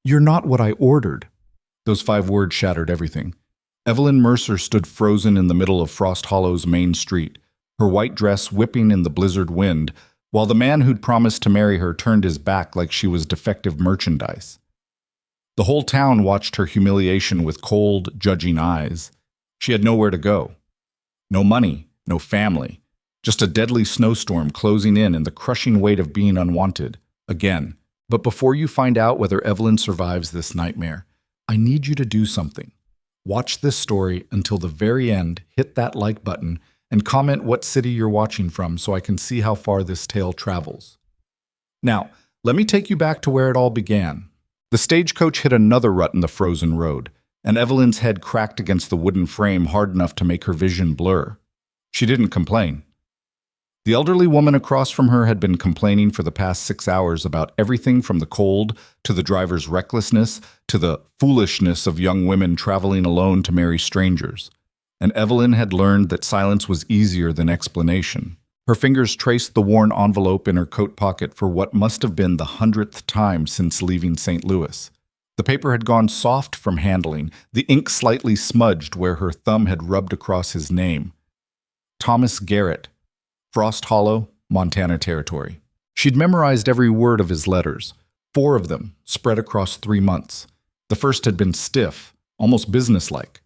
"You're not what I ordered." Those 5 words shattered everything. Evelyn Mercer stood frozen in the middle of Frost Hollow's main street, her white dress whipping in the blizzard wind, while the man who'd promised to marry her turned his back like she was defective merchandise. The whole town watched her humiliation with cold, judging eyes. She had nowhere to go. No money, no family. Just a deadly snowstorm closing in and the crushing weight of being unwanted. Again. But before you find out whether Evelyn survives this nightmare, I need you to do something. Watch this story until the very end, hit that like button, and comment what city you're watching from so I can see how far this tale travels. Now, let me take you back to where it all began. The stagecoach hit another rut in the frozen road, and Evelyn's head cracked against the wooden frame hard enough to make her vision blur. She didn't complain. The elderly woman across from her had been complaining for the past 6 hours about everything from the cold to the driver's recklessness to the foolishness of young women traveling alone to marry strangers. And Evelyn had learned that silence was easier than explanation. Her fingers traced the worn envelope in her coat pocket for what must have been the 100th time since leaving St. Louis. The paper had gone soft from handling, the ink slightly smudged where her thumb had rubbed across his name. Thomas Garrett, Frost Hollow, Montana Territory. She'd memorized every word of his letters, 4 of them, spread across 3 months. The first had been stiff, almost businesslike.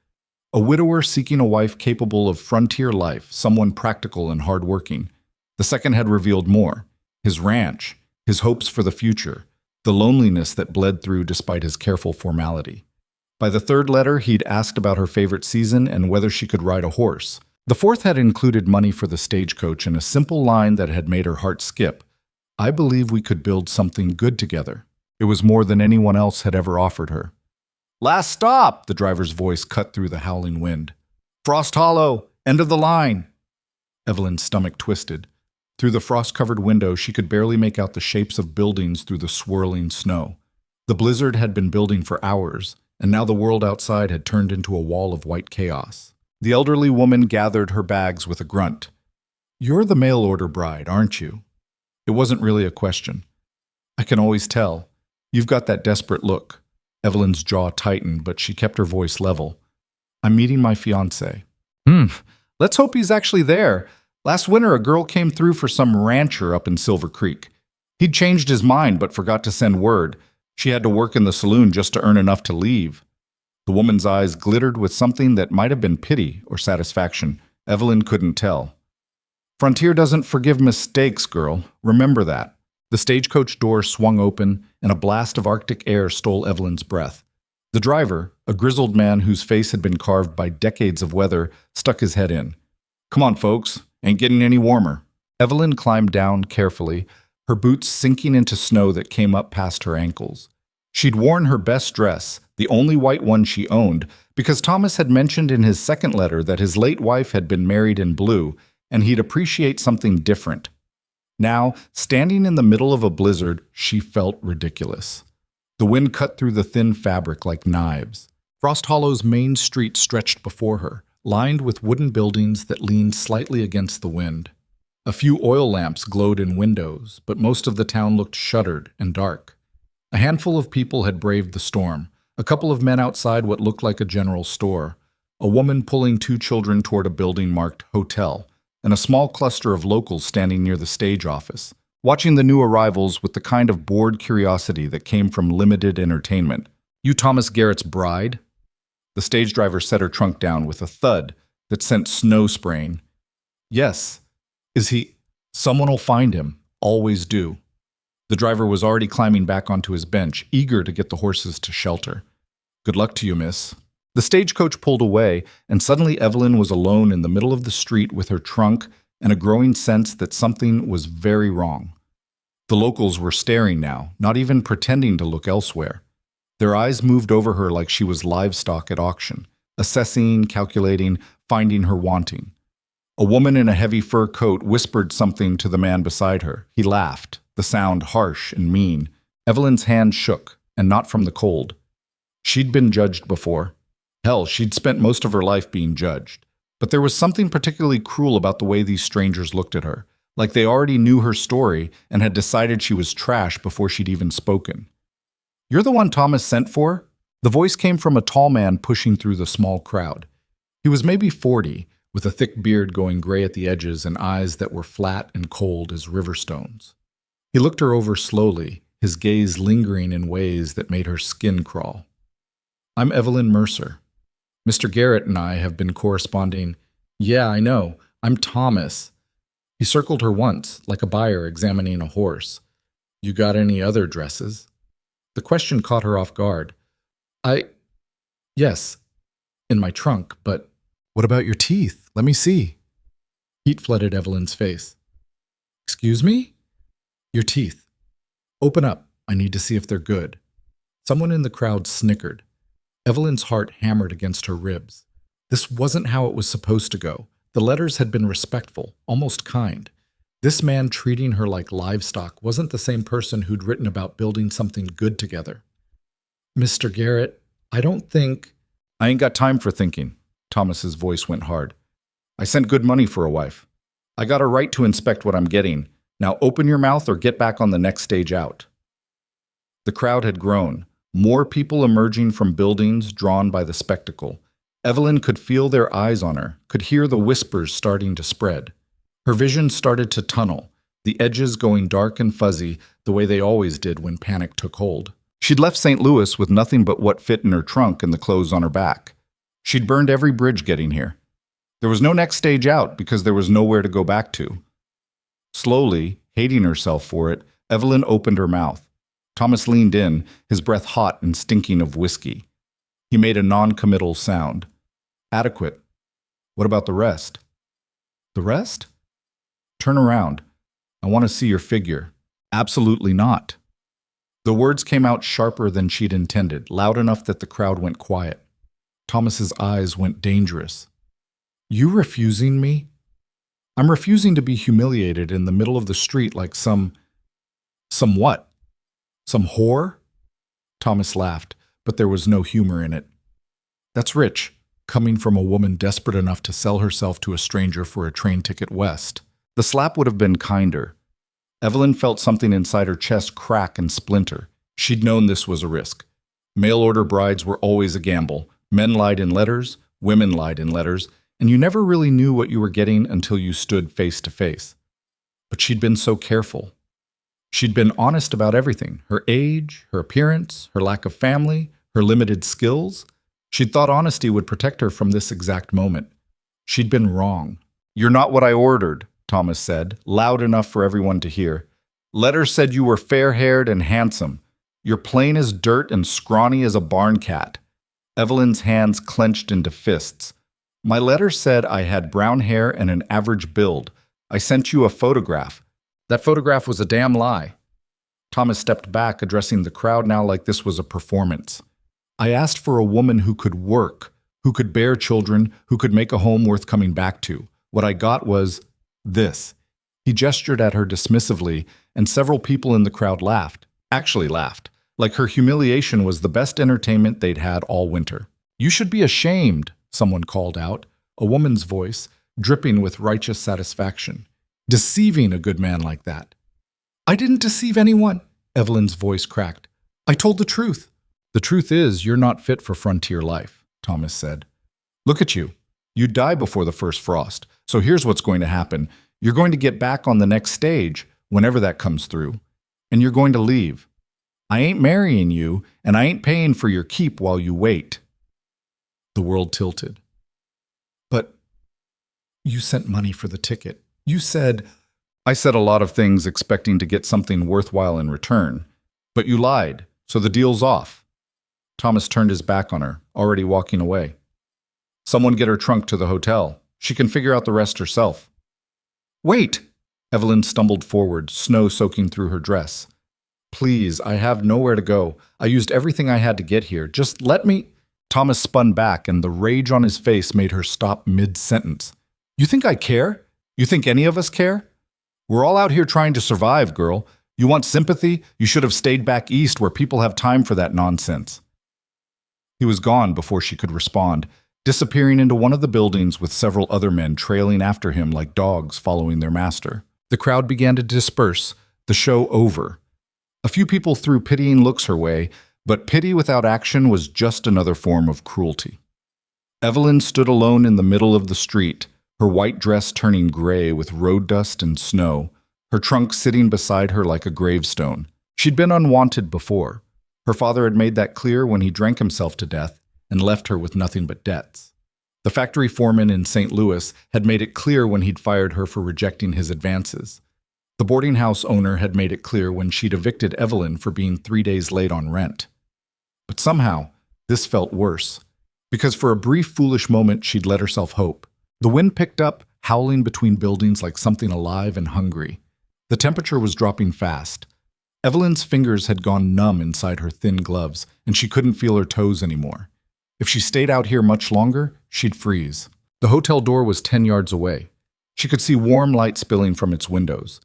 A widower seeking a wife capable of frontier life, someone practical and hardworking. The second had revealed more. His ranch, his hopes for the future, the loneliness that bled through despite his careful formality. By the third letter, he'd asked about her favorite season and whether she could ride a horse. The fourth had included money for the stagecoach and a simple line that had made her heart skip. I believe we could build something good together. It was more than anyone else had ever offered her. Last stop, the driver's voice cut through the howling wind. Frost Hollow, end of the line. Evelyn's stomach twisted. Through the frost-covered window, she could barely make out the shapes of buildings through the swirling snow. The blizzard had been building for hours, and now the world outside had turned into a wall of white chaos. The elderly woman gathered her bags with a grunt. You're the mail-order bride, aren't you? It wasn't really a question. I can always tell. You've got that desperate look. Evelyn's jaw tightened, but she kept her voice level. I'm meeting my fiancé. Let's hope he's actually there. Last winter, a girl came through for some rancher up in Silver Creek. He'd changed his mind, but forgot to send word. She had to work in the saloon just to earn enough to leave. The woman's eyes glittered with something that might have been pity or satisfaction. Evelyn couldn't tell. Frontier doesn't forgive mistakes, girl. Remember that. The stagecoach door swung open, and a blast of Arctic air stole Evelyn's breath. The driver, a grizzled man whose face had been carved by decades of weather, stuck his head in. Come on, folks. Ain't getting any warmer. Evelyn climbed down carefully, her boots sinking into snow that came up past her ankles. She'd worn her best dress, the only white one she owned, because Thomas had mentioned in his second letter that his late wife had been married in blue, and he'd appreciate something different. Now, standing in the middle of a blizzard, she felt ridiculous. The wind cut through the thin fabric like knives. Frost Hollow's main street stretched before her, lined with wooden buildings that leaned slightly against the wind. A few oil lamps glowed in windows, but most of the town looked shuttered and dark. A handful of people had braved the storm, a couple of men outside what looked like a general store, a woman pulling 2 children toward a building marked hotel, and a small cluster of locals standing near the stage office, watching the new arrivals with the kind of bored curiosity that came from limited entertainment. You Thomas Garrett's bride? The stage driver set her trunk down with a thud that sent snow spraying. Yes. Is he? Someone will find him. Always do. The driver was already climbing back onto his bench, eager to get the horses to shelter. Good luck to you, miss. The stagecoach pulled away, and suddenly Evelyn was alone in the middle of the street with her trunk and a growing sense that something was very wrong. The locals were staring now, not even pretending to look elsewhere. Their eyes moved over her like she was livestock at auction, assessing, calculating, finding her wanting. A woman in a heavy fur coat whispered something to the man beside her. He laughed, the sound harsh and mean. Evelyn's hand shook, and not from the cold. She'd been judged before. Hell, she'd spent most of her life being judged. But there was something particularly cruel about the way these strangers looked at her, like they already knew her story and had decided she was trash before she'd even spoken. You're the one Thomas sent for? The voice came from a tall man pushing through the small crowd. He was maybe 40, with a thick beard going gray at the edges and eyes that were flat and cold as river stones. He looked her over slowly, his gaze lingering in ways that made her skin crawl. I'm Evelyn Mercer. Mr. Garrett and I have been corresponding. Yeah, I know. I'm Thomas. He circled her once, like a buyer examining a horse. You got any other dresses? The question caught her off guard. Yes, in my trunk, but what about your teeth? Let me see. Heat flooded Evelyn's face. Excuse me? Your teeth. Open up. I need to see if they're good. Someone in the crowd snickered. Evelyn's heart hammered against her ribs. This wasn't how it was supposed to go. The letters had been respectful, almost kind. This man treating her like livestock wasn't the same person who'd written about building something good together. Mr. Garrett, I don't think... I ain't got time for thinking. Thomas's voice went hard. I sent good money for a wife. I got a right to inspect what I'm getting. Now open your mouth or get back on the next stage out. The crowd had grown. More people emerging from buildings drawn by the spectacle. Evelyn could feel their eyes on her, could hear the whispers starting to spread. Her vision started to tunnel, the edges going dark and fuzzy the way they always did when panic took hold. She'd left St. Louis with nothing but what fit in her trunk and the clothes on her back. She'd burned every bridge getting here. There was no next stage out because there was nowhere to go back to. Slowly, hating herself for it, Evelyn opened her mouth. Thomas leaned in, his breath hot and stinking of whiskey. He made a non-committal sound. Adequate. What about the rest? The rest? Turn around. I want to see your figure. Absolutely not. The words came out sharper than she'd intended, loud enough that the crowd went quiet. Thomas's eyes went dangerous. You refusing me? I'm refusing to be humiliated in the middle of the street like some what? Some whore? Thomas laughed, but there was no humor in it. That's rich, coming from a woman desperate enough to sell herself to a stranger for a train ticket west. The slap would have been kinder. Evelyn felt something inside her chest crack and splinter. She'd known this was a risk. Mail-order brides were always a gamble. Men lied in letters, women lied in letters, and you never really knew what you were getting until you stood face to face. But she'd been so careful. She'd been honest about everything, her age, her appearance, her lack of family, her limited skills. She'd thought honesty would protect her from this exact moment. She'd been wrong. You're not what I ordered, Thomas said, loud enough for everyone to hear. Letter said you were fair-haired and handsome. You're plain as dirt and scrawny as a barn cat. Evelyn's hands clenched into fists. My letter said I had brown hair and an average build. I sent you a photograph. That photograph was a damn lie. Thomas stepped back, addressing the crowd now like this was a performance. I asked for a woman who could work, who could bear children, who could make a home worth coming back to. What I got was this. He gestured at her dismissively, and several people in the crowd laughed. Actually laughed. Like her humiliation was the best entertainment they'd had all winter. You should be ashamed, someone called out, a woman's voice, dripping with righteous satisfaction. Deceiving a good man like that. I didn't deceive anyone, Evelyn's voice cracked. I told the truth. The truth is, you're not fit for frontier life, Thomas said. Look at you. You die before the first frost. So here's what's going to happen. You're going to get back on the next stage, whenever that comes through, and you're going to leave. I ain't marrying you, and I ain't paying for your keep while you wait. The world tilted. But you sent money for the ticket. You said... I said a lot of things expecting to get something worthwhile in return. But you lied, so the deal's off. Thomas turned his back on her, already walking away. Someone get her trunk to the hotel. She can figure out the rest herself. Wait! Evelyn stumbled forward, snow soaking through her dress. Please, I have nowhere to go. I used everything I had to get here. Just let me... Thomas spun back, and the rage on his face made her stop mid-sentence. You think I care? You think any of us care? We're all out here trying to survive, girl. You want sympathy? You should have stayed back east where people have time for that nonsense. He was gone before she could respond, disappearing into one of the buildings with several other men trailing after him like dogs following their master. The crowd began to disperse, the show over. A few people threw pitying looks her way, But pity without action was just another form of cruelty. Evelyn stood alone in the middle of the street, her white dress turning gray with road dust and snow, her trunk sitting beside her like a gravestone. She'd been unwanted before. Her father had made that clear when he drank himself to death and left her with nothing but debts. The factory foreman in St. Louis had made it clear when he'd fired her for rejecting his advances. The boarding house owner had made it clear when she'd evicted Evelyn for being 3 days late on rent. But somehow, this felt worse, because for a brief, foolish moment she'd let herself hope. The wind picked up, howling between buildings like something alive and hungry. The temperature was dropping fast. Evelyn's fingers had gone numb inside her thin gloves, and she couldn't feel her toes anymore. If she stayed out here much longer, she'd freeze. The hotel door was 10 yards away. She could see warm light spilling from its windows.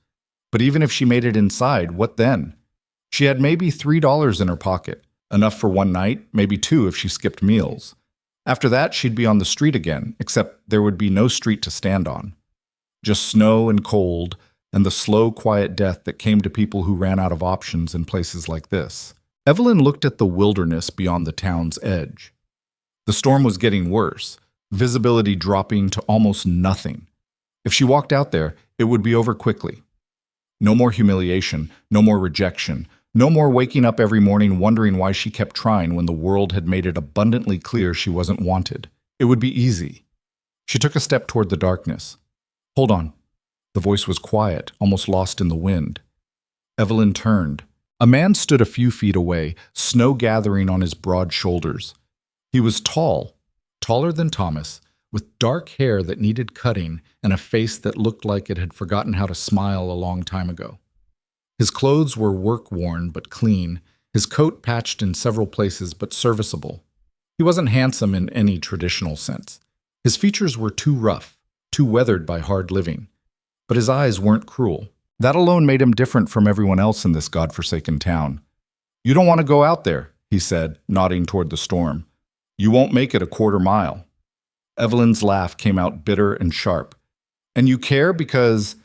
But even if she made it inside, what then? She had maybe $3 in her pocket, enough for one night, maybe two if she skipped meals. After that, she'd be on the street again, except there would be no street to stand on. Just snow and cold, and the slow, quiet death that came to people who ran out of options in places like this. Evelyn looked at the wilderness beyond the town's edge. The storm was getting worse, visibility dropping to almost nothing. If she walked out there, it would be over quickly. No more humiliation, no more rejection, no more waking up every morning wondering why she kept trying when the world had made it abundantly clear she wasn't wanted. It would be easy. She took a step toward the darkness. "Hold on." The voice was quiet, almost lost in the wind. Evelyn turned. A man stood a few feet away, snow gathering on his broad shoulders. He was tall, taller than Thomas, with dark hair that needed cutting and a face that looked like it had forgotten how to smile a long time ago. His clothes were work-worn but clean, his coat patched in several places but serviceable. He wasn't handsome in any traditional sense. His features were too rough, too weathered by hard living. But his eyes weren't cruel. That alone made him different from everyone else in this godforsaken town. "You don't want to go out there," he said, nodding toward the storm. "You won't make it a quarter mile." Evelyn's laugh came out bitter and sharp. "And you care because—"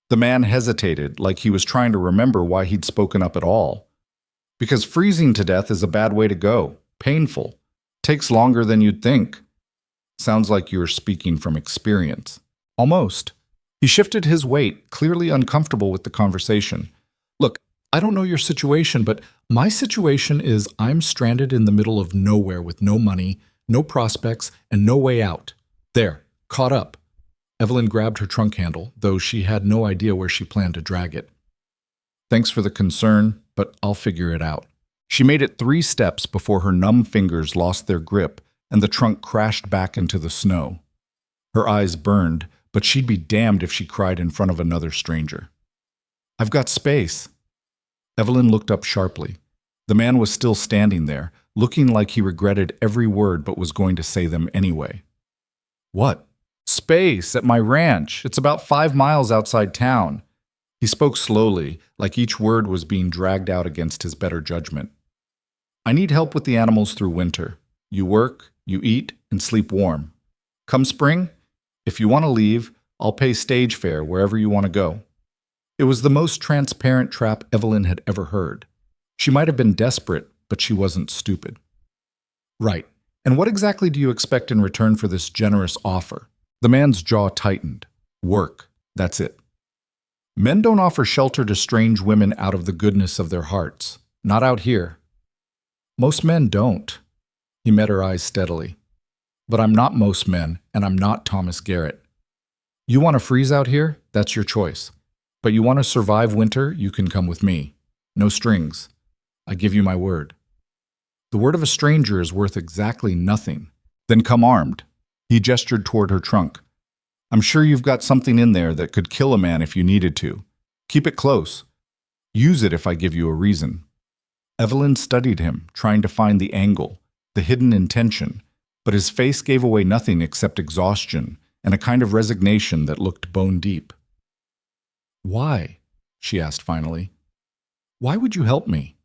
The man hesitated, like he was trying to remember why he'd spoken up at all. "Because freezing to death is a bad way to go. Painful. Takes longer than you'd think." "Sounds like you're speaking from experience." "Almost." He shifted his weight, clearly uncomfortable with the conversation. "Look, I don't know your situation, but my situation is I'm stranded in the middle of nowhere with no money, no prospects, and no way out. There, caught up." Evelyn grabbed her trunk handle, though she had no idea where she planned to drag it. "Thanks for the concern, but I'll figure it out." She made it 3 steps before her numb fingers lost their grip and the trunk crashed back into the snow. Her eyes burned, but she'd be damned if she cried in front of another stranger. "I've got space." Evelyn looked up sharply. The man was still standing there, looking like he regretted every word but was going to say them anyway. "What?" "Space, at my ranch. It's about 5 miles outside town." He spoke slowly, like each word was being dragged out against his better judgment. "I need help with the animals through winter. You work, you eat, and sleep warm. Come spring, if you want to leave, I'll pay stage fare wherever you want to go." It was the most transparent trap Evelyn had ever heard. She might have been desperate, but she wasn't stupid. "Right. And what exactly do you expect in return for this generous offer?" The man's jaw tightened. "Work. That's it." "Men don't offer shelter to strange women out of the goodness of their hearts. Not out here." "Most men don't." He met her eyes steadily. "But I'm not most men, and I'm not Thomas Garrett. You want to freeze out here? That's your choice. But you want to survive winter? You can come with me. No strings. I give you my word." "The word of a stranger is worth exactly nothing." "Then come armed." He gestured toward her trunk. "I'm sure you've got something in there that could kill a man if you needed to. Keep it close. Use it if I give you a reason." Evelyn studied him, trying to find the angle, the hidden intention, but his face gave away nothing except exhaustion and a kind of resignation that looked bone deep. "Why?" she asked finally. "Why would you help me?"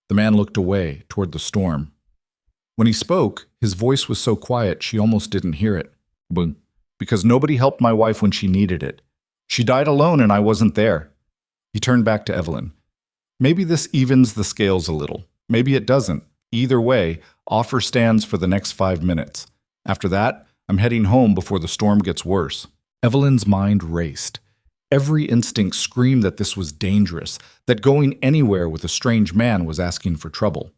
The man looked away, toward the storm. When he spoke, his voice was so quiet she almost didn't hear it. "Because nobody helped my wife when she needed it. She died alone and I wasn't there." He turned back to Evelyn. "Maybe this evens the scales a little. Maybe it doesn't. Either way, offer stands for the next 5 minutes. After that, I'm heading home before the storm gets worse. Evelyn's mind raced. Every instinct screamed that this was dangerous, that going anywhere with a strange man was asking for trouble.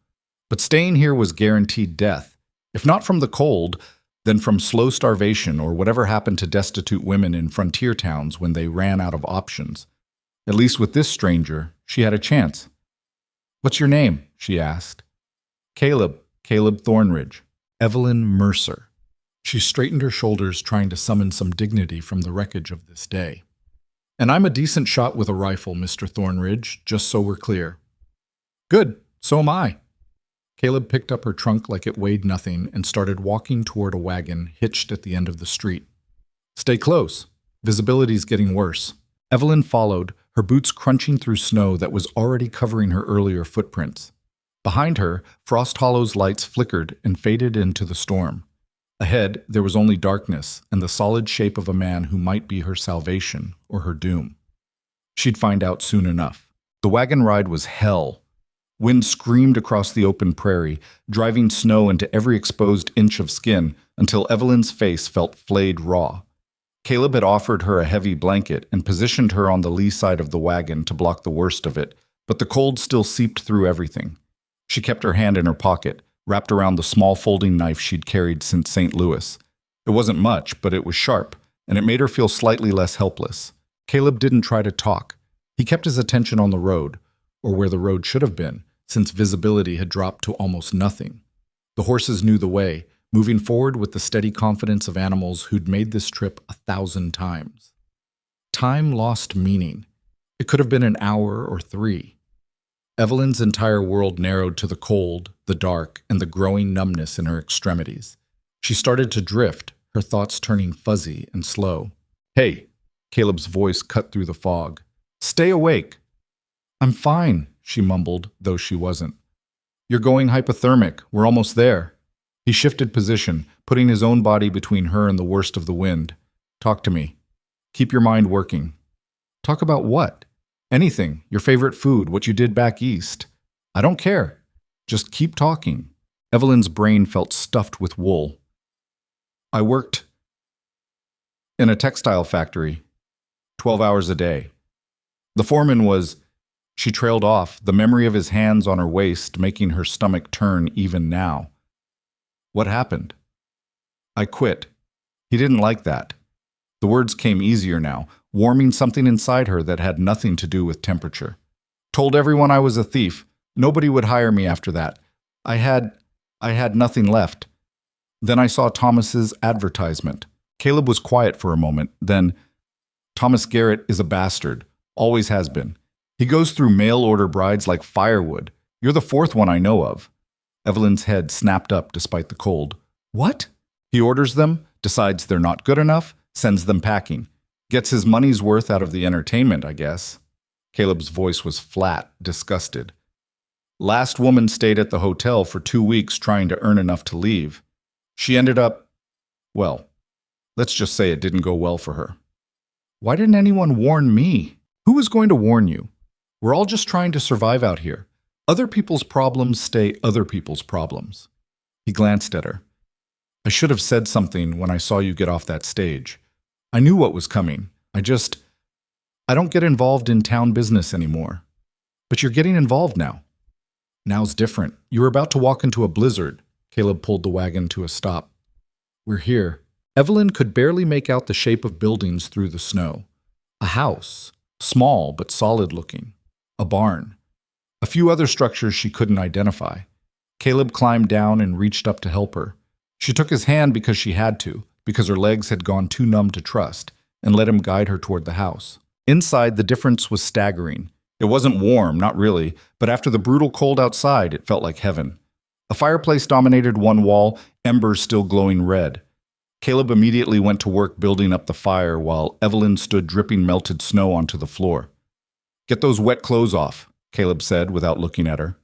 But staying here was guaranteed death. If not from the cold, then from slow starvation or whatever happened to destitute women in frontier towns when they ran out of options. At least with this stranger, she had a chance. "What's your name?" she asked. Caleb Thornridge. Evelyn Mercer. She straightened her shoulders, trying to summon some dignity from the wreckage of this day. "And I'm a decent shot with a rifle, Mr. Thornridge, just so we're clear." "Good, so am I." Caleb picked up her trunk like it weighed nothing and started walking toward a wagon hitched at the end of the street. "Stay close. Visibility's getting worse." Evelyn followed, her boots crunching through snow that was already covering her earlier footprints. Behind her, Frost Hollow's lights flickered and faded into the storm. Ahead, there was only darkness and the solid shape of a man who might be her salvation or her doom. She'd find out soon enough. The wagon ride was hell. Wind screamed across the open prairie, driving snow into every exposed inch of skin until Evelyn's face felt flayed raw. Caleb had offered her a heavy blanket and positioned her on the lee side of the wagon to block the worst of it, but the cold still seeped through everything. She kept her hand in her pocket, wrapped around the small folding knife she'd carried since St. Louis. It wasn't much, but it was sharp, and it made her feel slightly less helpless. Caleb didn't try to talk. He kept his attention on the road, or where the road should have been, since visibility had dropped to almost nothing. The horses knew the way, moving forward with the steady confidence of animals who'd made this trip 1,000 times. Time lost meaning. It could have been an hour or 3. Evelyn's entire world narrowed to the cold, the dark, and the growing numbness in her extremities. She started to drift, her thoughts turning fuzzy and slow. "Hey," Caleb's voice cut through the fog. "Stay awake." "I'm fine," she mumbled, though she wasn't. "You're going hypothermic. We're almost there." He shifted position, putting his own body between her and the worst of the wind. "Talk to me. Keep your mind working." "Talk about what?" "Anything. Your favorite food, what you did back east." "I don't care. Just keep talking." Evelyn's brain felt stuffed with wool. "I worked in a textile factory, 12 hours a day. The foreman was—" She trailed off, the memory of his hands on her waist making her stomach turn even now. "What happened?" "I quit. He didn't like that." The words came easier now, warming something inside her that had nothing to do with temperature. "Told everyone I was a thief. Nobody would hire me after that. I had nothing left. Then I saw Thomas's advertisement." Caleb was quiet for a moment, then, "Thomas Garrett is a bastard. Always has been. He goes through mail-order brides like firewood. You're the 4th one I know of." Evelyn's head snapped up despite the cold. "What?" "He orders them, decides they're not good enough, sends them packing. Gets his money's worth out of the entertainment, I guess." Caleb's voice was flat, disgusted. "Last woman stayed at the hotel for 2 weeks trying to earn enough to leave. She ended up, well, let's just say it didn't go well for her." "Why didn't anyone warn me?" "Who was going to warn you? We're all just trying to survive out here. Other people's problems stay other people's problems." He glanced at her. "I should have said something when I saw you get off that stage. I knew what was coming. I don't get involved in town business anymore." "But you're getting involved now." "Now's different. You were about to walk into a blizzard." Caleb pulled the wagon to a stop. "We're here." Evelyn could barely make out the shape of buildings through the snow. A house, small but solid-looking. A barn. A few other structures she couldn't identify. Caleb climbed down and reached up to help her. She took his hand because she had to, because her legs had gone too numb to trust, and let him guide her toward the house. Inside, the difference was staggering. It wasn't warm, not really, but after the brutal cold outside, it felt like heaven. A fireplace dominated one wall, embers still glowing red. Caleb immediately went to work building up the fire while Evelyn stood dripping melted snow onto the floor. "Get those wet clothes off," Caleb said without looking at her.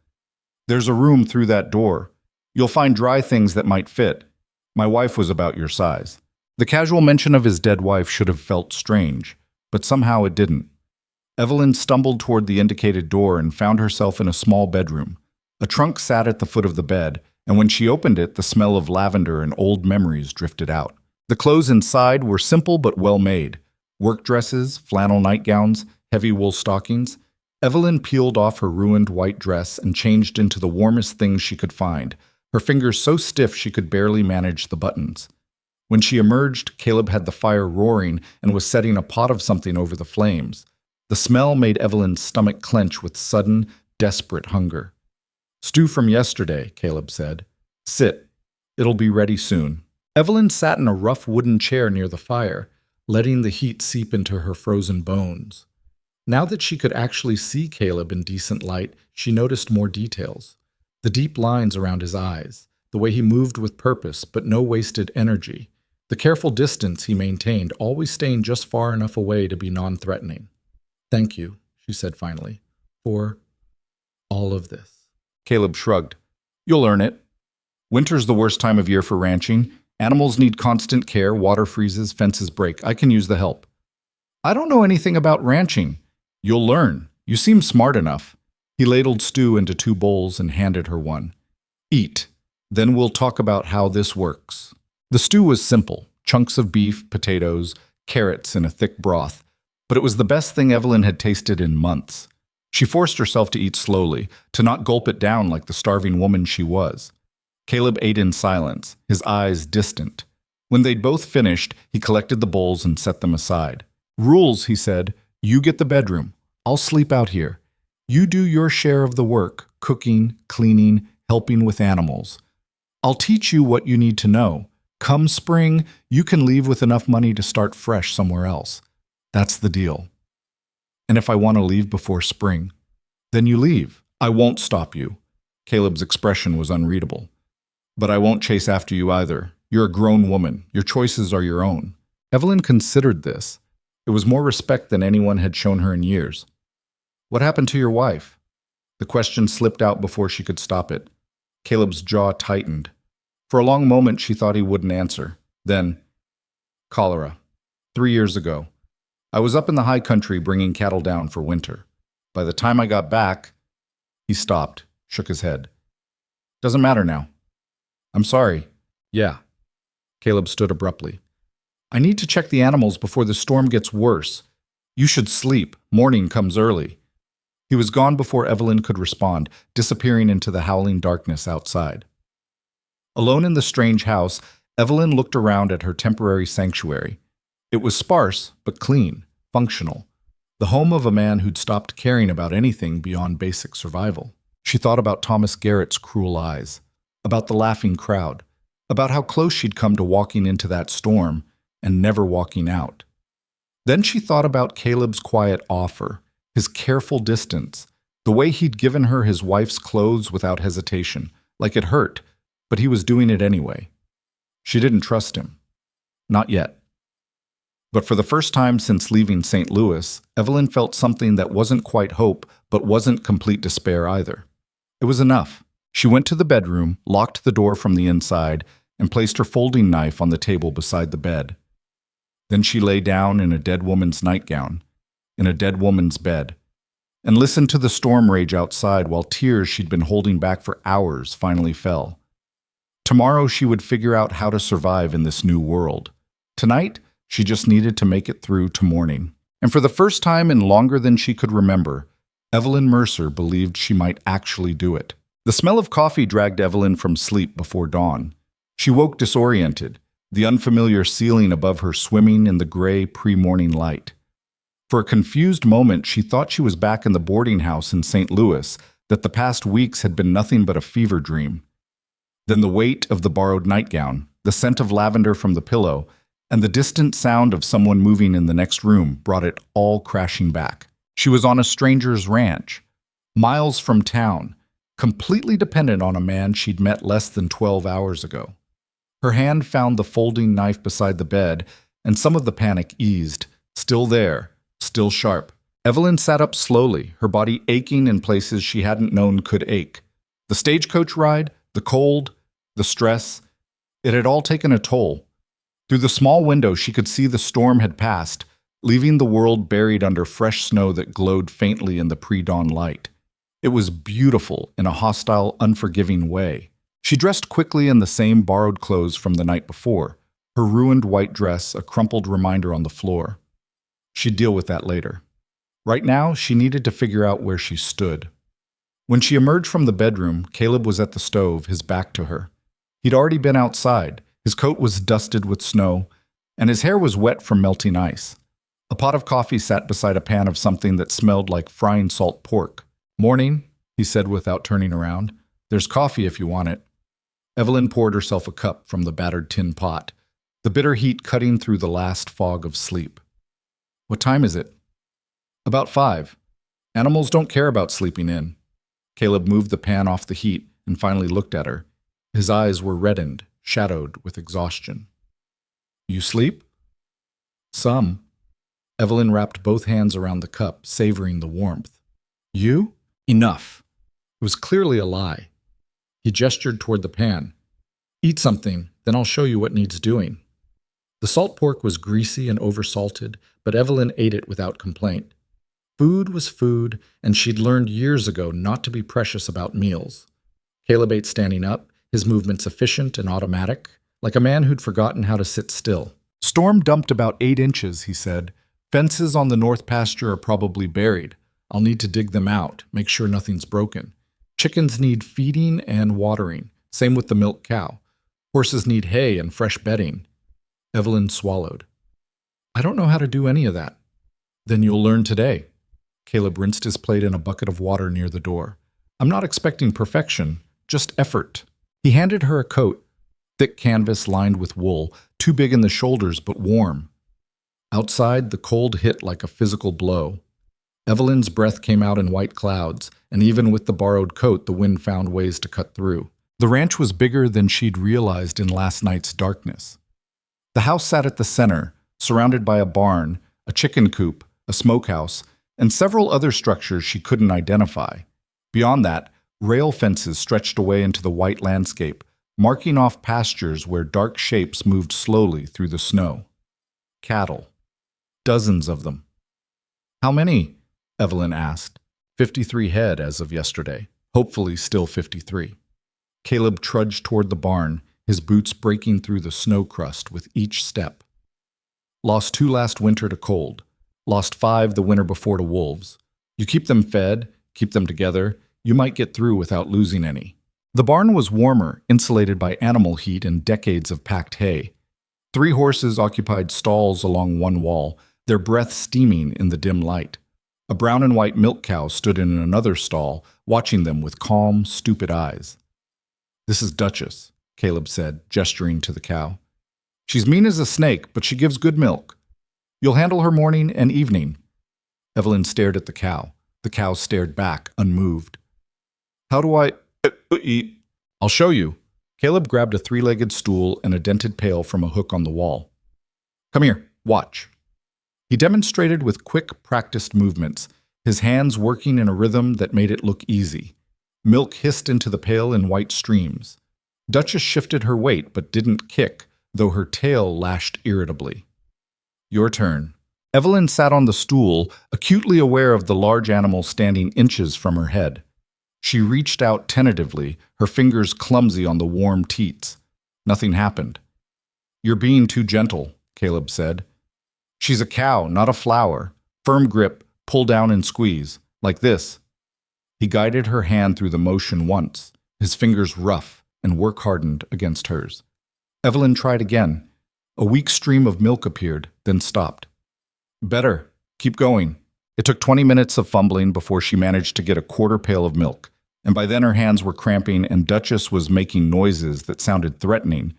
"There's a room through that door. You'll find dry things that might fit. My wife was about your size." The casual mention of his dead wife should have felt strange, but somehow it didn't. Evelyn stumbled toward the indicated door and found herself in a small bedroom. A trunk sat at the foot of the bed, and when she opened it, the smell of lavender and old memories drifted out. The clothes inside were simple but well made. Work dresses, flannel nightgowns, heavy wool stockings. Evelyn peeled off her ruined white dress and changed into the warmest things she could find, her fingers so stiff she could barely manage the buttons. When she emerged, Caleb had the fire roaring and was setting a pot of something over the flames. The smell made Evelyn's stomach clench with sudden, desperate hunger. "Stew from yesterday," Caleb said. "Sit. It'll be ready soon." Evelyn sat in a rough wooden chair near the fire, letting the heat seep into her frozen bones. Now that she could actually see Caleb in decent light, she noticed more details. The deep lines around his eyes, the way he moved with purpose but no wasted energy, the careful distance he maintained, always staying just far enough away to be non-threatening. "Thank you," she said finally, "for all of this." Caleb shrugged. "You'll earn it. Winter's the worst time of year for ranching. Animals need constant care, water freezes, fences break. I can use the help." "I don't know anything about ranching." "You'll learn. You seem smart enough." He ladled stew into 2 bowls and handed her one. "Eat. Then we'll talk about how this works." The stew was simple: chunks of beef, potatoes, carrots in a thick broth. But it was the best thing Evelyn had tasted in months. She forced herself to eat slowly, to not gulp it down like the starving woman she was. Caleb ate in silence, his eyes distant. When they'd both finished, he collected the bowls and set them aside. "Rules," he said. "You get the bedroom. I'll sleep out here. You do your share of the work, cooking, cleaning, helping with animals. I'll teach you what you need to know. Come spring, you can leave with enough money to start fresh somewhere else. That's the deal. And if I want to leave before spring, then you leave. I won't stop you." Caleb's expression was unreadable. "But I won't chase after you either. You're a grown woman. Your choices are your own." Evelyn considered this. It was more respect than anyone had shown her in years. "What happened to your wife?" The question slipped out before she could stop it. Caleb's jaw tightened. For a long moment she thought he wouldn't answer. Then, "Cholera. 3 years ago. I was up in the high country bringing cattle down for winter. By the time I got back—" He stopped, shook his head. "Doesn't matter now." "I'm sorry." "Yeah." Caleb stood abruptly. "I need to check the animals before the storm gets worse. You should sleep. Morning comes early." He was gone before Evelyn could respond, disappearing into the howling darkness outside. Alone in the strange house, Evelyn looked around at her temporary sanctuary. It was sparse, but clean, functional. The home of a man who'd stopped caring about anything beyond basic survival. She thought about Thomas Garrett's cruel eyes, about the laughing crowd, about how close she'd come to walking into that storm and never walking out. Then she thought about Caleb's quiet offer, his careful distance, the way he'd given her his wife's clothes without hesitation, like it hurt, but he was doing it anyway. She didn't trust him. Not yet. But for the first time since leaving St. Louis, Evelyn felt something that wasn't quite hope, but wasn't complete despair either. It was enough. She went to the bedroom, locked the door from the inside, and placed her folding knife on the table beside the bed. Then she lay down in a dead woman's nightgown, in a dead woman's bed, and listened to the storm rage outside while tears she'd been holding back for hours finally fell. Tomorrow she would figure out how to survive in this new world. Tonight, she just needed to make it through to morning. And for the first time in longer than she could remember, Evelyn Mercer believed she might actually do it. The smell of coffee dragged Evelyn from sleep before dawn. She woke disoriented, the unfamiliar ceiling above her swimming in the gray pre-morning light. For a confused moment, she thought she was back in the boarding house in St. Louis, that the past weeks had been nothing but a fever dream. Then the weight of the borrowed nightgown, the scent of lavender from the pillow, and the distant sound of someone moving in the next room brought it all crashing back. She was on a stranger's ranch, miles from town, completely dependent on a man she'd met less than 12 hours ago. Her hand found the folding knife beside the bed, and some of the panic eased, still there, still sharp. Evelyn sat up slowly, her body aching in places she hadn't known could ache. The stagecoach ride, the cold, the stress, it had all taken a toll. Through the small window she could see the storm had passed, leaving the world buried under fresh snow that glowed faintly in the pre-dawn light. It was beautiful in a hostile, unforgiving way. She dressed quickly in the same borrowed clothes from the night before, her ruined white dress a crumpled reminder on the floor. She'd deal with that later. Right now, she needed to figure out where she stood. When she emerged from the bedroom, Caleb was at the stove, his back to her. He'd already been outside. His coat was dusted with snow, and his hair was wet from melting ice. A pot of coffee sat beside a pan of something that smelled like frying salt pork. "Morning," he said without turning around. "There's coffee if you want it." Evelyn poured herself a cup from the battered tin pot, the bitter heat cutting through the last fog of sleep. "What time is it?" "About 5. Animals don't care about sleeping in." Caleb moved the pan off the heat and finally looked at her. His eyes were reddened, shadowed with exhaustion. "You sleep?" "Some." Evelyn wrapped both hands around the cup, savoring the warmth. "You?" "Enough." It was clearly a lie. He gestured toward the pan. "Eat something, then I'll show you what needs doing." The salt pork was greasy and oversalted, but Evelyn ate it without complaint. Food was food, and she'd learned years ago not to be precious about meals. Caleb ate standing up, his movements efficient and automatic, like a man who'd forgotten how to sit still. "Storm dumped about 8 inches, he said. "Fences on the north pasture are probably buried. I'll need to dig them out, make sure nothing's broken. Chickens need feeding and watering, same with the milk cow. Horses need hay and fresh bedding." Evelyn swallowed. "I don't know how to do any of that." "Then you'll learn today." Caleb rinsed his plate in a bucket of water near the door. "I'm not expecting perfection, just effort." He handed her a coat, thick canvas lined with wool, too big in the shoulders but warm. Outside, the cold hit like a physical blow. Evelyn's breath came out in white clouds, and even with the borrowed coat, the wind found ways to cut through. The ranch was bigger than she'd realized in last night's darkness. The house sat at the center, surrounded by a barn, a chicken coop, a smokehouse, and several other structures she couldn't identify. Beyond that, rail fences stretched away into the white landscape, marking off pastures where dark shapes moved slowly through the snow. Cattle. Dozens of them. "How many?" Evelyn asked. 53 head as of yesterday. Hopefully still 53. Caleb trudged toward the barn, his boots breaking through the snow crust with each step. "Lost 2 last winter to cold. Lost 5 the winter before to wolves. You keep them fed, keep them together, you might get through without losing any." The barn was warmer, insulated by animal heat and decades of packed hay. 3 horses occupied stalls along one wall, their breath steaming in the dim light. A brown and white milk cow stood in another stall, watching them with calm, stupid eyes. "This is Duchess," Caleb said, gesturing to the cow. "She's mean as a snake, but she gives good milk. You'll handle her morning and evening." Evelyn stared at the cow. The cow stared back, unmoved. "How do I eat?" "I'll show you." Caleb grabbed a 3-legged stool and a dented pail from a hook on the wall. "Come here, watch." He demonstrated with quick, practiced movements, his hands working in a rhythm that made it look easy. Milk hissed into the pail in white streams. Duchess shifted her weight but didn't kick, though her tail lashed irritably. "Your turn." Evelyn sat on the stool, acutely aware of the large animal standing inches from her head. She reached out tentatively, her fingers clumsy on the warm teats. Nothing happened. "You're being too gentle," Caleb said. "She's a cow, not a flower. Firm grip, pull down and squeeze, like this." He guided her hand through the motion once, his fingers rough and work-hardened against hers. Evelyn tried again. A weak stream of milk appeared, then stopped. "Better. Keep going." It took 20 minutes of fumbling before she managed to get a quarter pail of milk, and by then her hands were cramping and Duchess was making noises that sounded threatening.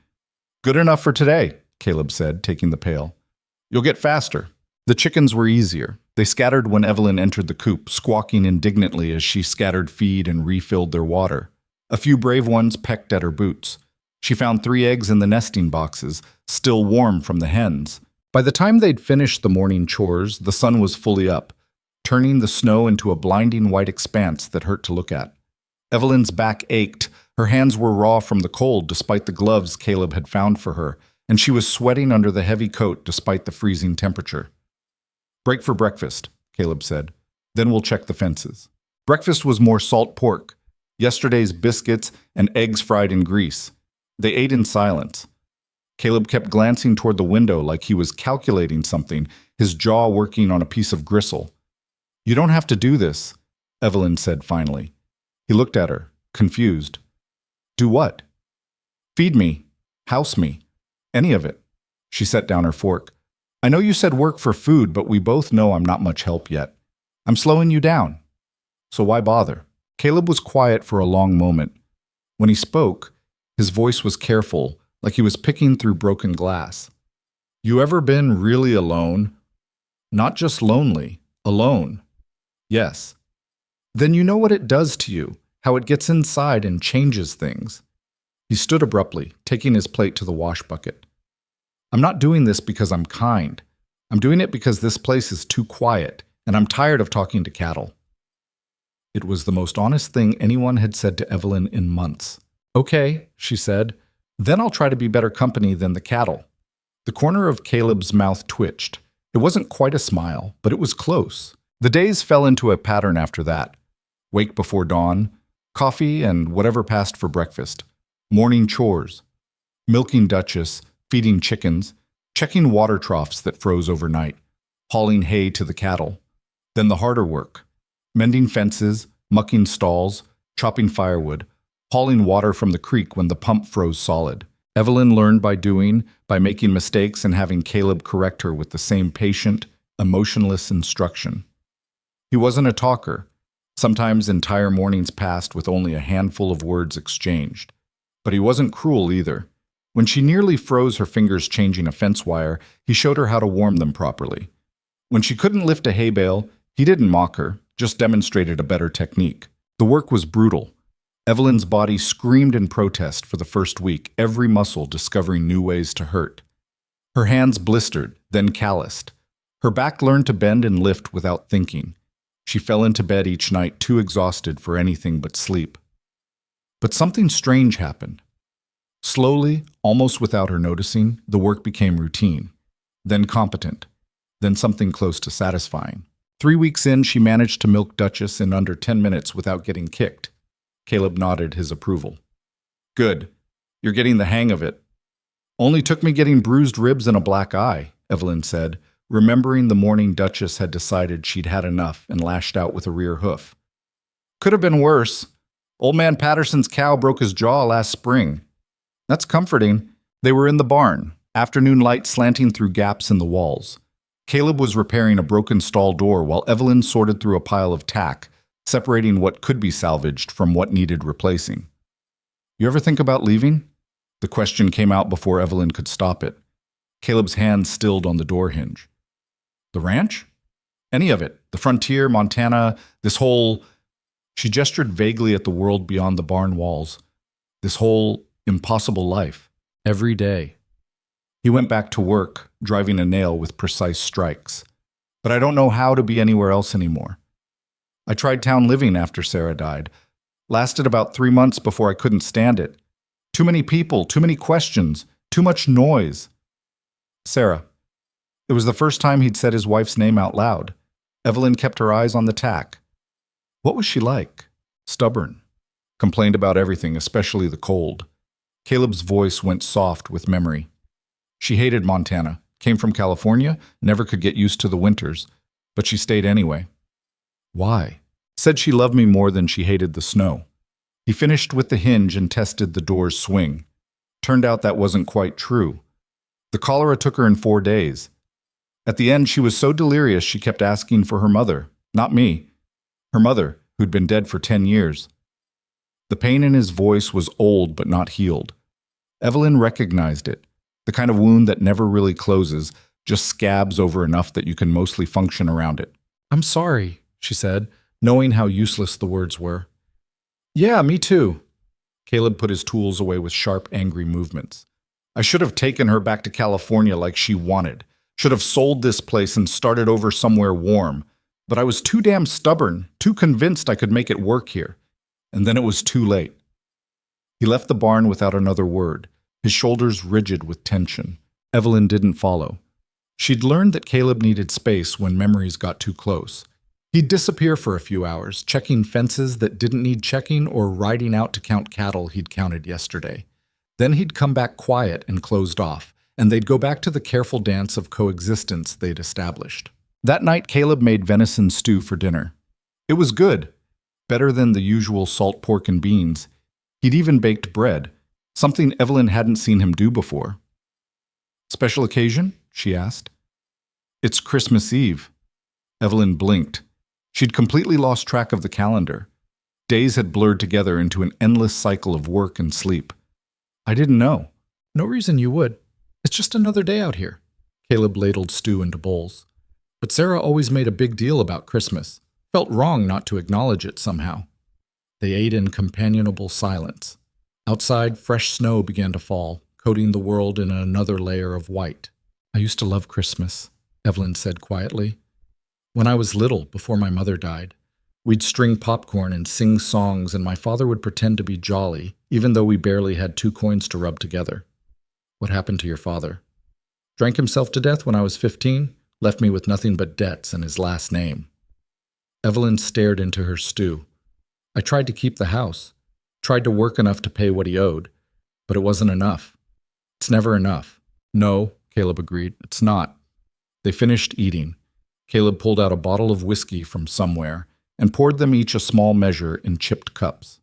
"Good enough for today," Caleb said, taking the pail. "You'll get faster." The chickens were easier. They scattered when Evelyn entered the coop, squawking indignantly as she scattered feed and refilled their water. A few brave ones pecked at her boots. She found 3 eggs in the nesting boxes, still warm from the hens. By the time they'd finished the morning chores, the sun was fully up, turning the snow into a blinding white expanse that hurt to look at. Evelyn's back ached, her hands were raw from the cold despite the gloves Caleb had found for her, and she was sweating under the heavy coat despite the freezing temperature. "Break for breakfast," Caleb said. "Then we'll check the fences." Breakfast was more salt pork, yesterday's biscuits, and eggs fried in grease. They ate in silence. Caleb kept glancing toward the window like he was calculating something, his jaw working on a piece of gristle. "You don't have to do this," Evelyn said finally. He looked at her, confused. "Do what?" "Feed me. House me. Any of it." She set down her fork. "I know you said work for food, but we both know I'm not much help yet. I'm slowing you down. So why bother?" Caleb was quiet for a long moment. When he spoke, his voice was careful, like he was picking through broken glass. "You ever been really alone? Not just lonely, alone." "Yes." "Then you know what it does to you, how it gets inside and changes things." He stood abruptly, taking his plate to the wash bucket. "I'm not doing this because I'm kind. I'm doing it because this place is too quiet, and I'm tired of talking to cattle." It was the most honest thing anyone had said to Evelyn in months. "Okay," she said. "Then I'll try to be better company than the cattle." The corner of Caleb's mouth twitched. It wasn't quite a smile, but it was close. The days fell into a pattern after that. Wake before dawn, coffee and whatever passed for breakfast, morning chores, milking Duchess, feeding chickens, checking water troughs that froze overnight, hauling hay to the cattle. Then the harder work, mending fences, mucking stalls, chopping firewood, hauling water from the creek when the pump froze solid. Evelyn learned by doing, by making mistakes and having Caleb correct her with the same patient, emotionless instruction. He wasn't a talker. Sometimes entire mornings passed with only a handful of words exchanged. But he wasn't cruel either. When she nearly froze her fingers changing a fence wire, he showed her how to warm them properly. When she couldn't lift a hay bale, he didn't mock her, just demonstrated a better technique. The work was brutal. Evelyn's body screamed in protest for the first week, every muscle discovering new ways to hurt. Her hands blistered, then calloused. Her back learned to bend and lift without thinking. She fell into bed each night too exhausted for anything but sleep. But something strange happened. Slowly, almost without her noticing, the work became routine, then competent, then something close to satisfying. 3 weeks in, she managed to milk Duchess in under 10 minutes without getting kicked. Caleb nodded his approval. "Good. You're getting the hang of it." "Only took me getting bruised ribs and a black eye," Evelyn said, remembering the morning Duchess had decided she'd had enough and lashed out with a rear hoof. "Could have been worse. Old man Patterson's cow broke his jaw last spring." "That's comforting." They were in the barn, afternoon light slanting through gaps in the walls. Caleb was repairing a broken stall door while Evelyn sorted through a pile of tack, separating what could be salvaged from what needed replacing. "You ever think about leaving?" The question came out before Evelyn could stop it. Caleb's hand stilled on the door hinge. "The ranch? Any of it. The frontier, Montana, this whole..." She gestured vaguely at the world beyond the barn walls. "This whole impossible life. Every day." He went back to work, driving a nail with precise strikes. "But I don't know how to be anywhere else anymore. I tried town living after Sarah died. Lasted about 3 months before I couldn't stand it. Too many people, too many questions, too much noise." Sarah. It was the first time he'd said his wife's name out loud. Evelyn kept her eyes on the tack. What was she like? Stubborn. Complained about everything, especially the cold. Caleb's voice went soft with memory. She hated Montana, came from California, never could get used to the winters, but she stayed anyway. Why? Said she loved me more than she hated the snow. He finished with the hinge and tested the door's swing. Turned out that wasn't quite true. The cholera took her in 4 days. At the end, she was so delirious she kept asking for her mother, not me. Her mother, who'd been dead for 10 years. The pain in his voice was old but not healed. Evelyn recognized it, the kind of wound that never really closes, just scabs over enough that you can mostly function around it. I'm sorry, she said, knowing how useless the words were. Yeah, me too. Caleb put his tools away with sharp, angry movements. I should have taken her back to California like she wanted. Should have sold this place and started over somewhere warm. But I was too damn stubborn, too convinced I could make it work here. And then it was too late. He left the barn without another word, his shoulders rigid with tension. Evelyn didn't follow. She'd learned that Caleb needed space when memories got too close. He'd disappear for a few hours, checking fences that didn't need checking or riding out to count cattle he'd counted yesterday. Then he'd come back quiet and closed off, and they'd go back to the careful dance of coexistence they'd established. That night, Caleb made venison stew for dinner. It was good, better than the usual salt pork and beans. He'd even baked bread, something Evelyn hadn't seen him do before. "Special occasion?" she asked. "It's Christmas Eve." Evelyn blinked. She'd completely lost track of the calendar. Days had blurred together into an endless cycle of work and sleep. "I didn't know." "No reason you would. It's just another day out here." Caleb ladled stew into bowls. But Sarah always made a big deal about Christmas. Felt wrong not to acknowledge it somehow. They ate in companionable silence. Outside, fresh snow began to fall, coating the world in another layer of white. "I used to love Christmas," Evelyn said quietly. "When I was little, before my mother died, we'd string popcorn and sing songs, and my father would pretend to be jolly, even though we barely had 2 coins to rub together." "What happened to your father?" "Drank himself to death when I was 15, left me with nothing but debts and his last name." Evelyn stared into her stew. "I tried to keep the house, tried to work enough to pay what he owed, but it wasn't enough. It's never enough." "No," Caleb agreed, "it's not." They finished eating. Caleb pulled out a bottle of whiskey from somewhere and poured them each a small measure in chipped cups.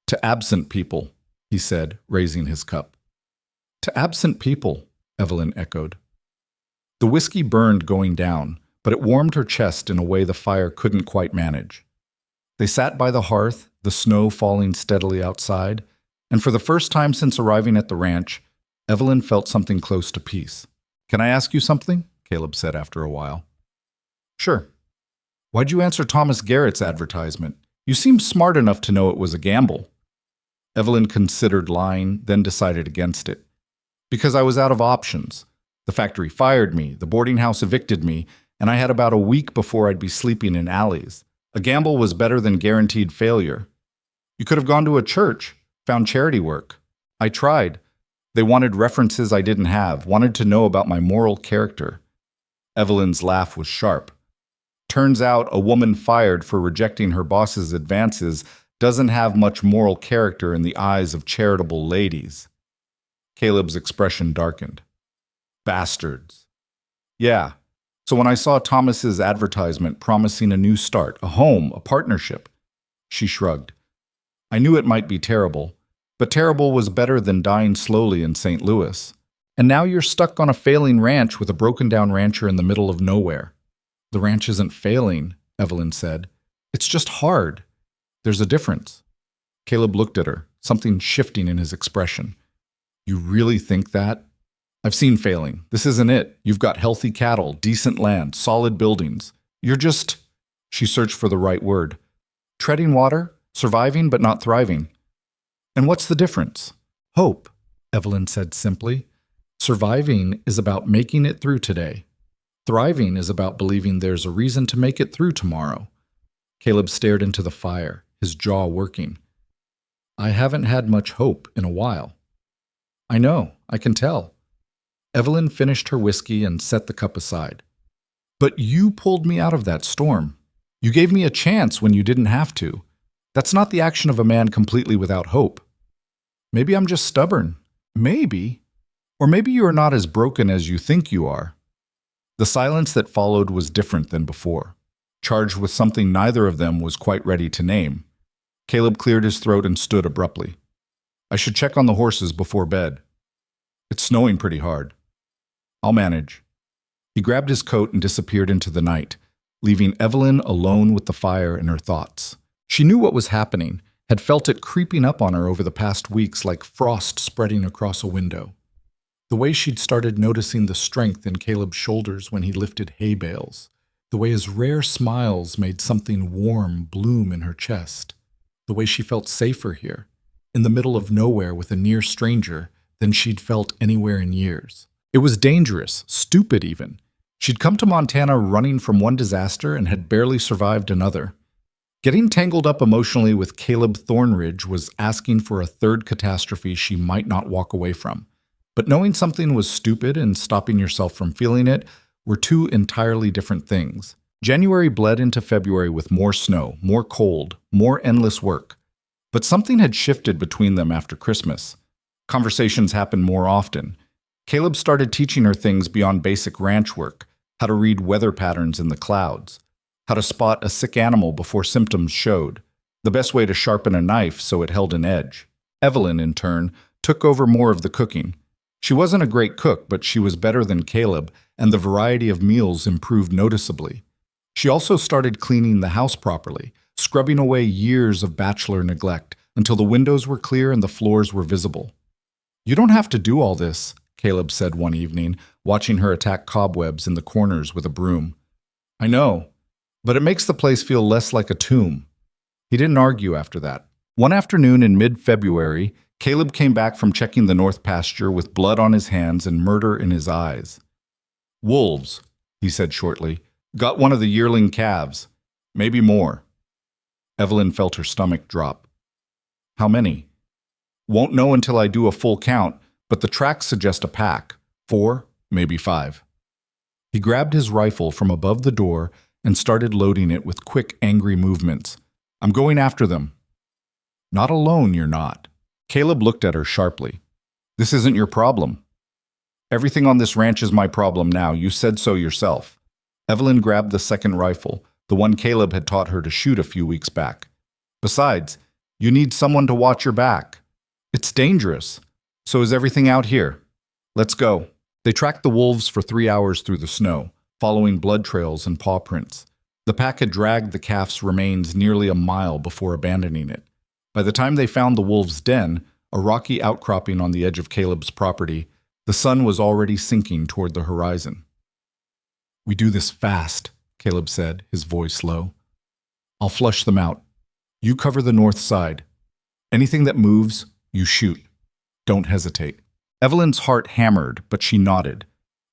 "To absent people," he said, raising his cup. "To absent people," Evelyn echoed. The whiskey burned going down, but it warmed her chest in a way the fire couldn't quite manage. They sat by the hearth, the snow falling steadily outside, and for the first time since arriving at the ranch, Evelyn felt something close to peace. "Can I ask you something?" Caleb said after a while. "Sure." "Why'd you answer Thomas Garrett's advertisement? You seemed smart enough to know it was a gamble." Evelyn considered lying, then decided against it. "Because I was out of options. The factory fired me, the boarding house evicted me, and I had about a week before I'd be sleeping in alleys. A gamble was better than guaranteed failure. You could have gone to a church, found charity work. I tried. They wanted references I didn't have, wanted to know about my moral character." Evelyn's laugh was sharp. "Turns out a woman fired for rejecting her boss's advances doesn't have much moral character in the eyes of charitable ladies." Caleb's expression darkened. "Bastards." "Yeah. So when I saw Thomas's advertisement promising a new start, a home, a partnership," she shrugged. "I knew it might be terrible, but terrible was better than dying slowly in St. Louis. And now you're stuck on a failing ranch with a broken-down rancher in the middle of nowhere." "The ranch isn't failing," Evelyn said. "It's just hard. There's a difference." Caleb looked at her, something shifting in his expression. "You really think that? I've seen failing. This isn't it. You've got healthy cattle, decent land, solid buildings. You're just," she searched for the right word, "treading water, surviving but not thriving." "And what's the difference?" "Hope," Evelyn said simply. "Surviving is about making it through today. Thriving is about believing there's a reason to make it through tomorrow." Caleb stared into the fire, his jaw working. "I haven't had much hope in a while." "I know, I can tell." Evelyn finished her whiskey and set the cup aside. "But you pulled me out of that storm. You gave me a chance when you didn't have to. That's not the action of a man completely without hope. Maybe I'm just stubborn. Maybe. Or maybe you are not as broken as you think you are." The silence that followed was different than before, charged with something neither of them was quite ready to name. Caleb cleared his throat and stood abruptly. "I should check on the horses before bed. It's snowing pretty hard." "I'll manage." He grabbed his coat and disappeared into the night, leaving Evelyn alone with the fire and her thoughts. She knew what was happening, had felt it creeping up on her over the past weeks like frost spreading across a window. The way she'd started noticing the strength in Caleb's shoulders when he lifted hay bales, the way his rare smiles made something warm bloom in her chest, the way she felt safer here, in the middle of nowhere with a near stranger, than she'd felt anywhere in years. It was dangerous, stupid even. She'd come to Montana running from one disaster and had barely survived another. Getting tangled up emotionally with Caleb Thornridge was asking for a third catastrophe she might not walk away from. But knowing something was stupid and stopping yourself from feeling it were two entirely different things. January bled into February with more snow, more cold, more endless work. But something had shifted between them after Christmas. Conversations happened more often. Caleb started teaching her things beyond basic ranch work, how to read weather patterns in the clouds, how to spot a sick animal before symptoms showed, the best way to sharpen a knife so it held an edge. Evelyn, in turn, took over more of the cooking. She wasn't a great cook, but she was better than Caleb, and the variety of meals improved noticeably. She also started cleaning the house properly, scrubbing away years of bachelor neglect until the windows were clear and the floors were visible. "You don't have to do all this," Caleb said one evening, watching her attack cobwebs in the corners with a broom. "I know, but it makes the place feel less like a tomb." He didn't argue after that. One afternoon in mid-February, Caleb came back from checking the north pasture with blood on his hands and murder in his eyes. "Wolves," he said shortly. "Got one of the yearling calves. Maybe more." Evelyn felt her stomach drop. "How many?" "Won't know until I do a full count, but the tracks suggest a pack. 4, maybe 5. He grabbed his rifle from above the door and started loading it with quick, angry movements. "I'm going after them." "Not alone, you're not." Caleb looked at her sharply. "This isn't your problem." "Everything on this ranch is my problem now. You said so yourself." Evelyn grabbed the second rifle, the one Caleb had taught her to shoot a few weeks back. "Besides, you need someone to watch your back. It's dangerous. So is everything out here. Let's go." They tracked the wolves for 3 hours through the snow, following blood trails and paw prints. The pack had dragged the calf's remains nearly a mile before abandoning it. By the time they found the wolves' den, a rocky outcropping on the edge of Caleb's property, the sun was already sinking toward the horizon. "We do this fast," Caleb said, his voice low. "I'll flush them out. You cover the north side. Anything that moves, you shoot. Don't hesitate." Evelyn's heart hammered, but she nodded.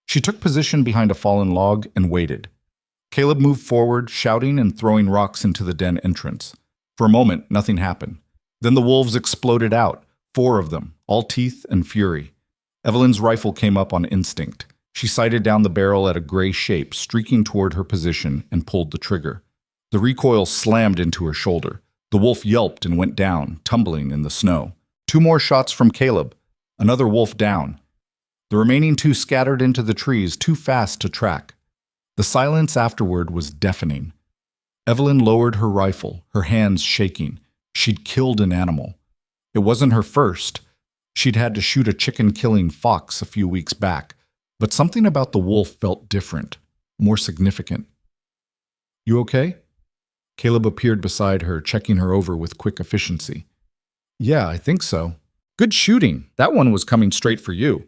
She took position behind a fallen log and waited. Caleb moved forward, shouting and throwing rocks into the den entrance. For a moment, nothing happened. Then the wolves exploded out, 4 of them, all teeth and fury. Evelyn's rifle came up on instinct. She sighted down the barrel at a gray shape streaking toward her position and pulled the trigger. The recoil slammed into her shoulder. The wolf yelped and went down, tumbling in the snow. 2 more shots from Caleb. Another wolf down. The remaining 2 scattered into the trees, too fast to track. The silence afterward was deafening. Evelyn lowered her rifle, her hands shaking. She'd killed an animal. It wasn't her first. She'd had to shoot a chicken-killing fox a few weeks back, but something about the wolf felt different, more significant. "You okay?" Caleb appeared beside her, checking her over with quick efficiency. "Yeah, I think so." "Good shooting. That one was coming straight for you."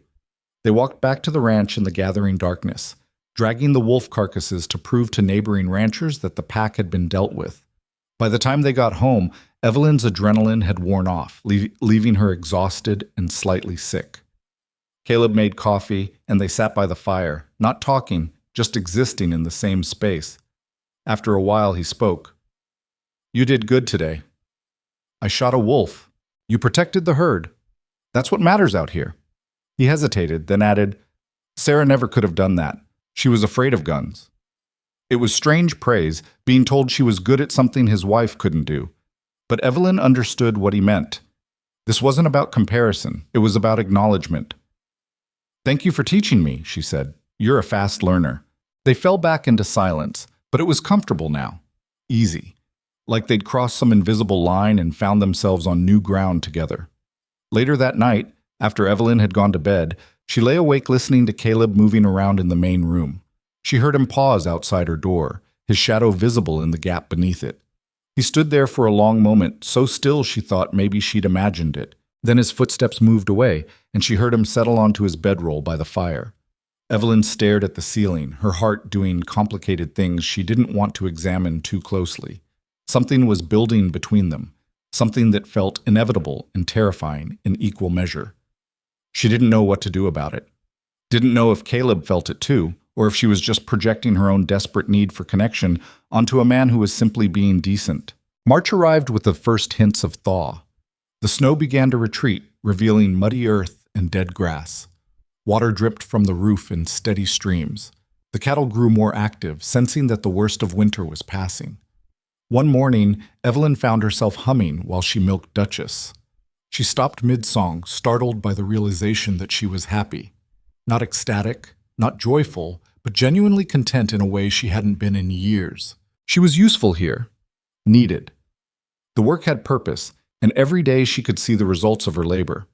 They walked back to the ranch in the gathering darkness, dragging the wolf carcasses to prove to neighboring ranchers that the pack had been dealt with. By the time they got home, Evelyn's adrenaline had worn off, leaving her exhausted and slightly sick. Caleb made coffee, and they sat by the fire, not talking, just existing in the same space. After a while, he spoke. "You did good today." "I shot a wolf. You protected the herd. That's what matters out here." He hesitated, then added, "Sarah never could have done that. She was afraid of guns." It was strange praise, being told she was good at something his wife couldn't do. But Evelyn understood what he meant. This wasn't about comparison. It was about acknowledgement. "Thank you for teaching me," she said. "You're a fast learner." They fell back into silence, but it was comfortable now. Easy. Like they'd crossed some invisible line and found themselves on new ground together. Later that night, after Evelyn had gone to bed, she lay awake listening to Caleb moving around in the main room. She heard him pause outside her door, his shadow visible in the gap beneath it. He stood there for a long moment, so still she thought maybe she'd imagined it. Then his footsteps moved away, and she heard him settle onto his bedroll by the fire. Evelyn stared at the ceiling, her heart doing complicated things she didn't want to examine too closely. Something was building between them, something that felt inevitable and terrifying in equal measure. She didn't know what to do about it. Didn't know if Caleb felt it too, or if she was just projecting her own desperate need for connection onto a man who was simply being decent. March arrived with the first hints of thaw. The snow began to retreat, revealing muddy earth and dead grass. Water dripped from the roof in steady streams. The cattle grew more active, sensing that the worst of winter was passing. One morning, Evelyn found herself humming while she milked Duchess. She stopped mid-song, startled by the realization that she was happy. Not ecstatic, not joyful, but genuinely content in a way she hadn't been in years. She was useful here, needed. The work had purpose, and every day she could see the results of her labor.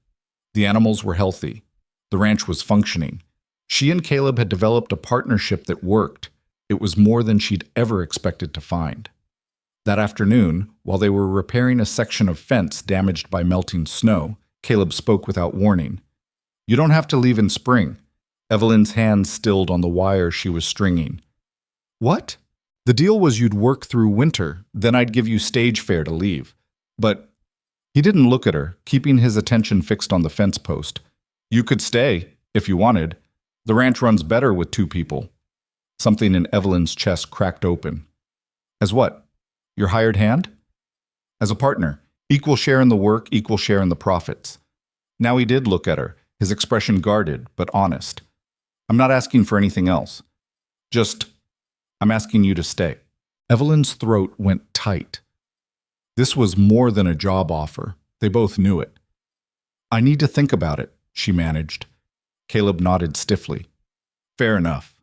The animals were healthy. The ranch was functioning. She and Caleb had developed a partnership that worked. It was more than she'd ever expected to find. That afternoon, while they were repairing a section of fence damaged by melting snow, Caleb spoke without warning. "You don't have to leave in spring." Evelyn's hand stilled on the wire she was stringing. "What?" "The deal was you'd work through winter, then I'd give you stage fare to leave." "But—" He didn't look at her, keeping his attention fixed on the fence post. "You could stay, if you wanted. The ranch runs better with 2 people. Something in Evelyn's chest cracked open. "As what? Your hired hand?" "As a partner. Equal share in the work, equal share in the profits." Now he did look at her, his expression guarded, but honest. "I'm not asking for anything else. I'm asking you to stay." Evelyn's throat went tight. This was more than a job offer. They both knew it. "I need to think about it," she managed. Caleb nodded stiffly. "Fair enough."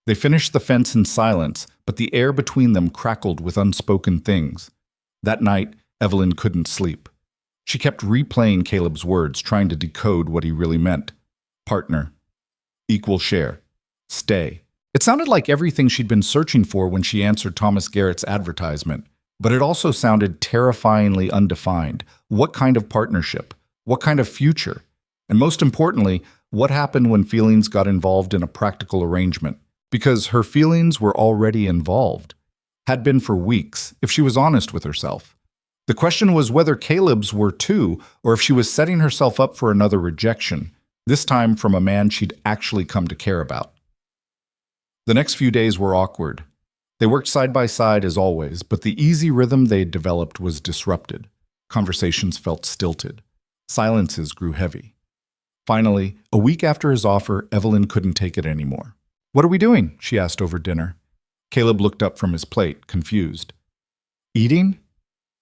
They finished the fence in silence, but the air between them crackled with unspoken things. That night, Evelyn couldn't sleep. She kept replaying Caleb's words, trying to decode what he really meant. Partner. Equal share. Stay. It sounded like everything she'd been searching for when she answered Thomas Garrett's advertisement, but it also sounded terrifyingly undefined. What kind of partnership? What kind of future? And most importantly, what happened when feelings got involved in a practical arrangement? Because her feelings were already involved. Had been for weeks, if she was honest with herself. The question was whether Caleb's were too, or if she was setting herself up for another rejection, this time from a man she'd actually come to care about. The next few days were awkward. They worked side by side as always, but the easy rhythm they'd developed was disrupted. Conversations felt stilted. Silences grew heavy. Finally, a week after his offer, Evelyn couldn't take it anymore. "What are we doing?" she asked over dinner. Caleb looked up from his plate, confused. "Eating?"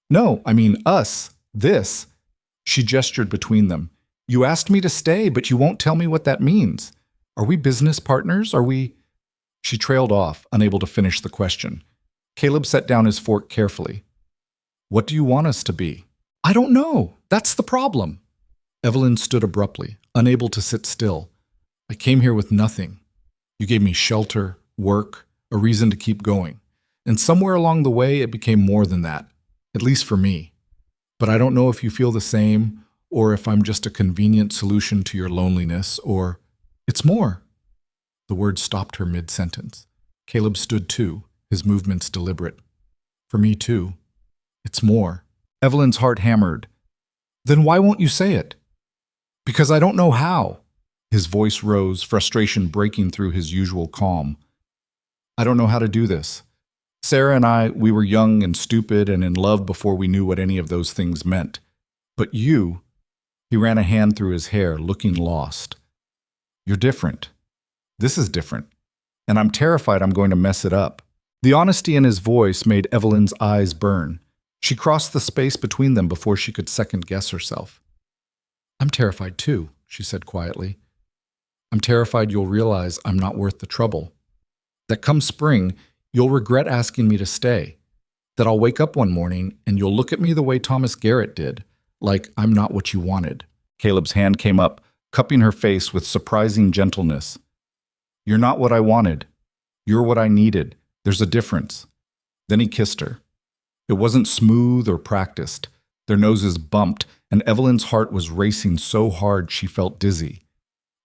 "No, I mean us. This." She gestured between them. "You asked me to stay, but you won't tell me what that means. Are we business partners? Are we—" She trailed off, unable to finish the question. Caleb set down his fork carefully. "What do you want us to be?" "I don't know. That's the problem." Evelyn stood abruptly, unable to sit still. "I came here with nothing. You gave me shelter, work, a reason to keep going. And somewhere along the way, it became more than that, at least for me. But I don't know if you feel the same, or if I'm just a convenient solution to your loneliness, or it's more." The word stopped her mid-sentence. Caleb stood too, his movements deliberate. "For me too. It's more." Evelyn's heart hammered. "Then why won't you say it?" "Because I don't know how." His voice rose, frustration breaking through his usual calm. "I don't know how to do this. Sarah and we were young and stupid and in love before we knew what any of those things meant. But you—" He ran a hand through his hair, looking lost. "You're different. This is different. And I'm terrified I'm going to mess it up." The honesty in his voice made Evelyn's eyes burn. She crossed the space between them before she could second-guess herself. "I'm terrified too," she said quietly. "I'm terrified you'll realize I'm not worth the trouble. That come spring, you'll regret asking me to stay. That I'll wake up one morning and you'll look at me the way Thomas Garrett did, like I'm not what you wanted." Caleb's hand came up, cupping her face with surprising gentleness. "You're not what I wanted. You're what I needed. There's a difference." Then he kissed her. It wasn't smooth or practiced. Their noses bumped, and Evelyn's heart was racing so hard she felt dizzy.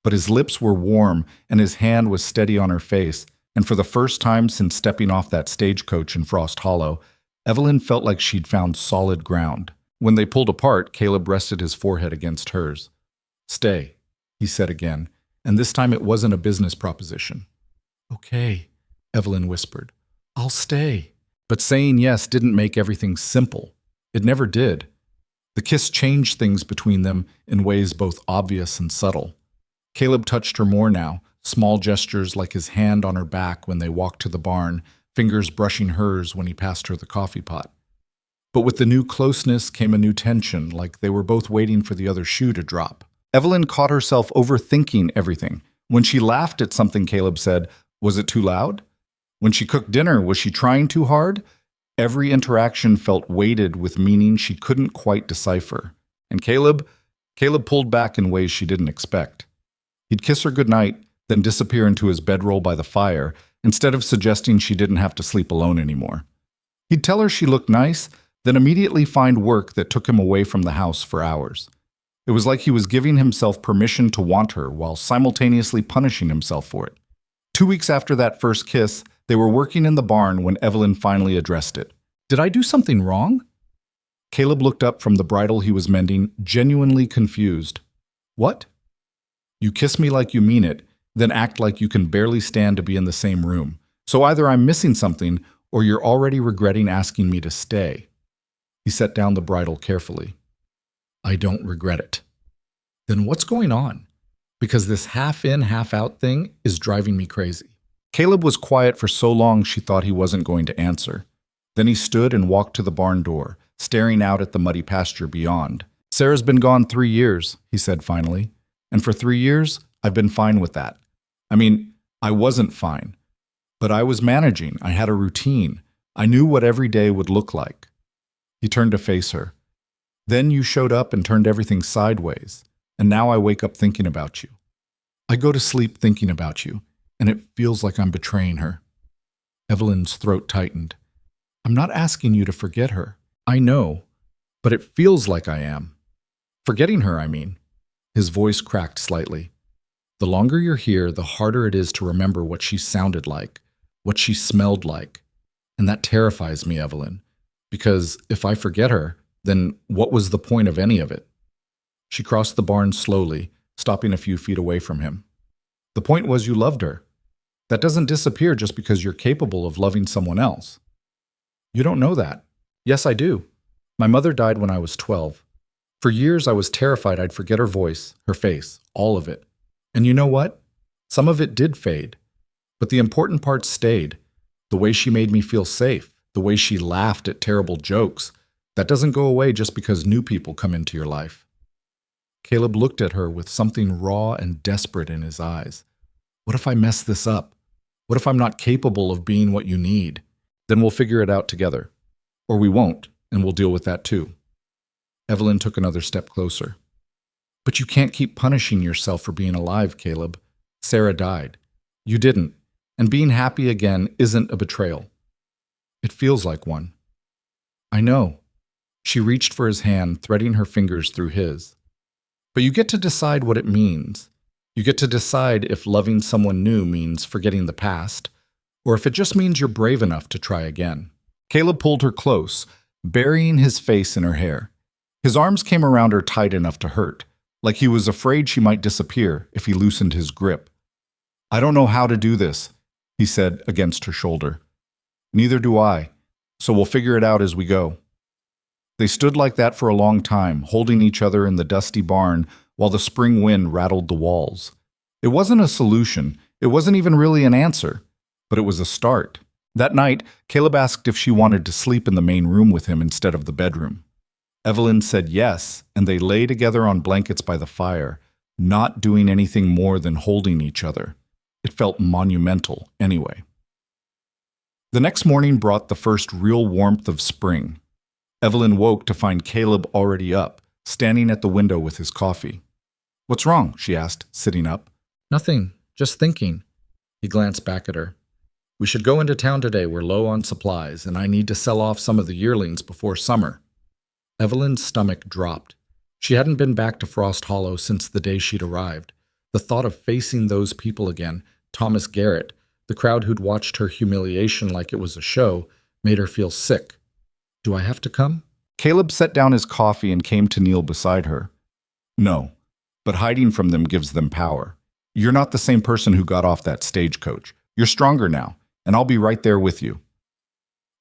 But his lips were warm, and his hand was steady on her face, and for the first time since stepping off that stagecoach in Frost Hollow, Evelyn felt like she'd found solid ground. When they pulled apart, Caleb rested his forehead against hers. "Stay," he said again, and this time it wasn't a business proposition. "Okay," Evelyn whispered. "I'll stay." But saying yes didn't make everything simple. It never did. The kiss changed things between them in ways both obvious and subtle. Caleb touched her more now, Small gestures like his hand on her back when they walked to the barn, fingers brushing hers when he passed her the coffee pot. But with the new closeness came a new tension, like they were both waiting for the other shoe to drop. Evelyn caught herself overthinking everything. When she laughed at something Caleb said, was it too loud? When she cooked dinner, was she trying too hard? Every interaction felt weighted with meaning she couldn't quite decipher. And Caleb pulled back in ways she didn't expect. He'd kiss her goodnight, then disappear into his bedroll by the fire, instead of suggesting she didn't have to sleep alone anymore. He'd tell her she looked nice, then immediately find work that took him away from the house for hours. It was like he was giving himself permission to want her while simultaneously punishing himself for it. 2 weeks after that first kiss, they were working in the barn when Evelyn finally addressed it. "Did I do something wrong?" Caleb looked up from the bridle he was mending, genuinely confused. "What?" "You kiss me like you mean it, then act like you can barely stand to be in the same room. So either I'm missing something, or you're already regretting asking me to stay." He set down the bridle carefully. "I don't regret it." "Then what's going on? Because this half-in, half-out thing is driving me crazy." Caleb was quiet for so long she thought he wasn't going to answer. Then he stood and walked to the barn door, staring out at the muddy pasture beyond. "Sarah's been gone 3 years," he said finally. "And for 3 years, I've been fine with that. I mean, I wasn't fine. But I was managing. I had a routine. I knew what every day would look like." He turned to face her. "Then you showed up and turned everything sideways. And now I wake up thinking about you. I go to sleep thinking about you, and it feels like I'm betraying her." Evelyn's throat tightened. "I'm not asking you to forget her. I know, but it feels like I am. Forgetting her, I mean." His voice cracked slightly. "The longer you're here, the harder it is to remember what she sounded like, what she smelled like. And that terrifies me, Evelyn. Because if I forget her, then what was the point of any of it?" She crossed the barn slowly, stopping a few feet away from him. "The point was you loved her. That doesn't disappear just because you're capable of loving someone else." "You don't know that." "Yes, I do. My mother died when I was 12. For years I was terrified I'd forget her voice, her face, all of it. And you know what? Some of it did fade. But the important parts stayed. The way she made me feel safe, the way she laughed at terrible jokes. That doesn't go away just because new people come into your life." Caleb looked at her with something raw and desperate in his eyes. "What if I mess this up? What if I'm not capable of being what you need? Then we'll figure it out together. Or we won't, and we'll deal with that too." Evelyn took another step closer. "But you can't keep punishing yourself for being alive, Caleb. Sarah died. You didn't. And being happy again isn't a betrayal." "It feels like one." "I know." She reached for his hand, threading her fingers through his. "But you get to decide what it means. You get to decide if loving someone new means forgetting the past, or if it just means you're brave enough to try again." Caleb pulled her close, burying his face in her hair. His arms came around her tight enough to hurt, like he was afraid she might disappear if he loosened his grip. "I don't know how to do this," he said against her shoulder. "Neither do I, so we'll figure it out as we go." They stood like that for a long time, holding each other in the dusty barn while the spring wind rattled the walls. It wasn't a solution, it wasn't even really an answer, but it was a start. That night, Caleb asked if she wanted to sleep in the main room with him instead of the bedroom. Evelyn said yes, and they lay together on blankets by the fire, not doing anything more than holding each other. It felt monumental, anyway. The next morning brought the first real warmth of spring. Evelyn woke to find Caleb already up, standing at the window with his coffee. "What's wrong?" she asked, sitting up. "Nothing, just thinking." He glanced back at her. "We should go into town today. We're low on supplies, and I need to sell off some of the yearlings before summer." Evelyn's stomach dropped. She hadn't been back to Frost Hollow since the day she'd arrived. The thought of facing those people again, Thomas Garrett, the crowd who'd watched her humiliation like it was a show, made her feel sick. "Do I have to come?" Caleb set down his coffee and came to kneel beside her. "No, but hiding from them gives them power. You're not the same person who got off that stagecoach. You're stronger now, and I'll be right there with you."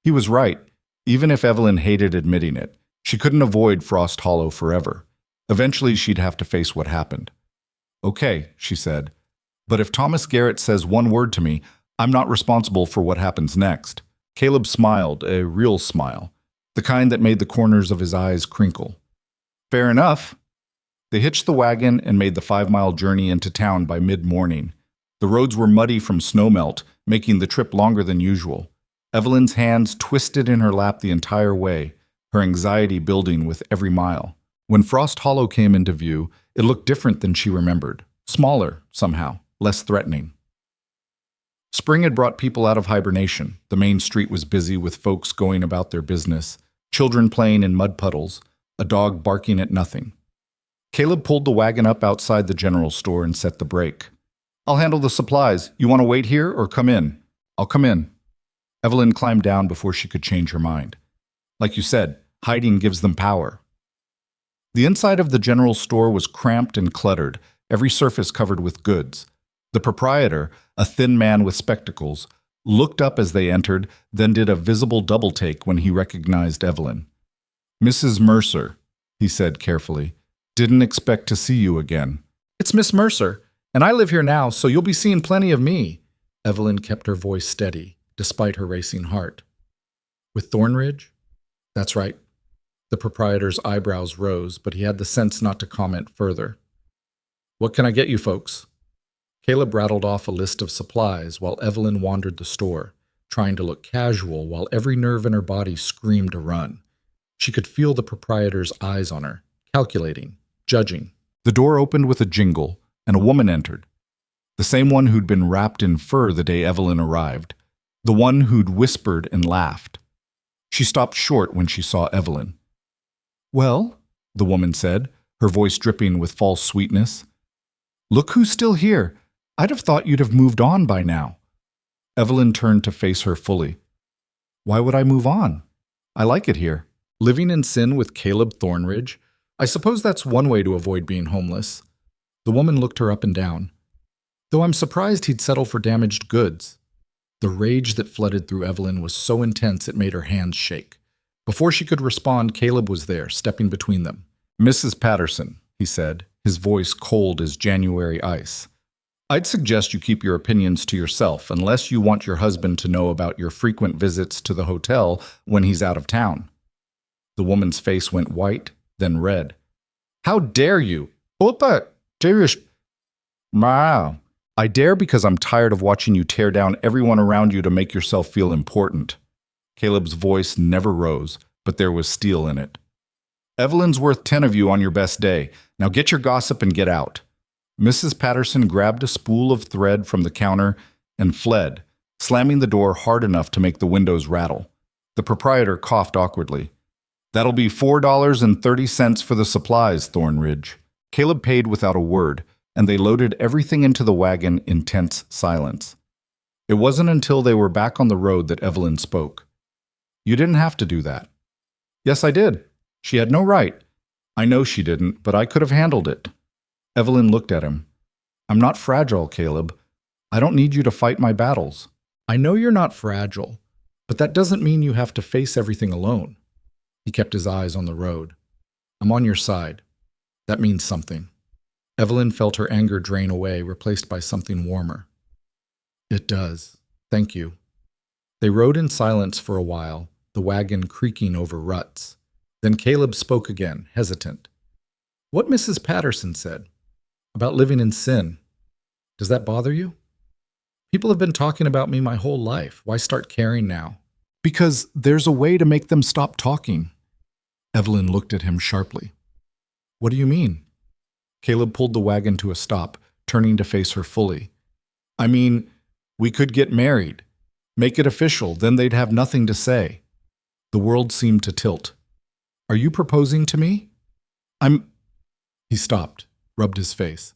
He was right, even if Evelyn hated admitting it. She couldn't avoid Frost Hollow forever. Eventually she'd have to face what happened. "Okay," she said. But if Thomas Garrett says one word to me, I'm not responsible for what happens next. Caleb smiled, a real smile, the kind that made the corners of his eyes crinkle. Fair enough. They hitched the wagon and made the 5-mile journey into town by mid-morning. The roads were muddy from snowmelt, making the trip longer than usual. Evelyn's hands twisted in her lap the entire way, her anxiety building with every mile. When Frost Hollow came into view, it looked different than she remembered. Smaller, somehow, less threatening. Spring had brought people out of hibernation. The main street was busy with folks going about their business, children playing in mud puddles, a dog barking at nothing. Caleb pulled the wagon up outside the general store and set the brake. I'll handle the supplies. You want to wait here or come in? I'll come in. Evelyn climbed down before she could change her mind. Like you said, hiding gives them power. The inside of the general store was cramped and cluttered, every surface covered with goods. The proprietor, a thin man with spectacles, looked up as they entered, then did a visible double-take when he recognized Evelyn. Mrs. Mercer, he said carefully, didn't expect to see you again. It's Miss Mercer, and I live here now, so you'll be seeing plenty of me. Evelyn kept her voice steady, despite her racing heart. With Thornridge? That's right. The proprietor's eyebrows rose, but he had the sense not to comment further. What can I get you folks? Caleb rattled off a list of supplies while Evelyn wandered the store, trying to look casual while every nerve in her body screamed to run. She could feel the proprietor's eyes on her, calculating, judging. The door opened with a jingle, and a woman entered. The same one who'd been wrapped in fur the day Evelyn arrived. The one who'd whispered and laughed. She stopped short when she saw Evelyn. Well, the woman said, her voice dripping with false sweetness. Look who's still here. I'd have thought you'd have moved on by now. Evelyn turned to face her fully. Why would I move on? I like it here. Living in sin with Caleb Thornridge? I suppose that's one way to avoid being homeless. The woman looked her up and down. Though I'm surprised he'd settle for damaged goods. The rage that flooded through Evelyn was so intense it made her hands shake. Before she could respond, Caleb was there, stepping between them. Mrs. Patterson, he said, his voice cold as January ice. I'd suggest you keep your opinions to yourself unless you want your husband to know about your frequent visits to the hotel when he's out of town. The woman's face went white, then red. How dare you? Opa, wow. I dare because I'm tired of watching you tear down everyone around you to make yourself feel important. Caleb's voice never rose, but there was steel in it. Evelyn's worth 10 of you on your best day. Now get your gossip and get out. Mrs. Patterson grabbed a spool of thread from the counter and fled, slamming the door hard enough to make the windows rattle. The proprietor coughed awkwardly. That'll be $4.30 for the supplies, Thornridge. Caleb paid without a word, and they loaded everything into the wagon in tense silence. It wasn't until they were back on the road that Evelyn spoke. You didn't have to do that. Yes, I did. She had no right. I know she didn't, but I could have handled it. Evelyn looked at him. I'm not fragile, Caleb. I don't need you to fight my battles. I know you're not fragile, but that doesn't mean you have to face everything alone. He kept his eyes on the road. I'm on your side. That means something. Evelyn felt her anger drain away, replaced by something warmer. It does. Thank you. They rode in silence for a while, the wagon creaking over ruts. Then Caleb spoke again, hesitant. What Mrs. Patterson said about living in sin, does that bother you? People have been talking about me my whole life. Why start caring now? Because there's a way to make them stop talking. Evelyn looked at him sharply. What do you mean? Caleb pulled the wagon to a stop, turning to face her fully. I mean, we could get married. Make it official, then they'd have nothing to say. The world seemed to tilt. Are you proposing to me? He stopped, rubbed his face.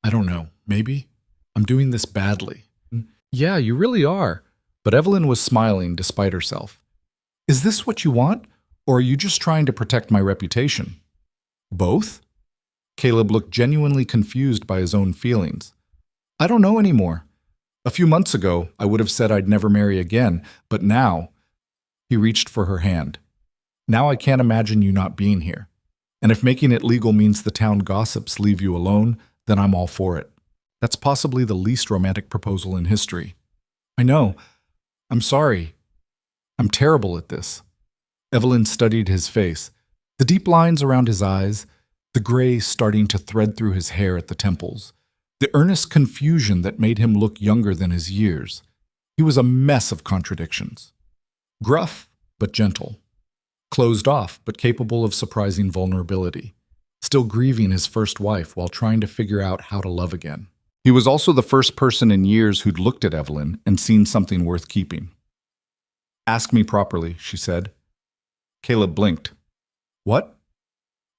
I don't know, maybe? I'm doing this badly. Yeah, you really are. But Evelyn was smiling despite herself. Is this what you want, or are you just trying to protect my reputation? Both? Caleb looked genuinely confused by his own feelings. I don't know anymore. A few months ago, I would have said I'd never marry again, but now... He reached for her hand. Now I can't imagine you not being here. And if making it legal means the town gossips leave you alone, then I'm all for it. That's possibly the least romantic proposal in history. I know. I'm sorry. I'm terrible at this. Evelyn studied his face, the deep lines around his eyes, the gray starting to thread through his hair at the temples, the earnest confusion that made him look younger than his years. He was a mess of contradictions. Gruff, but gentle. Closed off, but capable of surprising vulnerability. Still grieving his first wife while trying to figure out how to love again. He was also the first person in years who'd looked at Evelyn and seen something worth keeping. Ask me properly, she said. Caleb blinked. What?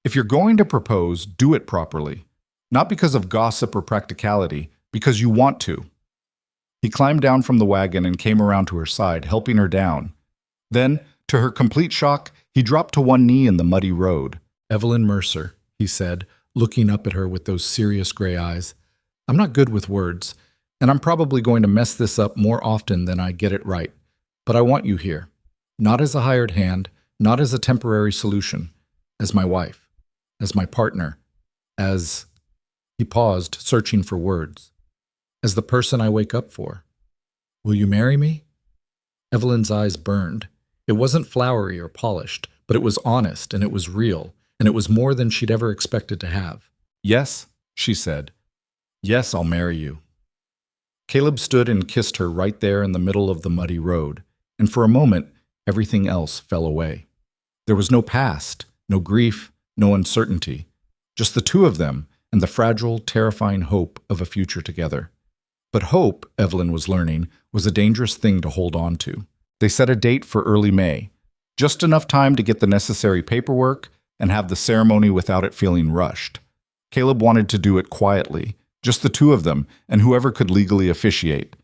If you're going to propose, do it properly. Not because of gossip or practicality, because you want to. He climbed down from the wagon and came around to her side, helping her down. Then, to her complete shock, he dropped to one knee in the muddy road. Evelyn Mercer, he said, looking up at her with those serious gray eyes. I'm not good with words, and I'm probably going to mess this up more often than I get it right. But I want you here. Not as a hired hand, not as a temporary solution. As my wife. As my partner. As... He paused, searching for words. As the person I wake up for. Will you marry me? Evelyn's eyes burned. It wasn't flowery or polished, but it was honest and it was real, and it was more than she'd ever expected to have. Yes, she said. Yes, I'll marry you. Caleb stood and kissed her right there in the middle of the muddy road, and for a moment, everything else fell away. There was no past, no grief, no uncertainty, just the two of them and the fragile, terrifying hope of a future together. But hope, Evelyn was learning, was a dangerous thing to hold on to. They set a date for early May, just enough time to get the necessary paperwork and have the ceremony without it feeling rushed. Caleb wanted to do it quietly, just the two of them and whoever could legally officiate.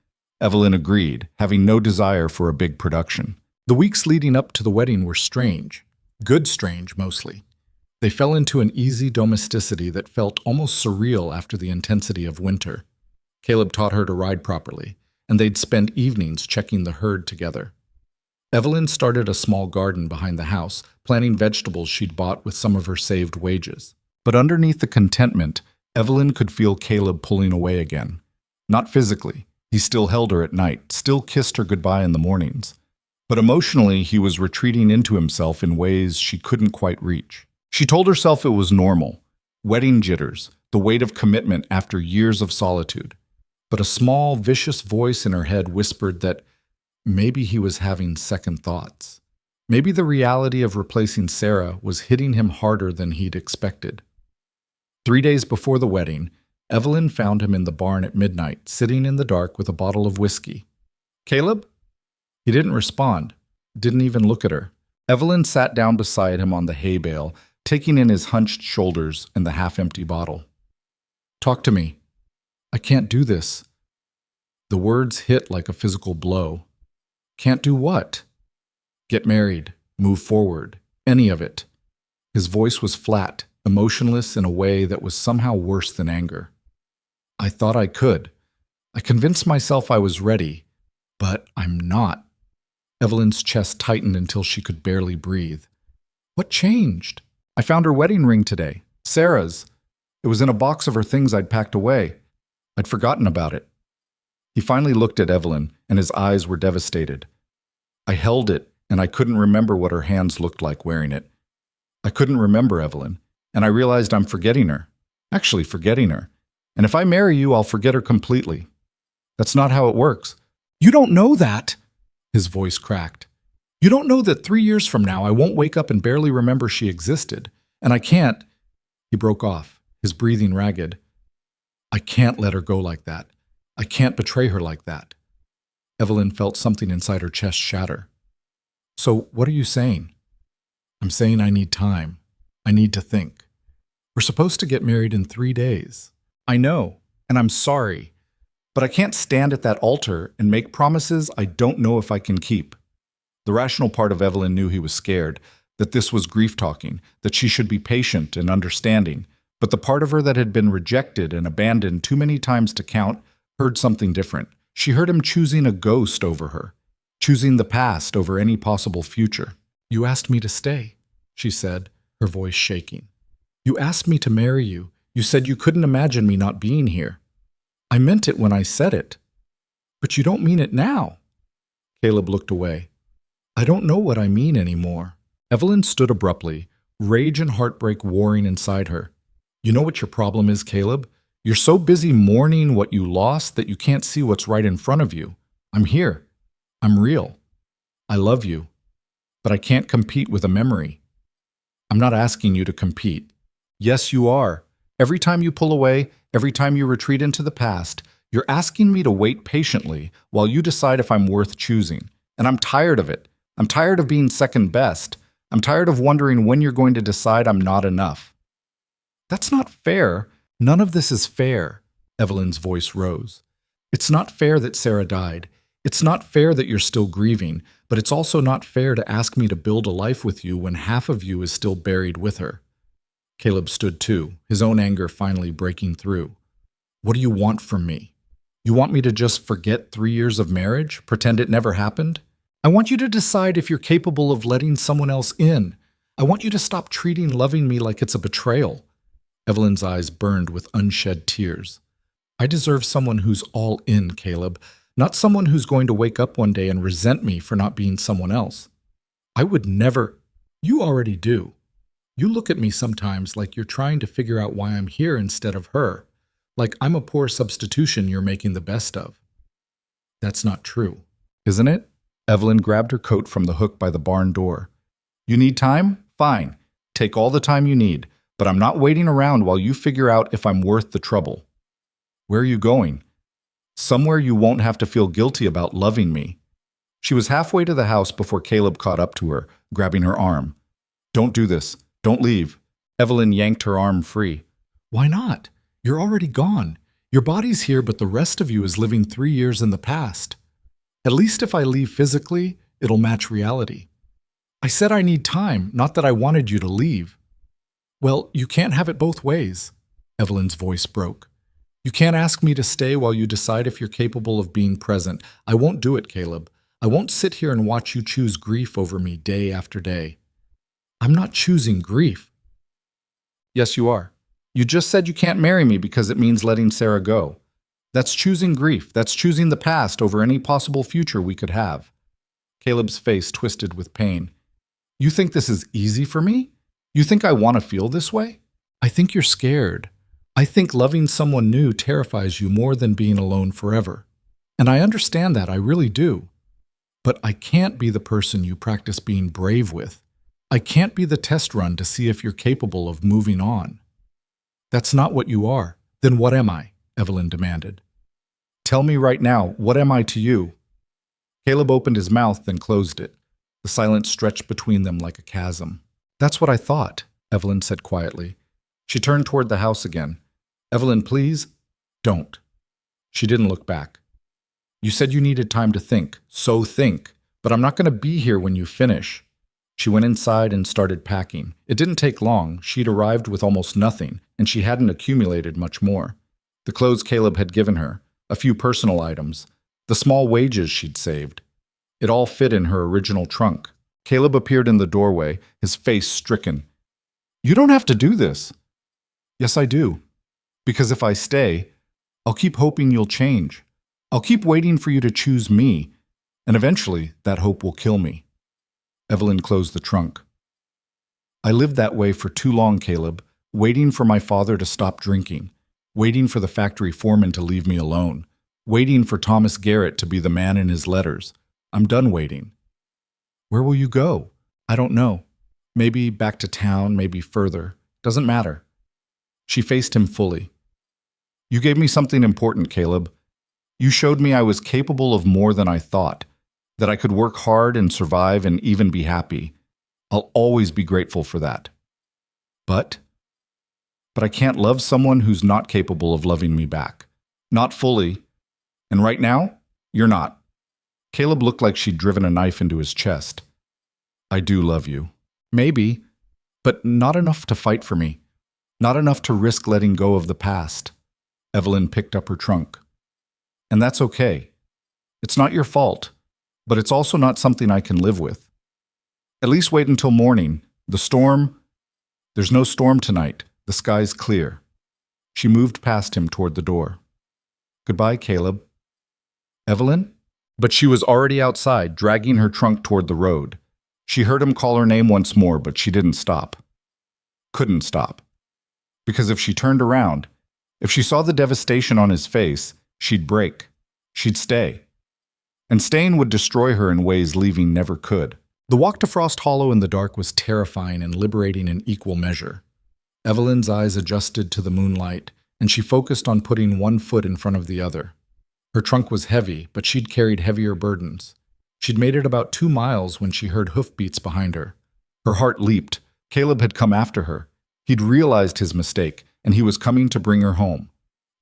Evelyn agreed, having no desire for a big production. The weeks leading up to the wedding were strange. Good strange, mostly. They fell into an easy domesticity that felt almost surreal after the intensity of winter. Caleb taught her to ride properly, and they'd spend evenings checking the herd together. Evelyn started a small garden behind the house, planting vegetables she'd bought with some of her saved wages. But underneath the contentment, Evelyn could feel Caleb pulling away again. Not physically. He still held her at night, still kissed her goodbye in the mornings. But emotionally, he was retreating into himself in ways she couldn't quite reach. She told herself it was normal. Wedding jitters, the weight of commitment after years of solitude. But a small, vicious voice in her head whispered that maybe he was having second thoughts. Maybe the reality of replacing Sarah was hitting him harder than he'd expected. 3 days before the wedding, Evelyn found him in the barn at midnight, sitting in the dark with a bottle of whiskey. Caleb? He didn't respond, didn't even look at her. Evelyn sat down beside him on the hay bale, taking in his hunched shoulders and the half-empty bottle. Talk to me. I can't do this. The words hit like a physical blow. Can't do what? Get married, move forward, any of it. His voice was flat, emotionless in a way that was somehow worse than anger. I thought I could. I convinced myself I was ready, but I'm not. Evelyn's chest tightened until she could barely breathe. What changed? I found her wedding ring today. Sarah's. It was in a box of her things I'd packed away. I'd forgotten about it. He finally looked at Evelyn, and his eyes were devastated. I held it, and I couldn't remember what her hands looked like wearing it. I couldn't remember Evelyn, and I realized I'm forgetting her. Actually forgetting her. And if I marry you, I'll forget her completely. That's not how it works. You don't know that. His voice cracked. You don't know that 3 years from now I won't wake up and barely remember she existed. And I can't. He broke off, his breathing ragged. I can't let her go like that. I can't betray her like that. Evelyn felt something inside her chest shatter. So what are you saying? I'm saying I need time. I need to think. We're supposed to get married in 3 days. I know, and I'm sorry. But I can't stand at that altar and make promises I don't know if I can keep. The rational part of Evelyn knew he was scared, that this was grief talking, that she should be patient and understanding. But the part of her that had been rejected and abandoned too many times to count heard something different. She heard him choosing a ghost over her, choosing the past over any possible future. You asked me to stay, she said, her voice shaking. You asked me to marry you. You said you couldn't imagine me not being here. I meant it when I said it. But you don't mean it now. Caleb looked away. I don't know what I mean anymore. Evelyn stood abruptly, rage and heartbreak warring inside her. You know what your problem is, Caleb? You're so busy mourning what you lost that you can't see what's right in front of you. I'm here. I'm real. I love you. But I can't compete with a memory. I'm not asking you to compete. Yes, you are. Every time you pull away, every time you retreat into the past, you're asking me to wait patiently while you decide if I'm worth choosing. And I'm tired of it. I'm tired of being second best. I'm tired of wondering when you're going to decide I'm not enough. That's not fair. None of this is fair. Evelyn's voice rose. It's not fair that Sarah died. It's not fair that you're still grieving, but it's also not fair to ask me to build a life with you when half of you is still buried with her. Caleb stood too, his own anger finally breaking through. What do you want from me? You want me to just forget 3 years of marriage, pretend it never happened? I want you to decide if you're capable of letting someone else in. I want you to stop treating loving me like it's a betrayal. Evelyn's eyes burned with unshed tears. I deserve someone who's all in, Caleb, not someone who's going to wake up one day and resent me for not being someone else. I would never. You already do. You look at me sometimes like you're trying to figure out why I'm here instead of her, like I'm a poor substitution you're making the best of. That's not true, isn't it? Evelyn grabbed her coat from the hook by the barn door. You need time? Fine. Take all the time you need, but I'm not waiting around while you figure out if I'm worth the trouble. Where are you going? Somewhere you won't have to feel guilty about loving me. She was halfway to the house before Caleb caught up to her, grabbing her arm. Don't do this. Don't leave. Evelyn yanked her arm free. Why not? You're already gone. Your body's here, but the rest of you is living 3 years in the past. At least if I leave physically, it'll match reality. I said I need time, not that I wanted you to leave. Well, you can't have it both ways. Evelyn's voice broke. You can't ask me to stay while you decide if you're capable of being present. I won't do it, Caleb. I won't sit here and watch you choose grief over me day after day. I'm not choosing grief. Yes, you are. You just said you can't marry me because it means letting Sarah go. That's choosing grief. That's choosing the past over any possible future we could have. Caleb's face twisted with pain. You think this is easy for me? You think I want to feel this way? I think you're scared. I think loving someone new terrifies you more than being alone forever. And I understand that, I really do. But I can't be the person you practice being brave with. I can't be the test run to see if you're capable of moving on. That's not what you are. Then what am I? Evelyn demanded. Tell me right now, what am I to you? Caleb opened his mouth, then closed it. The silence stretched between them like a chasm. That's what I thought, Evelyn said quietly. She turned toward the house again. Evelyn, please, don't. She didn't look back. You said you needed time to think, so think. But I'm not going to be here when you finish. She went inside and started packing. It didn't take long. She'd arrived with almost nothing, and she hadn't accumulated much more. The clothes Caleb had given her, a few personal items, the small wages she'd saved. It all fit in her original trunk. Caleb appeared in the doorway, his face stricken. You don't have to do this. Yes, I do. Because if I stay, I'll keep hoping you'll change. I'll keep waiting for you to choose me, and eventually that hope will kill me. Evelyn closed the trunk. I lived that way for too long, Caleb, waiting for my father to stop drinking, waiting for the factory foreman to leave me alone, waiting for Thomas Garrett to be the man in his letters. I'm done waiting. Where will you go? I don't know. Maybe back to town, maybe further. Doesn't matter. She faced him fully. You gave me something important, Caleb. You showed me I was capable of more than I thought, that I could work hard and survive and even be happy. I'll always be grateful for that. But I can't love someone who's not capable of loving me back. Not fully. And right now, you're not. Caleb looked like she'd driven a knife into his chest. I do love you. Maybe, but not enough to fight for me. Not enough to risk letting go of the past. Evelyn picked up her trunk. And that's okay. It's not your fault, but it's also not something I can live with. At least wait until morning. There's no storm tonight. The sky's clear. She moved past him toward the door. Goodbye, Caleb. Evelyn? But she was already outside, dragging her trunk toward the road. She heard him call her name once more, but she didn't stop. Couldn't stop. Because if she turned around, if she saw the devastation on his face, she'd break. She'd stay. And staying would destroy her in ways leaving never could. The walk to Frost Hollow in the dark was terrifying and liberating in equal measure. Evelyn's eyes adjusted to the moonlight, and she focused on putting one foot in front of the other. Her trunk was heavy, but she'd carried heavier burdens. She'd made it about 2 miles when she heard hoofbeats behind her. Her heart leaped. Caleb had come after her. He'd realized his mistake, and he was coming to bring her home.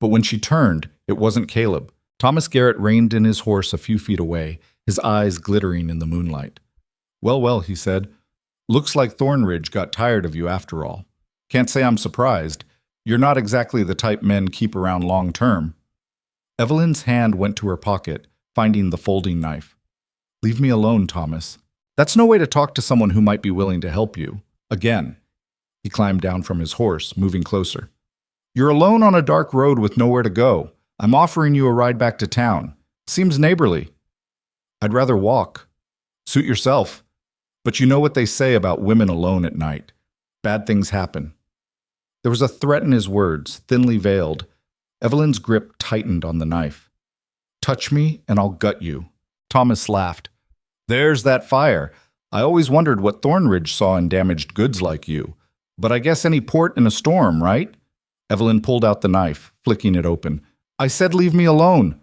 But when she turned, it wasn't Caleb. Thomas Garrett reined in his horse a few feet away, his eyes glittering in the moonlight. "Well, well," he said. "Looks like Thornridge got tired of you after all. Can't say I'm surprised. You're not exactly the type men keep around long term." Evelyn's hand went to her pocket, finding the folding knife. "Leave me alone, Thomas. That's no way to talk to someone who might be willing to help you. Again." He climbed down from his horse, moving closer. "You're alone on a dark road with nowhere to go. I'm offering you a ride back to town. Seems neighborly." "I'd rather walk." "Suit yourself. But you know what they say about women alone at night. Bad things happen." There was a threat in his words, thinly veiled. Evelyn's grip tightened on the knife. "Touch me, and I'll gut you." Thomas laughed. "There's that fire. I always wondered what Thornridge saw in damaged goods like you. But I guess any port in a storm, right?" Evelyn pulled out the knife, flicking it open. "I said leave me alone."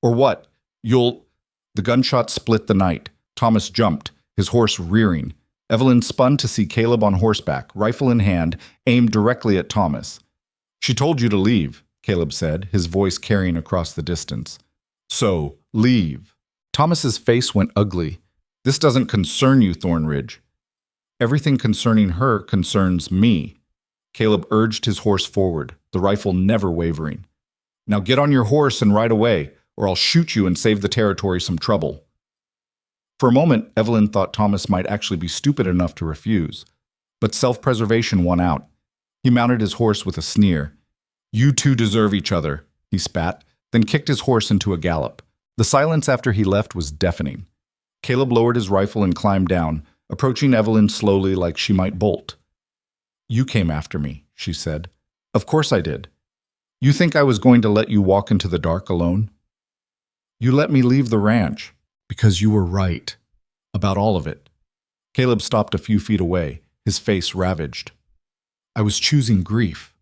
"Or what? You'll—" The gunshot split the night. Thomas jumped, his horse rearing. Evelyn spun to see Caleb on horseback, rifle in hand, aimed directly at Thomas. "She told you to leave," Caleb said, his voice carrying across the distance. "So, leave." Thomas's face went ugly. "This doesn't concern you, Thornridge." "Everything concerning her concerns me." Caleb urged his horse forward, the rifle never wavering. "Now get on your horse and ride away, or I'll shoot you and save the territory some trouble." For a moment, Evelyn thought Thomas might actually be stupid enough to refuse. But self-preservation won out. He mounted his horse with a sneer. "You two deserve each other," he spat, then kicked his horse into a gallop. The silence after he left was deafening. Caleb lowered his rifle and climbed down, approaching Evelyn slowly like she might bolt. "You came after me," she said. "Of course I did. You think I was going to let you walk into the dark alone? You let me leave the ranch because you were right about all of it." Caleb stopped a few feet away, his face ravaged. "I was choosing grief.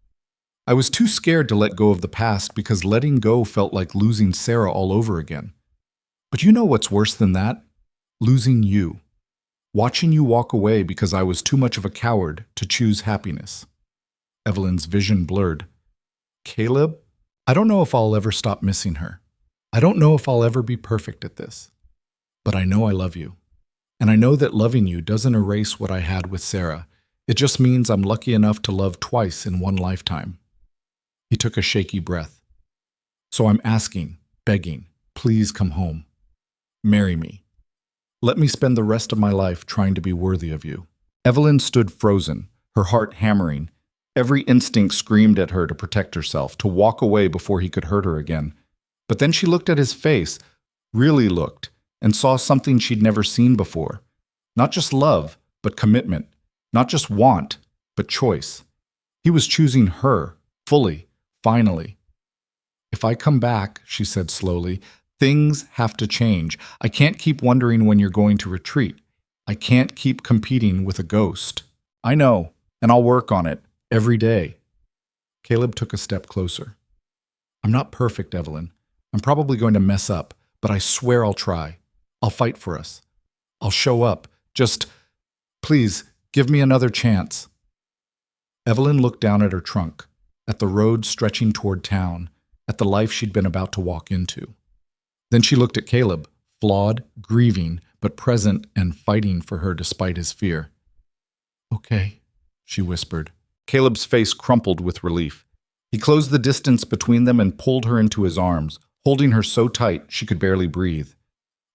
I was too scared to let go of the past because letting go felt like losing Sarah all over again. But you know what's worse than that? Losing you. Watching you walk away because I was too much of a coward to choose happiness." Evelyn's vision blurred. "Caleb, I don't know if I'll ever stop missing her. I don't know if I'll ever be perfect at this. But I know I love you. And I know that loving you doesn't erase what I had with Sarah. It just means I'm lucky enough to love twice in one lifetime." He took a shaky breath. "So I'm asking, begging, please come home. Marry me. Let me spend the rest of my life trying to be worthy of you." Evelyn stood frozen, her heart hammering. Every instinct screamed at her to protect herself, to walk away before he could hurt her again. But then she looked at his face, really looked, and saw something she'd never seen before. Not just love, but commitment. Not just want, but choice. He was choosing her, fully, finally. "If I come back," she said slowly, "things have to change. I can't keep wondering when you're going to retreat. I can't keep competing with a ghost." "I know, and I'll work on it, every day." Caleb took a step closer. "I'm not perfect, Evelyn. I'm probably going to mess up, but I swear I'll try. I'll fight for us. I'll show up. Just, please, give me another chance." Evelyn looked down at her trunk, at the road stretching toward town, at the life she'd been about to walk into. Then she looked at Caleb, flawed, grieving, but present and fighting for her despite his fear. "Okay," she whispered. Caleb's face crumpled with relief. He closed the distance between them and pulled her into his arms, holding her so tight she could barely breathe.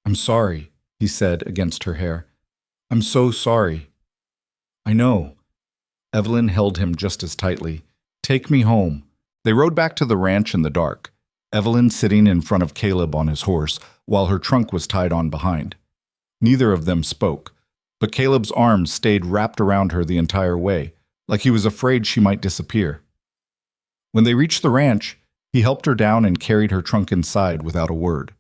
"I'm sorry," he said against her hair. "I'm so sorry." "I know." Evelyn held him just as tightly. "Take me home." They rode back to the ranch in the dark. Evelyn sitting in front of Caleb on his horse, while her trunk was tied on behind. Neither of them spoke, but Caleb's arms stayed wrapped around her the entire way, like he was afraid she might disappear. When they reached the ranch, he helped her down and carried her trunk inside without a word.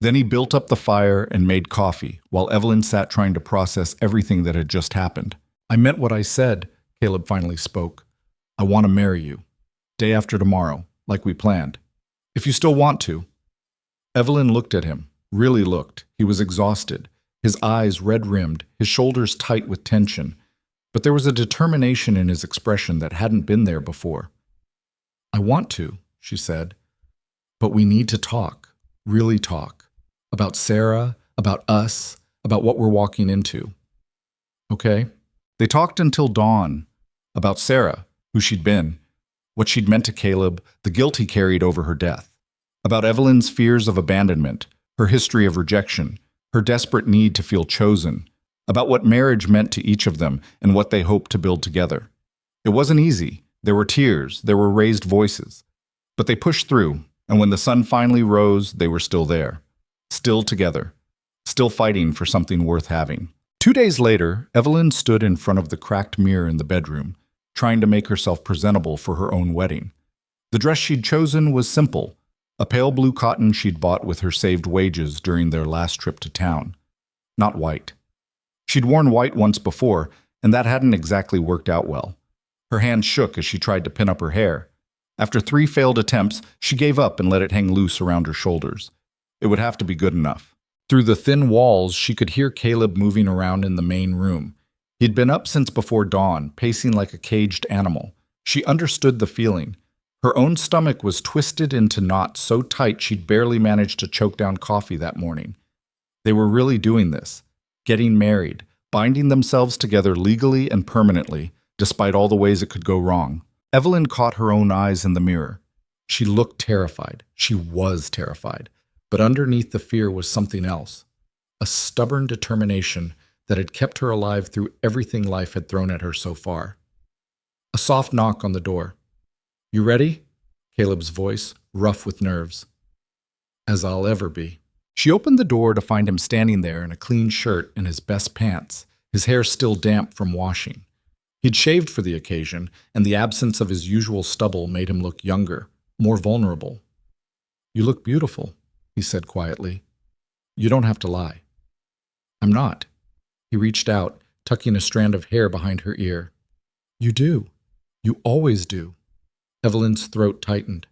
Then he built up the fire and made coffee, while Evelyn sat trying to process everything that had just happened. "I meant what I said," Caleb finally spoke. "I want to marry you. Day after tomorrow, like we planned. If you still want to." Evelyn looked at him, really looked. He was exhausted, his eyes red-rimmed, his shoulders tight with tension. But there was a determination in his expression that hadn't been there before. "I want to," she said. "But we need to talk, really talk. About Sarah, about us, about what we're walking into." Okay? They talked until dawn. About Sarah, who she'd been, what she'd meant to Caleb, the guilt he carried over her death. About Evelyn's fears of abandonment, her history of rejection, her desperate need to feel chosen. About what marriage meant to each of them and what they hoped to build together. It wasn't easy. There were tears, there were raised voices. But they pushed through, and when the sun finally rose, they were still there. Still together. Still fighting for something worth having. 2 days later, Evelyn stood in front of the cracked mirror in the bedroom, trying to make herself presentable for her own wedding. The dress she'd chosen was simple, a pale blue cotton she'd bought with her saved wages during their last trip to town. Not white. She'd worn white once before, and that hadn't exactly worked out well. Her hands shook as she tried to pin up her hair. After 3 failed attempts, she gave up and let it hang loose around her shoulders. It would have to be good enough. Through the thin walls, she could hear Caleb moving around in the main room. He'd been up since before dawn, pacing like a caged animal. She understood the feeling. Her own stomach was twisted into knots so tight she'd barely managed to choke down coffee that morning. They were really doing this. Getting married, binding themselves together legally and permanently, despite all the ways it could go wrong. Evelyn caught her own eyes in the mirror. She looked terrified. She was terrified. But underneath the fear was something else. A stubborn determination that had kept her alive through everything life had thrown at her so far. A soft knock on the door. "You ready?" Caleb's voice, rough with nerves. "As I'll ever be." She opened the door to find him standing there in a clean shirt and his best pants, his hair still damp from washing. He'd shaved for the occasion, and the absence of his usual stubble made him look younger, more vulnerable. "You look beautiful," he said quietly. "You don't have to lie." "I'm not." He reached out, tucking a strand of hair behind her ear. "You do. You always do." Evelyn's throat tightened.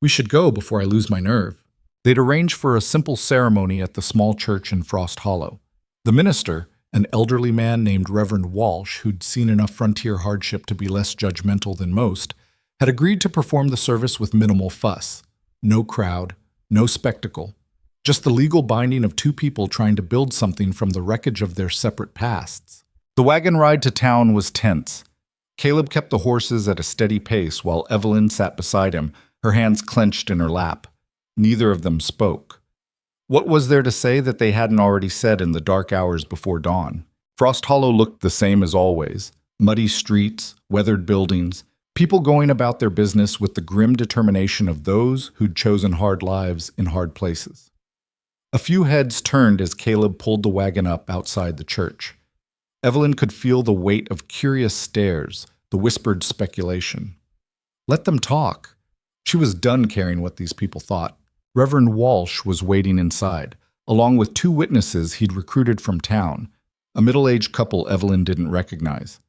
"We should go before I lose my nerve." They'd arranged for a simple ceremony at the small church in Frost Hollow. The minister, an elderly man named Reverend Walsh, who'd seen enough frontier hardship to be less judgmental than most, had agreed to perform the service with minimal fuss. No crowd, no spectacle, just the legal binding of 2 people trying to build something from the wreckage of their separate pasts. The wagon ride to town was tense. Caleb kept the horses at a steady pace while Evelyn sat beside him, her hands clenched in her lap. Neither of them spoke. What was there to say that they hadn't already said in the dark hours before dawn? Frost Hollow looked the same as always. Muddy streets, weathered buildings, people going about their business with the grim determination of those who'd chosen hard lives in hard places. A few heads turned as Caleb pulled the wagon up outside the church. Evelyn could feel the weight of curious stares, the whispered speculation. Let them talk. She was done caring what these people thought. Reverend Walsh was waiting inside, along with 2 witnesses he'd recruited from town, a middle-aged couple Evelyn didn't recognize.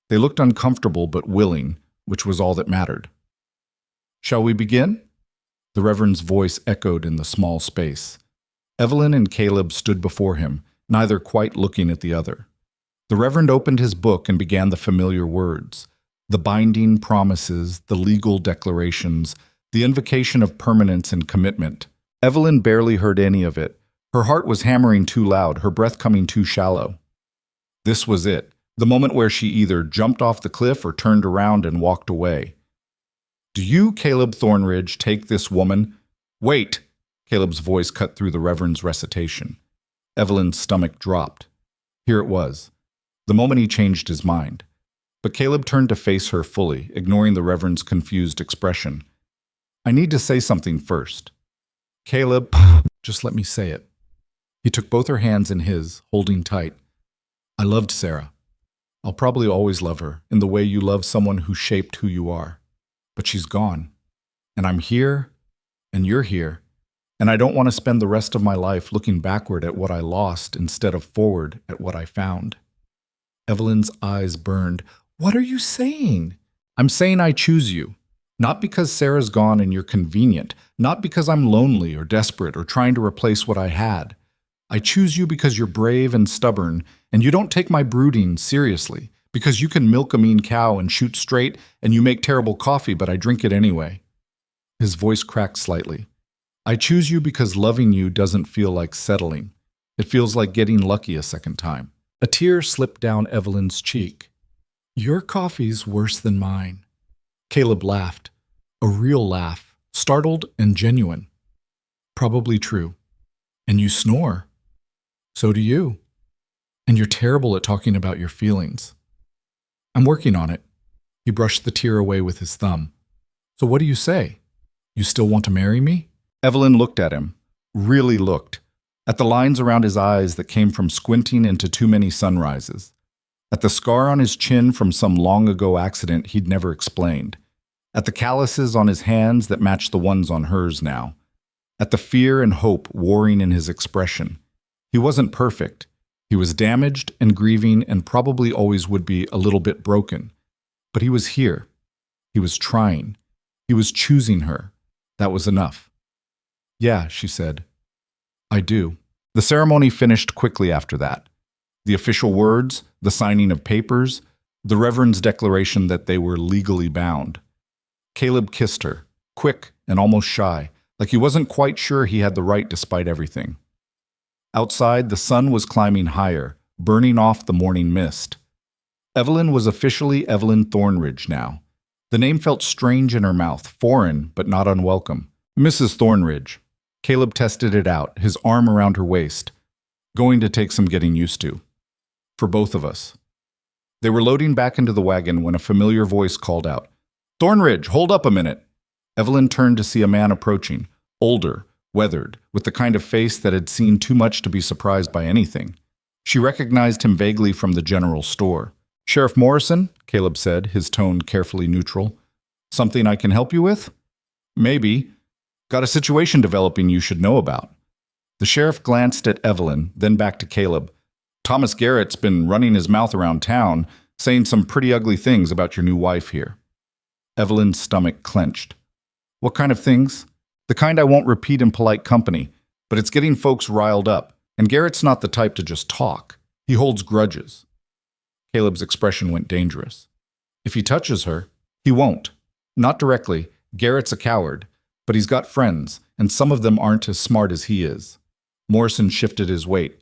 They looked uncomfortable but willing, which was all that mattered. "Shall we begin?" The Reverend's voice echoed in the small space. Evelyn and Caleb stood before him, neither quite looking at the other. The Reverend opened his book and began the familiar words, the binding promises, the legal declarations, the invocation of permanence and commitment. Evelyn barely heard any of it. Her heart was hammering too loud, her breath coming too shallow. This was it, the moment where she either jumped off the cliff or turned around and walked away. "Do you, Caleb Thornridge, take this woman—" "Wait!" Caleb's voice cut through the Reverend's recitation. Evelyn's stomach dropped. Here it was, the moment he changed his mind. But Caleb turned to face her fully, ignoring the Reverend's confused expression. I need to say something first. Caleb, just let me say it. He took both her hands in his, holding tight. I loved Sarah. I'll probably always love her in the way you love someone who shaped who you are. But she's gone. And I'm here, and you're here. And I don't want to spend the rest of my life looking backward at what I lost instead of forward at what I found. Evelyn's eyes burned. What are you saying? I'm saying I choose you. Not because Sarah's gone and you're convenient. Not because I'm lonely or desperate or trying to replace what I had. I choose you because you're brave and stubborn, and you don't take my brooding seriously. Because you can milk a mean cow and shoot straight, and you make terrible coffee, but I drink it anyway. His voice cracked slightly. I choose you because loving you doesn't feel like settling. It feels like getting lucky a second time. A tear slipped down Evelyn's cheek. Your coffee's worse than mine. Caleb laughed. A real laugh, startled and genuine. Probably true. And you snore. So do you. And you're terrible at talking about your feelings. I'm working on it. He brushed the tear away with his thumb. So what do you say? You still want to marry me? Evelyn looked at him, really looked, at the lines around his eyes that came from squinting into too many sunrises, at the scar on his chin from some long-ago accident he'd never explained, at the calluses on his hands that matched the ones on hers now, at the fear and hope warring in his expression. He wasn't perfect. He was damaged and grieving and probably always would be a little bit broken. But he was here. He was trying. He was choosing her. That was enough. Yeah, she said. I do. The ceremony finished quickly after that. The official words, the signing of papers, the Reverend's declaration that they were legally bound. Caleb kissed her, quick and almost shy, like he wasn't quite sure he had the right despite everything. Outside, the sun was climbing higher, burning off the morning mist. Evelyn was officially Evelyn Thornridge now. The name felt strange in her mouth, foreign but not unwelcome. Mrs. Thornridge. Caleb tested it out, his arm around her waist. Going to take some getting used to. For both of us. They were loading back into the wagon when a familiar voice called out, Thornridge, hold up a minute. Evelyn turned to see a man approaching, older, weathered, with the kind of face that had seen too much to be surprised by anything. She recognized him vaguely from the general store. Sheriff Morrison, Caleb said, his tone carefully neutral. Something I can help you with? Maybe. Got a situation developing you should know about. The sheriff glanced at Evelyn, then back to Caleb. Thomas Garrett's been running his mouth around town, saying some pretty ugly things about your new wife here. Evelyn's stomach clenched. What kind of things? The kind I won't repeat in polite company, but it's getting folks riled up, and Garrett's not the type to just talk. He holds grudges. Caleb's expression went dangerous. If he touches her, he won't. Not directly. Garrett's a coward. But he's got friends, and some of them aren't as smart as he is. Morrison shifted his weight.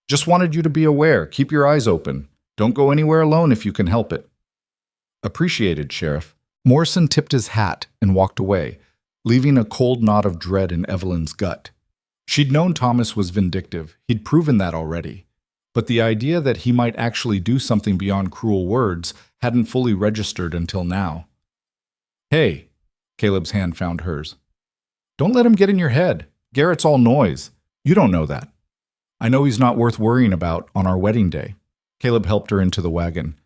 Just wanted you to be aware. Keep your eyes open. Don't go anywhere alone if you can help it. Appreciated, Sheriff. Morrison tipped his hat and walked away, leaving a cold knot of dread in Evelyn's gut. She'd known Thomas was vindictive. He'd proven that already. But the idea that he might actually do something beyond cruel words hadn't fully registered until now. Hey. Caleb's hand found hers. Don't let him get in your head. Garrett's all noise. You don't know that. I know he's not worth worrying about on our wedding day. Caleb helped her into the wagon.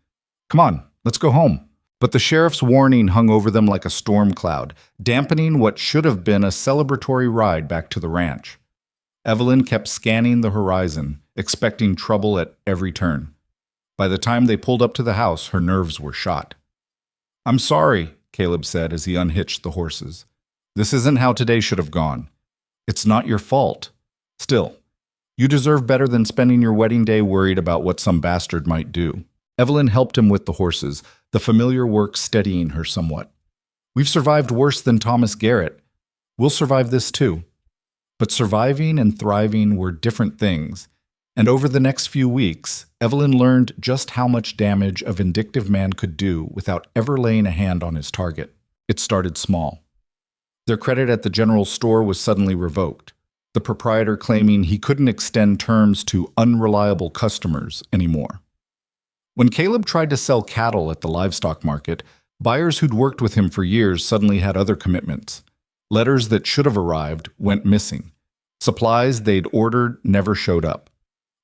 Come on, let's go home. But the sheriff's warning hung over them like a storm cloud, dampening what should have been a celebratory ride back to the ranch. Evelyn kept scanning the horizon, expecting trouble at every turn. By the time they pulled up to the house, her nerves were shot. I'm sorry, Caleb said as he unhitched the horses. This isn't how today should have gone. It's not your fault. Still, you deserve better than spending your wedding day worried about what some bastard might do. Evelyn helped him with the horses, the familiar work steadying her somewhat. We've survived worse than Thomas Garrett. We'll survive this too. But surviving and thriving were different things, and over the next few weeks, Evelyn learned just how much damage a vindictive man could do without ever laying a hand on his target. It started small. Their credit at the general store was suddenly revoked, the proprietor claiming he couldn't extend terms to unreliable customers anymore. When Caleb tried to sell cattle at the livestock market, Buyers who'd worked with him for years suddenly had other commitments. Letters that should have arrived went missing. Supplies they'd ordered never showed up.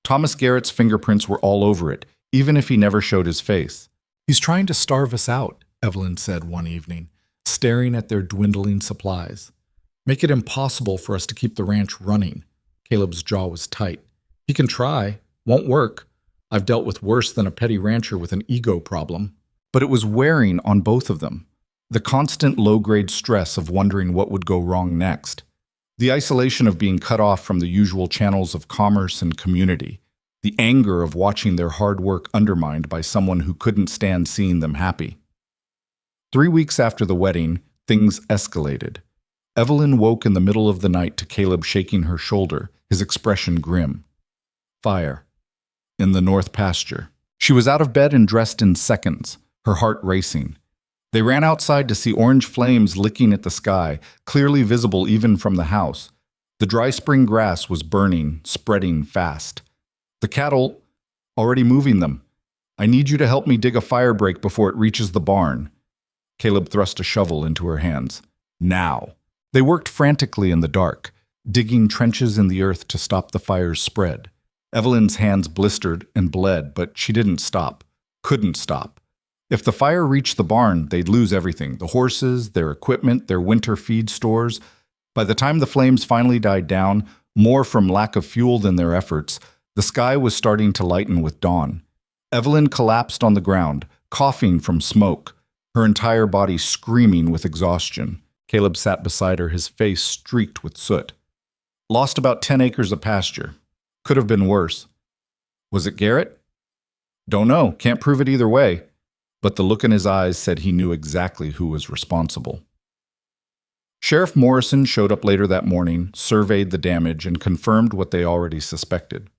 Thomas Garrett's fingerprints were all over it, even if he never showed his face. "He's trying to starve us out," Evelyn said one evening, staring at their dwindling supplies. "Make it impossible for us to keep the ranch running." Caleb's jaw was tight. "He can try. Won't work. I've dealt with worse than a petty rancher with an ego problem." But it was wearing on both of them. The constant low-grade stress of wondering what would go wrong next. The isolation of being cut off from the usual channels of commerce and community. The anger of watching their hard work undermined by someone who couldn't stand seeing them happy. 3 weeks after the wedding, things escalated. Evelyn woke in the middle of the night to Caleb shaking her shoulder, his expression grim. Fire. In the north pasture. She was out of bed and dressed in seconds, her heart racing. They ran outside to see orange flames licking at the sky, clearly visible even from the house. The dry spring grass was burning, spreading fast. The cattle, already moving them. "I need you to help me dig a fire break before it reaches the barn." Caleb thrust a shovel into her hands. Now. They worked frantically in the dark, digging trenches in the earth to stop the fire's spread. Evelyn's hands blistered and bled, but she didn't stop. Couldn't stop. If the fire reached the barn, they'd lose everything. The horses, their equipment, their winter feed stores. By the time the flames finally died down, more from lack of fuel than their efforts, the sky was starting to lighten with dawn. Evelyn collapsed on the ground, coughing from smoke, her entire body screaming with exhaustion. Caleb sat beside her, his face streaked with soot. "Lost about 10 acres of pasture. Could have been worse." "Was it Garrett?" "Don't know. Can't prove it either way." But the look in his eyes said he knew exactly who was responsible. Sheriff Morrison showed up later that morning, surveyed the damage, and confirmed what they already suspected.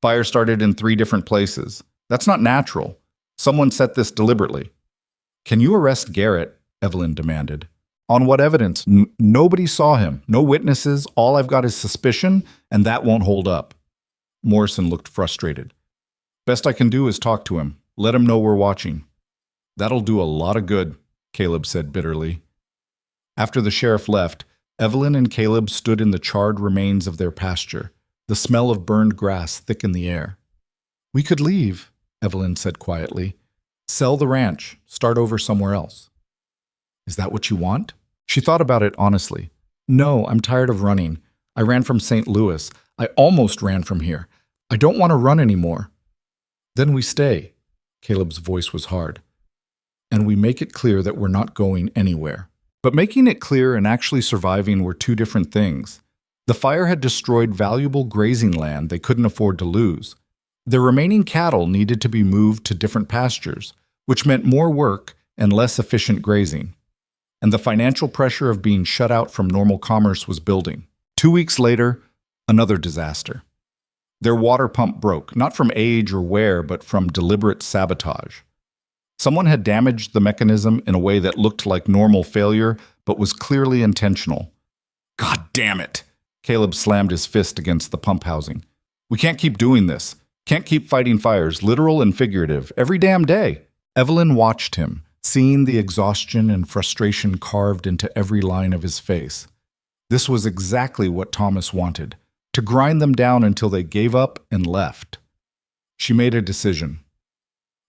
"Fire started in 3 different places. That's not natural. Someone set this deliberately." "Can you arrest Garrett?" Evelyn demanded. "On what evidence? Nobody saw him. No witnesses. All I've got is suspicion, and that won't hold up." Morrison looked frustrated. "Best I can do is talk to him. Let him know we're watching." "That'll do a lot of good," Caleb said bitterly. After the sheriff left, Evelyn and Caleb stood in the charred remains of their pasture, the smell of burned grass thick in the air. "We could leave," Evelyn said quietly. "Sell the ranch, start over somewhere else." "Is that what you want?" She thought about it honestly. "No, I'm tired of running. I ran from St. Louis. I almost ran from here. I don't want to run anymore." "Then we stay." Caleb's voice was hard. "And we make it clear that we're not going anywhere." But making it clear and actually surviving were 2 different things. The fire had destroyed valuable grazing land they couldn't afford to lose. Their remaining cattle needed to be moved to different pastures, which meant more work and less efficient grazing. And the financial pressure of being shut out from normal commerce was building. 2 weeks later, another disaster. Their water pump broke, not from age or wear, but from deliberate sabotage. Someone had damaged the mechanism in a way that looked like normal failure, but was clearly intentional. "God damn it!" Caleb slammed his fist against the pump housing. "We can't keep doing this. Can't keep fighting fires, literal and figurative, every damn day." Evelyn watched him, seeing the exhaustion and frustration carved into every line of his face. This was exactly what Thomas wanted, to grind them down until they gave up and left. She made a decision.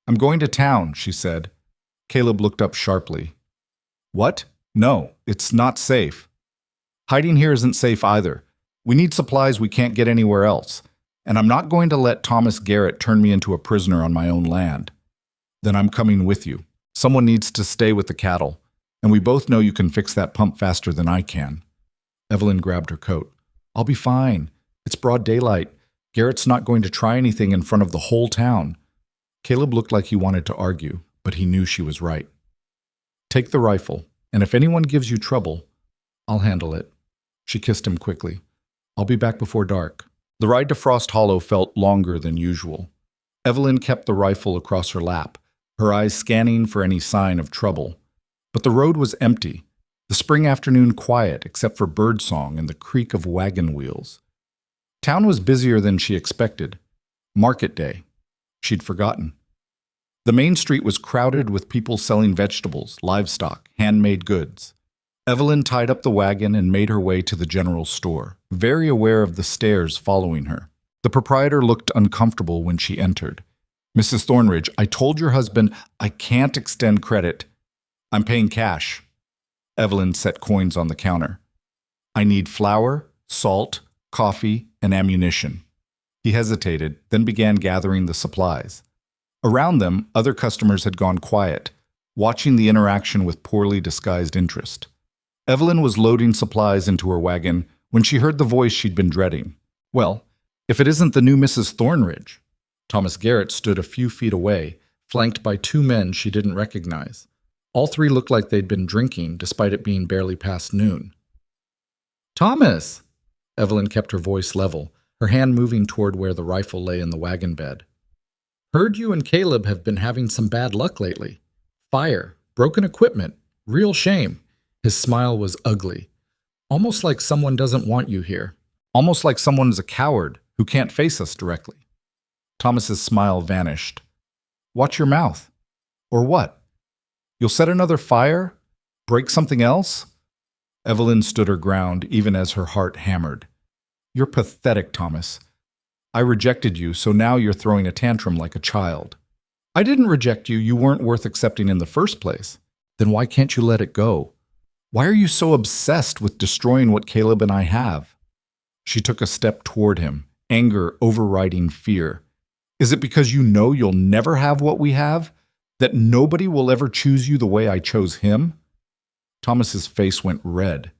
"I'm going to town," she said. Caleb looked up sharply. "What? No, it's not safe." "Hiding here isn't safe either. We need supplies we can't get anywhere else. And I'm not going to let Thomas Garrett turn me into a prisoner on my own land." "Then I'm coming with you. Someone needs to stay with the cattle, and we both know you can fix that pump faster than I can." Evelyn grabbed her coat. "I'll be fine. It's broad daylight. Garrett's not going to try anything in front of the whole town." Caleb looked like he wanted to argue, but he knew she was right. "Take the rifle, and if anyone gives you trouble, I'll handle it." She kissed him quickly. "I'll be back before dark." The ride to Frost Hollow felt longer than usual. Evelyn kept the rifle across her lap, her eyes scanning for any sign of trouble. But the road was empty, the spring afternoon quiet except for birdsong and the creak of wagon wheels. Town was busier than she expected. Market day. She'd forgotten. The main street was crowded with people selling vegetables, livestock, handmade goods. Evelyn tied up the wagon and made her way to the general store, very aware of the stares following her. The proprietor looked uncomfortable when she entered. "Mrs. Thornridge, I told your husband I can't extend credit. I'm paying cash." Evelyn set coins on the counter. "I need flour, salt, coffee, and ammunition." He hesitated, then began gathering the supplies. Around them, other customers had gone quiet, watching the interaction with poorly disguised interest. Evelyn was loading supplies into her wagon when she heard the voice she'd been dreading. Well, if it isn't the new Mrs. Thornridge. Thomas Garrett stood a few feet away, flanked by two men she didn't recognize. All three looked like they'd been drinking, despite it being barely past noon. "Thomas!" Evelyn kept her voice level, her hand moving toward where the rifle lay in the wagon bed. "Heard you and Caleb have been having some bad luck lately. Fire, broken equipment, real shame." His smile was ugly. "Almost like someone doesn't want you here. Almost like someone's a coward who can't face us directly." Thomas's smile vanished. "Watch your mouth." "Or what? You'll set another fire? Break something else?" Evelyn stood her ground even as her heart hammered. "You're pathetic, Thomas. I rejected you, so now you're throwing a tantrum like a child." "I didn't reject you. You weren't worth accepting in the first place." "Then why can't you let it go? Why are you so obsessed with destroying what Caleb and I have?" She took a step toward him, anger overriding fear. "Is it because you know you'll never have what we have? That nobody will ever choose you the way I chose him?" Thomas's face went red.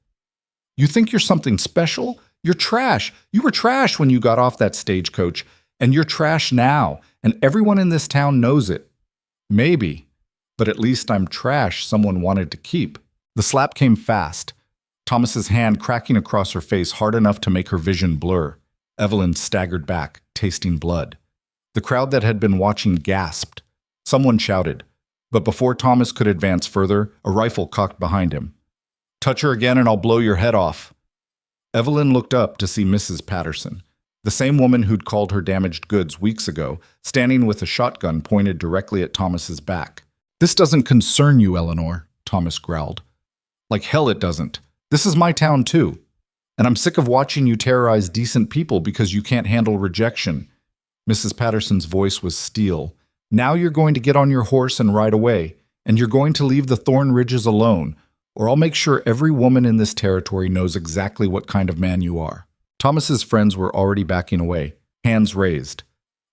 "You think you're something special? You're trash. You were trash when you got off that stagecoach, and you're trash now, and everyone in this town knows it." "Maybe, but at least I'm trash someone wanted to keep." The slap came fast, Thomas's hand cracking across her face hard enough to make her vision blur. Evelyn staggered back, tasting blood. The crowd that had been watching gasped. Someone shouted, but before Thomas could advance further, a rifle cocked behind him. "Touch her again and I'll blow your head off." Evelyn looked up to see Mrs. Patterson, the same woman who'd called her damaged goods weeks ago, standing with a shotgun pointed directly at Thomas's back. "This doesn't concern you, Eleanor," Thomas growled. "Like hell it doesn't. This is my town too. And I'm sick of watching you terrorize decent people because you can't handle rejection." Mrs. Patterson's voice was steel. "Now you're going to get on your horse and ride away, and you're going to leave the Thornridges alone, or I'll make sure every woman in this territory knows exactly what kind of man you are." Thomas's friends were already backing away, hands raised.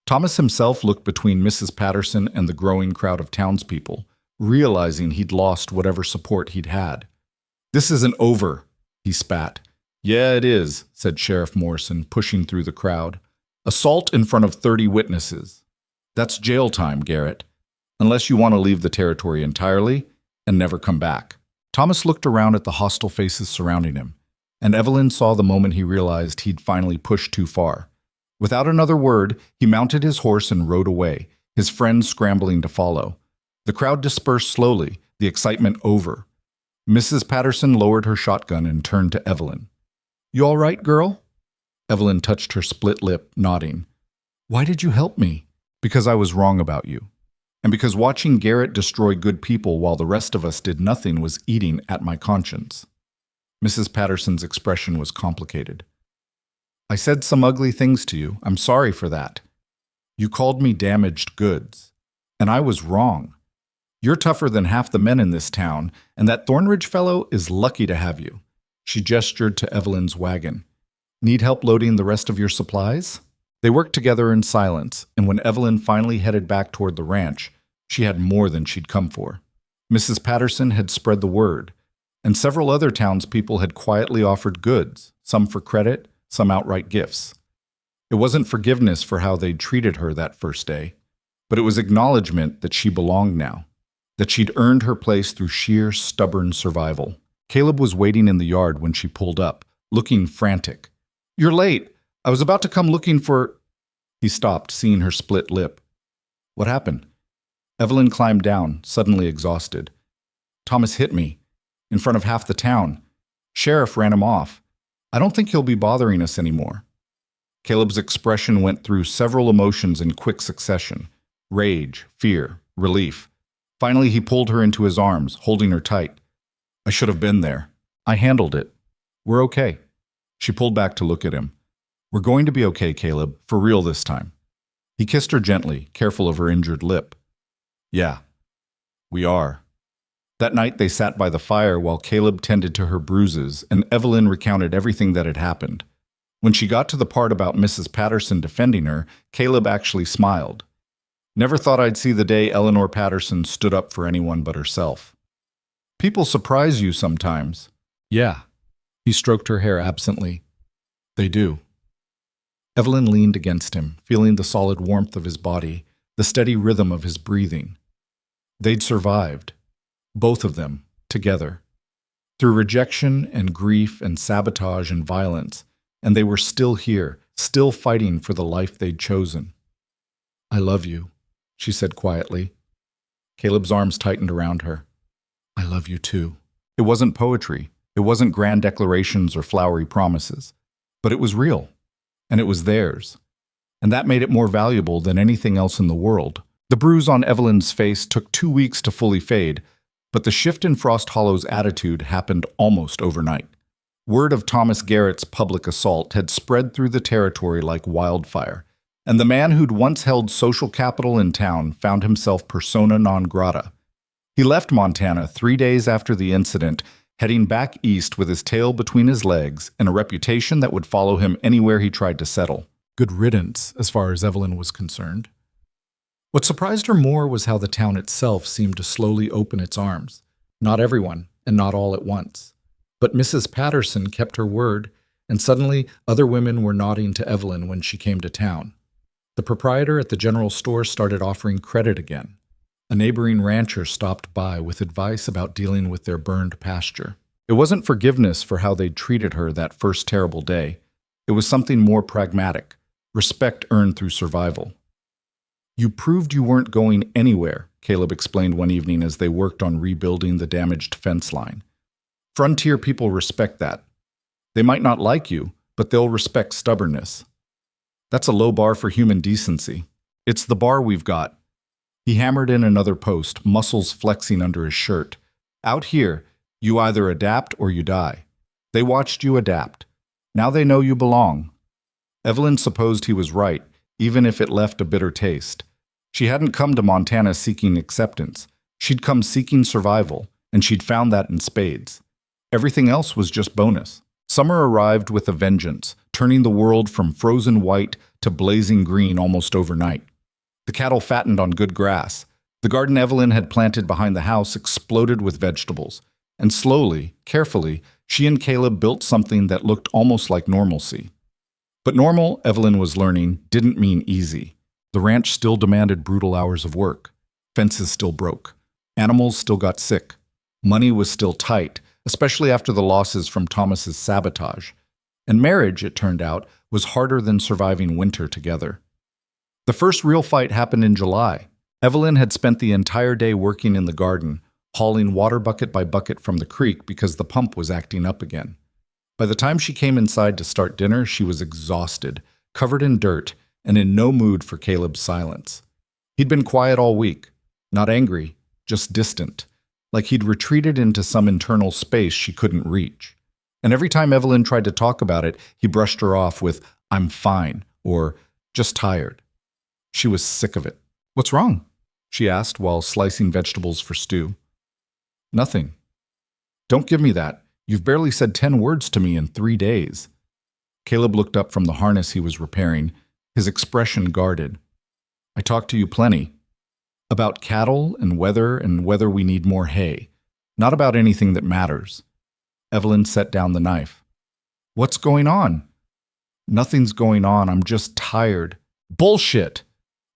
Thomas himself looked between Mrs. Patterson and the growing crowd of townspeople, realizing he'd lost whatever support he'd had. "This isn't over," he spat. "Yeah, it is," said Sheriff Morrison, pushing through the crowd. "Assault in front of 30 witnesses. That's jail time, Garrett, unless you want to leave the territory entirely and never come back." Thomas looked around at the hostile faces surrounding him, and Evelyn saw the moment he realized he'd finally pushed too far. Without another word, he mounted his horse and rode away, his friends scrambling to follow. The crowd dispersed slowly, the excitement over. Mrs. Patterson lowered her shotgun and turned to Evelyn. "You all right, girl?" Evelyn touched her split lip, nodding. "Why did you help me?" "Because I was wrong about you. And because watching Garrett destroy good people while the rest of us did nothing was eating at my conscience." Mrs. Patterson's expression was complicated. "I said some ugly things to you. I'm sorry for that. You called me damaged goods. And I was wrong. You're tougher than half the men in this town, and that Thornridge fellow is lucky to have you." She gestured to Evelyn's wagon. "Need help loading the rest of your supplies?" They worked together in silence, and when Evelyn finally headed back toward the ranch, she had more than she'd come for. Mrs. Patterson had spread the word, and several other townspeople had quietly offered goods, some for credit, some outright gifts. It wasn't forgiveness for how they'd treated her that first day, but it was acknowledgement that she belonged now, that she'd earned her place through sheer, stubborn survival. Caleb was waiting in the yard when she pulled up, looking frantic. "You're late. I was about to come looking for—" He stopped, seeing her split lip. "What happened?" Evelyn climbed down, suddenly exhausted. "Thomas hit me, in front of half the town. Sheriff ran him off. I don't think he'll be bothering us anymore." Caleb's expression went through several emotions in quick succession: rage, fear, relief. Finally, he pulled her into his arms, holding her tight. I should have been there. I handled it. We're okay. She pulled back to look at him. We're going to be okay, Caleb, for real this time. He kissed her gently, careful of her injured lip. Yeah, we are. That night they sat by the fire while Caleb tended to her bruises, and Evelyn recounted everything that had happened. When she got to the part about Mrs. Patterson defending her, Caleb actually smiled. Never thought I'd see the day Eleanor Patterson stood up for anyone but herself. People surprise you sometimes. Yeah. He stroked her hair absently. They do. Evelyn leaned against him, feeling the solid warmth of his body, the steady rhythm of his breathing. They'd survived. Both of them, together. Through rejection and grief and sabotage and violence, and they were still here, still fighting for the life they'd chosen. I love you, she said quietly. Caleb's arms tightened around her. I love you too. It wasn't poetry. It wasn't grand declarations or flowery promises. But it was real. And it was theirs. And that made it more valuable than anything else in the world. The bruise on Evelyn's face took 2 weeks to fully fade, but the shift in Frost Hollow's attitude happened almost overnight. Word of Thomas Garrett's public assault had spread through the territory like wildfire, and the man who'd once held social capital in town found himself persona non grata. He left Montana 3 days after the incident, heading back east with his tail between his legs and a reputation that would follow him anywhere he tried to settle. Good riddance, as far as Evelyn was concerned. What surprised her more was how the town itself seemed to slowly open its arms. Not everyone, and not all at once. But Mrs. Patterson kept her word, and suddenly other women were nodding to Evelyn when she came to town. The proprietor at the general store started offering credit again. A neighboring rancher stopped by with advice about dealing with their burned pasture. It wasn't forgiveness for how they'd treated her that first terrible day. It was something more pragmatic, respect earned through survival. You proved you weren't going anywhere, Caleb explained one evening as they worked on rebuilding the damaged fence line. Frontier people respect that. They might not like you, but they'll respect stubbornness. That's a low bar for human decency. It's the bar we've got. He hammered in another post, muscles flexing under his shirt. Out here, you either adapt or you die. They watched you adapt. Now they know you belong. Evelyn supposed he was right, even if it left a bitter taste. She hadn't come to Montana seeking acceptance. She'd come seeking survival, and she'd found that in spades. Everything else was just bonus. Summer arrived with a vengeance, turning the world from frozen white to blazing green almost overnight. The cattle fattened on good grass. The garden Evelyn had planted behind the house exploded with vegetables. And slowly, carefully, she and Caleb built something that looked almost like normalcy. But normal, Evelyn was learning, didn't mean easy. The ranch still demanded brutal hours of work. Fences still broke. Animals still got sick. Money was still tight, especially after the losses from Thomas's sabotage. And marriage, it turned out, was harder than surviving winter together. The first real fight happened in July. Evelyn had spent the entire day working in the garden, hauling water bucket by bucket from the creek because the pump was acting up again. By the time she came inside to start dinner, she was exhausted, covered in dirt, and in no mood for Caleb's silence. He'd been quiet all week, not angry, just distant, like he'd retreated into some internal space she couldn't reach. And every time Evelyn tried to talk about it, he brushed her off with, "I'm fine," or "just tired." She was sick of it. "What's wrong?" she asked while slicing vegetables for stew. "Nothing." "Don't give me that. You've barely said 10 words to me in 3 days." Caleb looked up from the harness he was repairing, his expression guarded. "I talked to you plenty. About cattle and whether we need more hay. Not about anything that matters." Evelyn set down the knife. "What's going on?" "Nothing's going on. I'm just tired." "Bullshit!"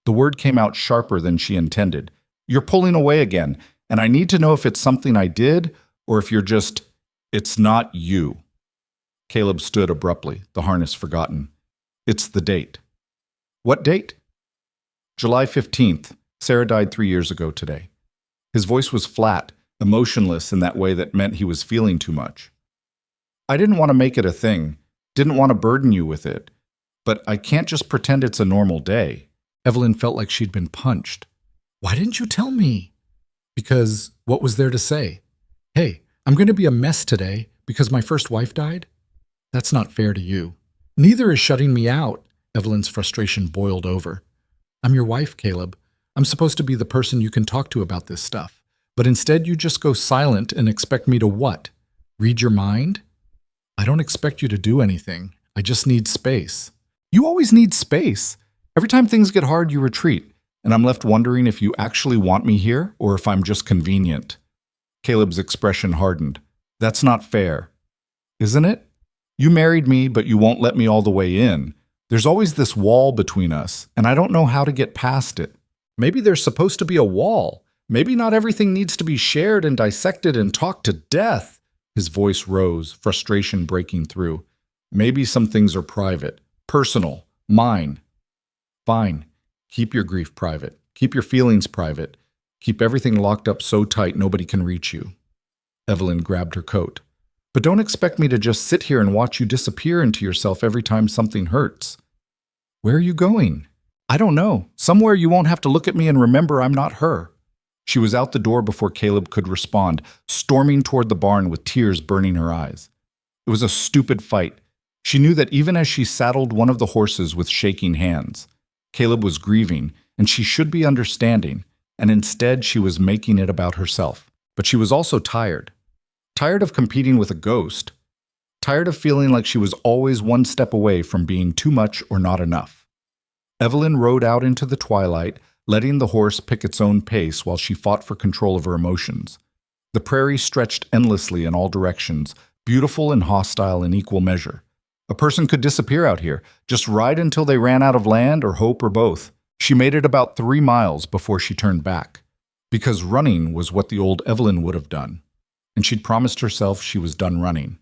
The word came out sharper than she intended. "You're pulling away again, and I need to know if it's something I did or if you're just... It's not you." Caleb stood abruptly, the harness forgotten. "It's the date." "What date?" "July 15th. Sarah died 3 years ago today." His voice was flat, emotionless in that way that meant he was feeling too much. "I didn't want to make it a thing, didn't want to burden you with it, but I can't just pretend it's a normal day." Evelyn felt like she'd been punched. Why didn't you tell me? Because what was there to say? Hey, I'm going to be a mess today because my first wife died? That's not fair to you. Neither is shutting me out. Evelyn's frustration boiled over. I'm your wife, Caleb. I'm supposed to be the person you can talk to about this stuff. But instead you just go silent and expect me to what? Read your mind? I don't expect you to do anything. I just need space. You always need space. Every time things get hard, you retreat, and I'm left wondering if you actually want me here or if I'm just convenient. Caleb's expression hardened. That's not fair. Isn't it? You married me, but you won't let me all the way in. There's always this wall between us, and I don't know how to get past it. Maybe there's supposed to be a wall. Maybe not everything needs to be shared and dissected and talked to death. His voice rose, frustration breaking through. Maybe some things are private, personal, mine. Fine. Keep your grief private. Keep your feelings private. Keep everything locked up so tight nobody can reach you. Evelyn grabbed her coat. But don't expect me to just sit here and watch you disappear into yourself every time something hurts. Where are you going? I don't know. Somewhere you won't have to look at me and remember I'm not her. She was out the door before Caleb could respond, storming toward the barn with tears burning her eyes. It was a stupid fight. She knew that even as she saddled one of the horses with shaking hands, Caleb was grieving, and she should be understanding, and instead she was making it about herself. But she was also tired. Tired of competing with a ghost. Tired of feeling like she was always one step away from being too much or not enough. Evelyn rode out into the twilight, letting the horse pick its own pace while she fought for control of her emotions. The prairie stretched endlessly in all directions, beautiful and hostile in equal measure. A person could disappear out here, just ride until they ran out of land or hope or both. She made it about 3 miles before she turned back, because running was what the old Evelyn would have done, and she'd promised herself she was done running.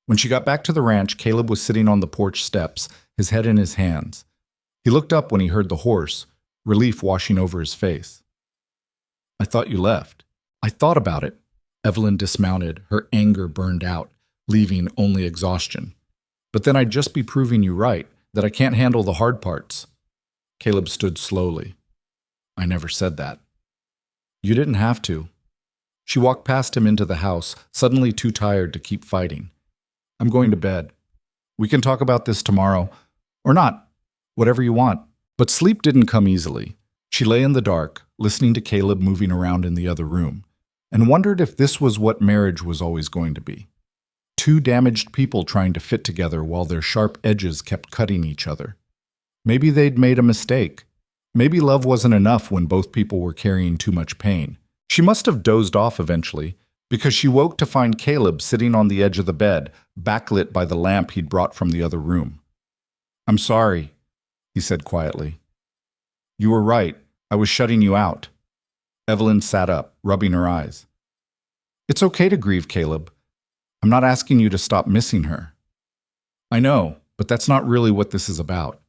When she got back to the ranch, Caleb was sitting on the porch steps, his head in his hands. He looked up when he heard the horse, relief washing over his face. I thought you left. I thought about it. Evelyn dismounted, her anger burned out, leaving only exhaustion. But then I'd just be proving you right, that I can't handle the hard parts. Caleb stood slowly. I never said that. You didn't have to. She walked past him into the house, suddenly too tired to keep fighting. I'm going to bed. We can talk about this tomorrow. Or not. Whatever you want. But sleep didn't come easily. She lay in the dark, listening to Caleb moving around in the other room, and wondered if this was what marriage was always going to be. 2 damaged people trying to fit together while their sharp edges kept cutting each other. Maybe they'd made a mistake. Maybe love wasn't enough when both people were carrying too much pain. She must have dozed off eventually, because she woke to find Caleb sitting on the edge of the bed, backlit by the lamp he'd brought from the other room. I'm sorry, he said quietly. You were right. I was shutting you out. Evelyn sat up, rubbing her eyes. It's okay to grieve, Caleb. I'm not asking you to stop missing her. I know, but that's not really what this is about.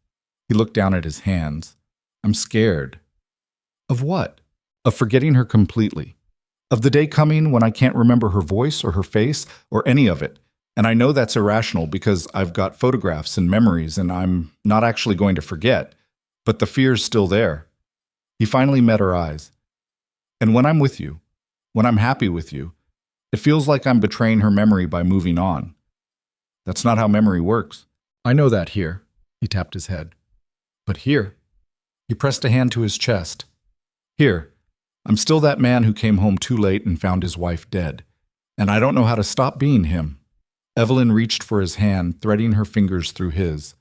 He looked down at his hands. I'm scared. Of what? Of forgetting her completely. Of the day coming when I can't remember her voice or her face or any of it. And I know that's irrational because I've got photographs and memories and I'm not actually going to forget. But the fear's still there. He finally met her eyes. And when I'm with you, when I'm happy with you, it feels like I'm betraying her memory by moving on. That's not how memory works. I know that here. He tapped his head. But here. He pressed a hand to his chest. Here. I'm still that man who came home too late and found his wife dead. And I don't know how to stop being him. Evelyn reached for his hand, threading her fingers through his.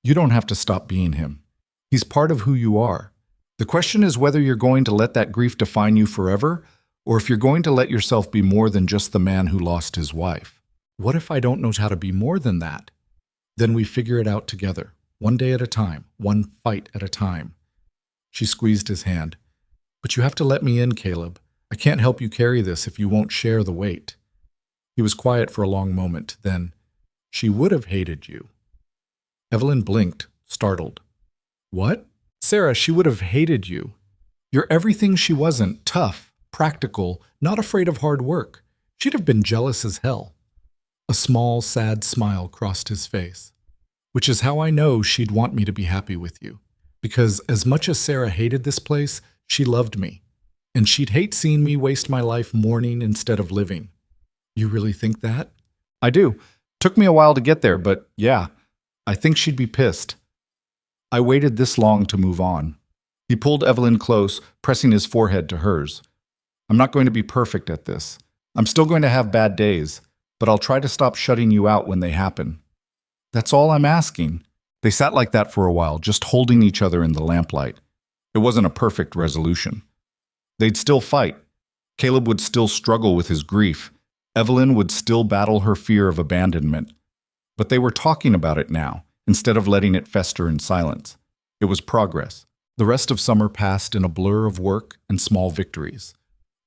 You don't have to stop being him. He's part of who you are. The question is whether you're going to let that grief define you forever, or if you're going to let yourself be more than just the man who lost his wife. What if I don't know how to be more than that? Then we figure it out together, one day at a time, one fight at a time. She squeezed his hand. But you have to let me in, Caleb. I can't help you carry this if you won't share the weight. He was quiet for a long moment, then, she would have hated you. Evelyn blinked, startled. What? Sarah, she would have hated you. You're everything she wasn't, tough, practical, not afraid of hard work. She'd have been jealous as hell. A small, sad smile crossed his face. Which is how I know she'd want me to be happy with you. Because as much as Sarah hated this place, She loved me, and she'd hate seeing me waste my life mourning instead of living. You really think that? I do. Took me a while to get there, but yeah, I think she'd be pissed. I waited this long to move on. He pulled Evelyn close, pressing his forehead to hers. I'm not going to be perfect at this. I'm still going to have bad days, but I'll try to stop shutting you out when they happen. That's all I'm asking. They sat like that for a while, just holding each other in the lamplight. It wasn't a perfect resolution. They'd still fight. Caleb would still struggle with his grief. Evelyn would still battle her fear of abandonment. But they were talking about it now, instead of letting it fester in silence. It was progress. The rest of summer passed in a blur of work and small victories.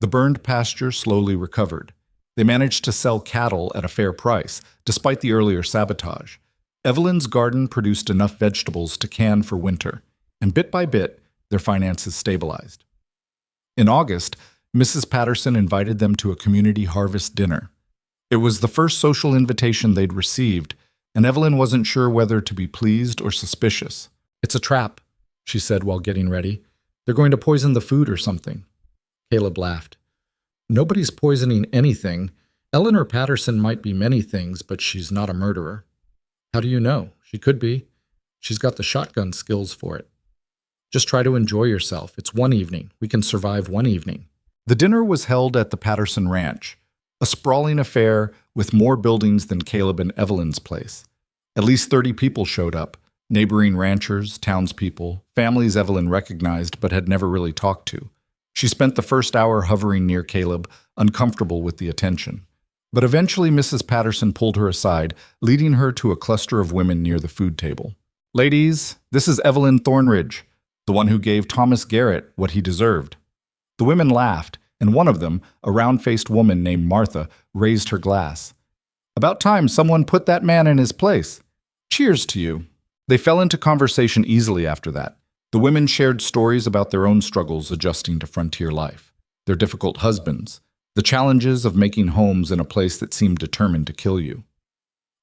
The burned pasture slowly recovered. They managed to sell cattle at a fair price, despite the earlier sabotage. Evelyn's garden produced enough vegetables to can for winter, and bit by bit, their finances stabilized. In August, Mrs. Patterson invited them to a community harvest dinner. It was the first social invitation they'd received, and Evelyn wasn't sure whether to be pleased or suspicious. It's a trap, she said while getting ready. They're going to poison the food or something. Caleb laughed. Nobody's poisoning anything. Eleanor Patterson might be many things, but she's not a murderer. How do you know? She could be. She's got the shotgun skills for it. Just try to enjoy yourself. It's one evening. We can survive one evening. The dinner was held at the Patterson Ranch, a sprawling affair with more buildings than Caleb and Evelyn's place. At least 30 people showed up, neighboring ranchers, townspeople, families Evelyn recognized but had never really talked to. She spent the first hour hovering near Caleb, uncomfortable with the attention. But eventually Mrs. Patterson pulled her aside, leading her to a cluster of women near the food table. Ladies, this is Evelyn Thornridge, the one who gave Thomas Garrett what he deserved. The women laughed, and one of them, a round-faced woman named Martha, raised her glass. About time someone put that man in his place. Cheers to you. They fell into conversation easily after that. The women shared stories about their own struggles adjusting to frontier life, their difficult husbands, the challenges of making homes in a place that seemed determined to kill you.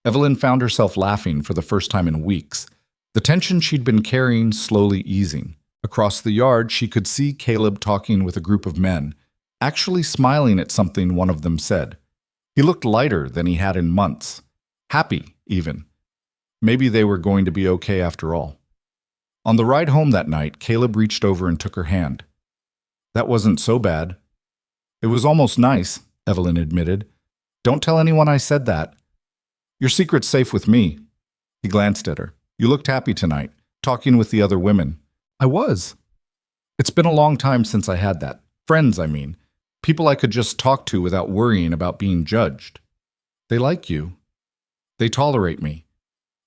Evelyn found herself laughing for the first time in weeks, the tension she'd been carrying slowly easing. Across the yard, she could see Caleb talking with a group of men, actually smiling at something one of them said. He looked lighter than he had in months, happy even. Maybe they were going to be okay after all. On the ride home that night, Caleb reached over and took her hand. That wasn't so bad. It was almost nice, Evelyn admitted. Don't tell anyone I said that. Your secret's safe with me. He glanced at her. You looked happy tonight, talking with the other women. I was. It's been a long time since I had that. Friends, I mean. People I could just talk to without worrying about being judged. They like you. They tolerate me.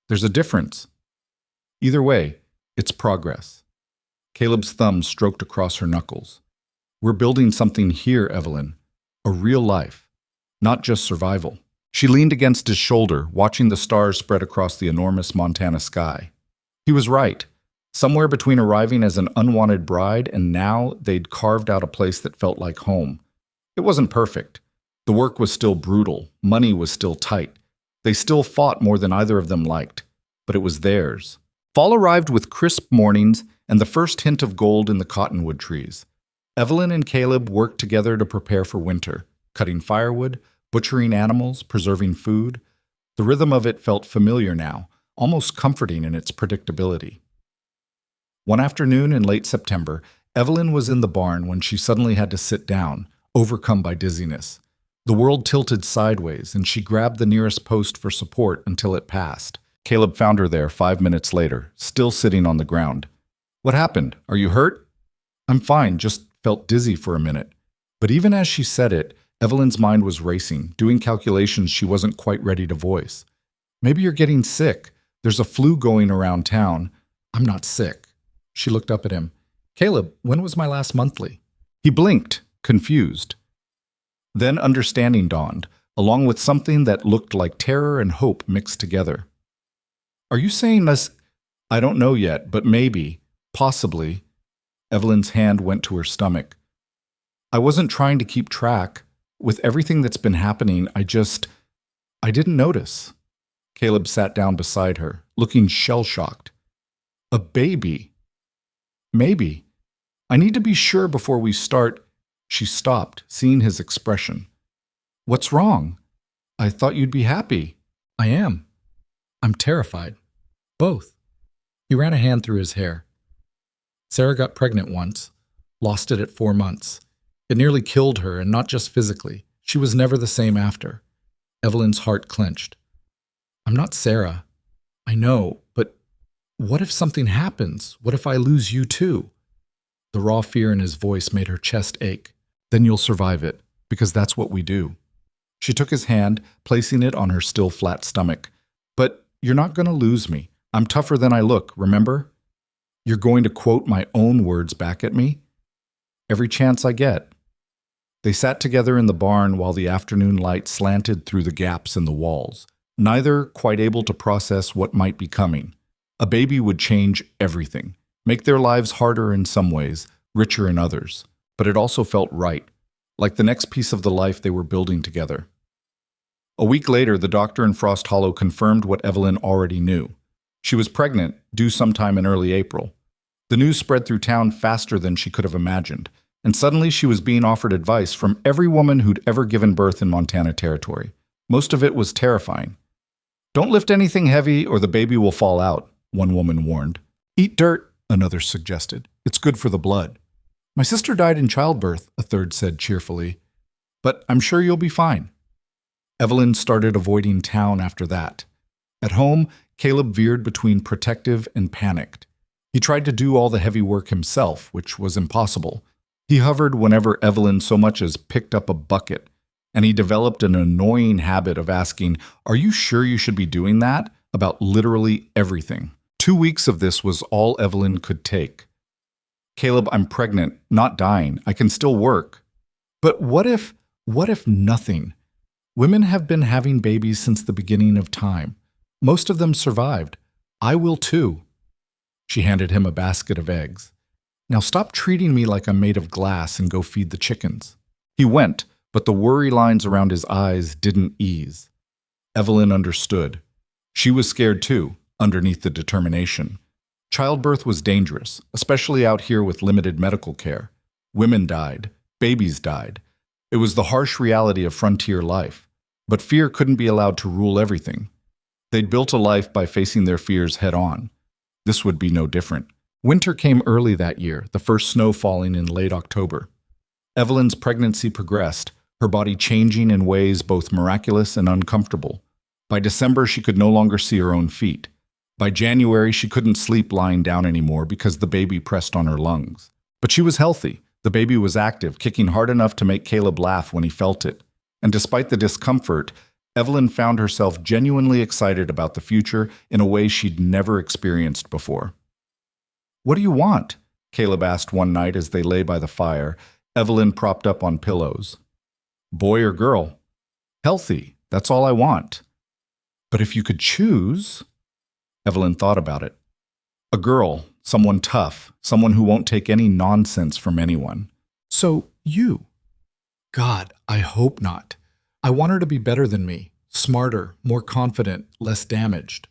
There's a difference. Either way, it's progress. Caleb's thumb stroked across her knuckles. We're building something here, Evelyn. A real life, not just survival. She leaned against his shoulder, watching the stars spread across the enormous Montana sky. He was right. Somewhere between arriving as an unwanted bride and now they'd carved out a place that felt like home. It wasn't perfect. The work was still brutal. Money was still tight. They still fought more than either of them liked. But it was theirs. Fall arrived with crisp mornings and the first hint of gold in the cottonwood trees. Evelyn and Caleb worked together to prepare for winter, cutting firewood, butchering animals, preserving food. The rhythm of it felt familiar now, almost comforting in its predictability. One afternoon in late September, Evelyn was in the barn when she suddenly had to sit down, overcome by dizziness. The world tilted sideways, and she grabbed the nearest post for support until it passed. Caleb found her there 5 minutes later, still sitting on the ground. What happened? Are you hurt? I'm fine, just felt dizzy for a minute. But even as she said it, Evelyn's mind was racing, doing calculations she wasn't quite ready to voice. Maybe you're getting sick. There's a flu going around town. I'm not sick. She looked up at him. Caleb, when was my last monthly? He blinked, confused. Then understanding dawned, along with something that looked like terror and hope mixed together. Are you saying this? I don't know yet, but maybe, possibly. Evelyn's hand went to her stomach. I wasn't trying to keep track. With everything that's been happening, I didn't notice. Caleb sat down beside her, looking shell-shocked. A baby. Maybe. I need to be sure before we start. She stopped, seeing his expression. What's wrong? I thought you'd be happy. I am. I'm terrified. Both. He ran a hand through his hair. Sarah got pregnant once, lost it at 4 months. It nearly killed her, and not just physically. She was never the same after. Evelyn's heart clenched. I'm not Sarah. I know, but what if something happens? What if I lose you too? The raw fear in his voice made her chest ache. Then you'll survive it, because that's what we do. She took his hand, placing it on her still flat stomach. But you're not going to lose me. I'm tougher than I look, remember? You're going to quote my own words back at me? Every chance I get. They sat together in the barn while the afternoon light slanted through the gaps in the walls, neither quite able to process what might be coming. A baby would change everything, make their lives harder in some ways, richer in others. But it also felt right, like the next piece of the life they were building together. A week later, the doctor in Frost Hollow confirmed what Evelyn already knew. She was pregnant, due sometime in early April. The news spread through town faster than she could have imagined, and suddenly she was being offered advice from every woman who'd ever given birth in Montana Territory. Most of it was terrifying. Don't lift anything heavy or the baby will fall out, one woman warned. Eat dirt, another suggested. It's good for the blood. My sister died in childbirth, a third said cheerfully. But I'm sure you'll be fine. Evelyn started avoiding town after that. At home, Caleb veered between protective and panicked. He tried to do all the heavy work himself, which was impossible. He hovered whenever Evelyn so much as picked up a bucket, and he developed an annoying habit of asking, "Are you sure you should be doing that?" about literally everything. 2 weeks of this was all Evelyn could take. Caleb, I'm pregnant, not dying. I can still work. But what if nothing? Women have been having babies since the beginning of time. Most of them survived. I will too. She handed him a basket of eggs. Now stop treating me like I'm made of glass and go feed the chickens. He went, but the worry lines around his eyes didn't ease. Evelyn understood. She was scared too, underneath the determination. Childbirth was dangerous, especially out here with limited medical care. Women died. Babies died. It was the harsh reality of frontier life. But fear couldn't be allowed to rule everything. They'd built a life by facing their fears head on. This would be no different. Winter came early that year, the first snow falling in late October. Evelyn's pregnancy progressed, her body changing in ways both miraculous and uncomfortable. By December, she could no longer see her own feet. By January, she couldn't sleep lying down anymore because the baby pressed on her lungs. But she was healthy. The baby was active, kicking hard enough to make Caleb laugh when he felt it. And despite the discomfort, Evelyn found herself genuinely excited about the future in a way she'd never experienced before. What do you want? Caleb asked one night as they lay by the fire, Evelyn propped up on pillows. Boy or girl? Healthy, that's all I want. But if you could choose... Evelyn thought about it. A girl, someone tough, someone who won't take any nonsense from anyone. So you. God, I hope not. I want her to be better than me, smarter, more confident, less damaged.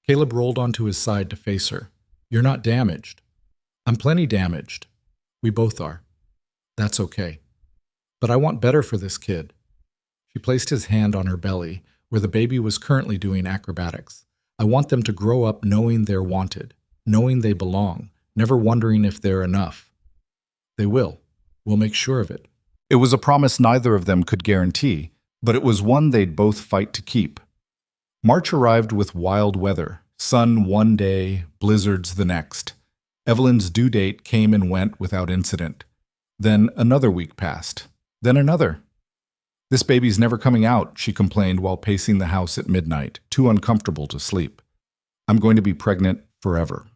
Caleb rolled onto his side to face her. You're not damaged. I'm plenty damaged. We both are. That's okay. But I want better for this kid. She placed his hand on her belly, where the baby was currently doing acrobatics. I want them to grow up knowing they're wanted, knowing they belong, never wondering if they're enough. They will. We'll make sure of it. It was a promise neither of them could guarantee, but it was one they'd both fight to keep. March arrived with wild weather, sun one day, blizzards the next. Evelyn's due date came and went without incident. Then another week passed. Then another. This baby's never coming out, she complained while pacing the house at midnight, too uncomfortable to sleep. I'm going to be pregnant forever.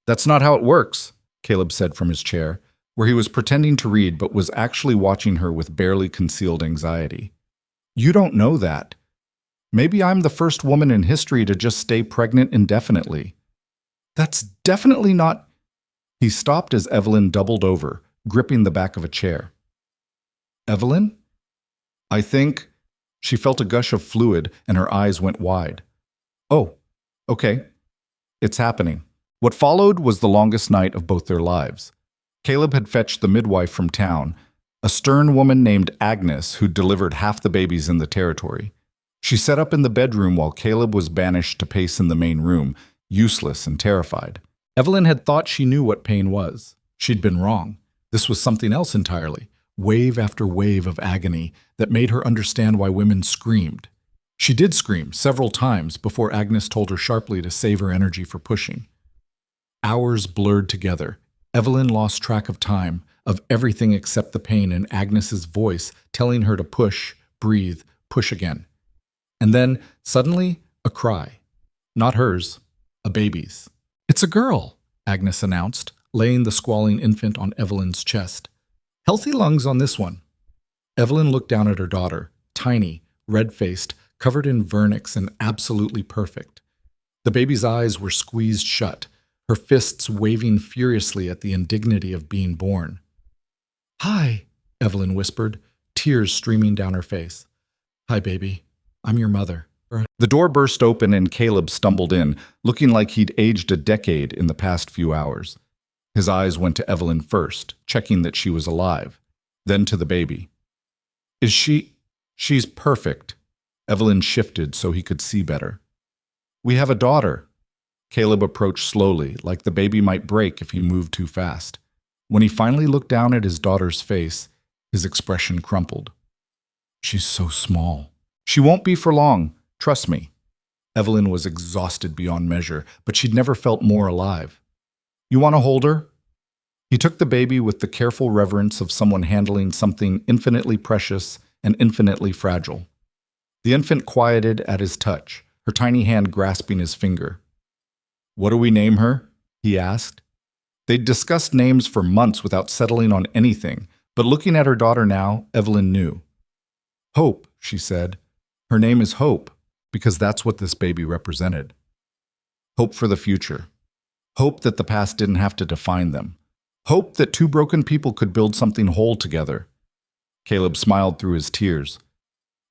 That's not how it works, Caleb said from his chair, where he was pretending to read but was actually watching her with barely concealed anxiety. You don't know that. Maybe I'm the first woman in history to just stay pregnant indefinitely. That's definitely not... He stopped as Evelyn doubled over, gripping the back of a chair. Evelyn? I think... She felt a gush of fluid and her eyes went wide. Oh, okay. It's happening. What followed was the longest night of both their lives. Caleb had fetched the midwife from town, a stern woman named Agnes who delivered half the babies in the territory. She sat up in the bedroom while Caleb was banished to pace in the main room, useless and terrified. Evelyn had thought she knew what pain was. She'd been wrong. This was something else entirely, wave after wave of agony that made her understand why women screamed. She did scream several times before Agnes told her sharply to save her energy for pushing. Hours blurred together. Evelyn lost track of time, of everything except the pain in Agnes's voice telling her to push, breathe, push again. And then, suddenly, a cry. Not hers, a baby's. "It's a girl," Agnes announced, laying the squalling infant on Evelyn's chest. "Healthy lungs on this one." Evelyn looked down at her daughter, tiny, red-faced, covered in vernix and absolutely perfect. The baby's eyes were squeezed shut, her fists waving furiously at the indignity of being born. "Hi," Evelyn whispered, tears streaming down her face. "Hi, baby. I'm your mother." The door burst open and Caleb stumbled in, looking like he'd aged a decade in the past few hours. His eyes went to Evelyn first, checking that she was alive, then to the baby. "Is she? She's perfect." Evelyn shifted so he could see better. "We have a daughter." Caleb approached slowly, like the baby might break if he moved too fast. When he finally looked down at his daughter's face, his expression crumpled. "She's so small." "She won't be for long. Trust me." Evelyn was exhausted beyond measure, but she'd never felt more alive. "You want to hold her?" He took the baby with the careful reverence of someone handling something infinitely precious and infinitely fragile. The infant quieted at his touch, her tiny hand grasping his finger. "What do we name her?" he asked. They'd discussed names for months without settling on anything, but looking at her daughter now, Evelyn knew. "Hope," she said. "Her name is Hope, because that's what this baby represented. Hope for the future. Hope that the past didn't have to define them. Hope that two broken people could build something whole together." Caleb smiled through his tears.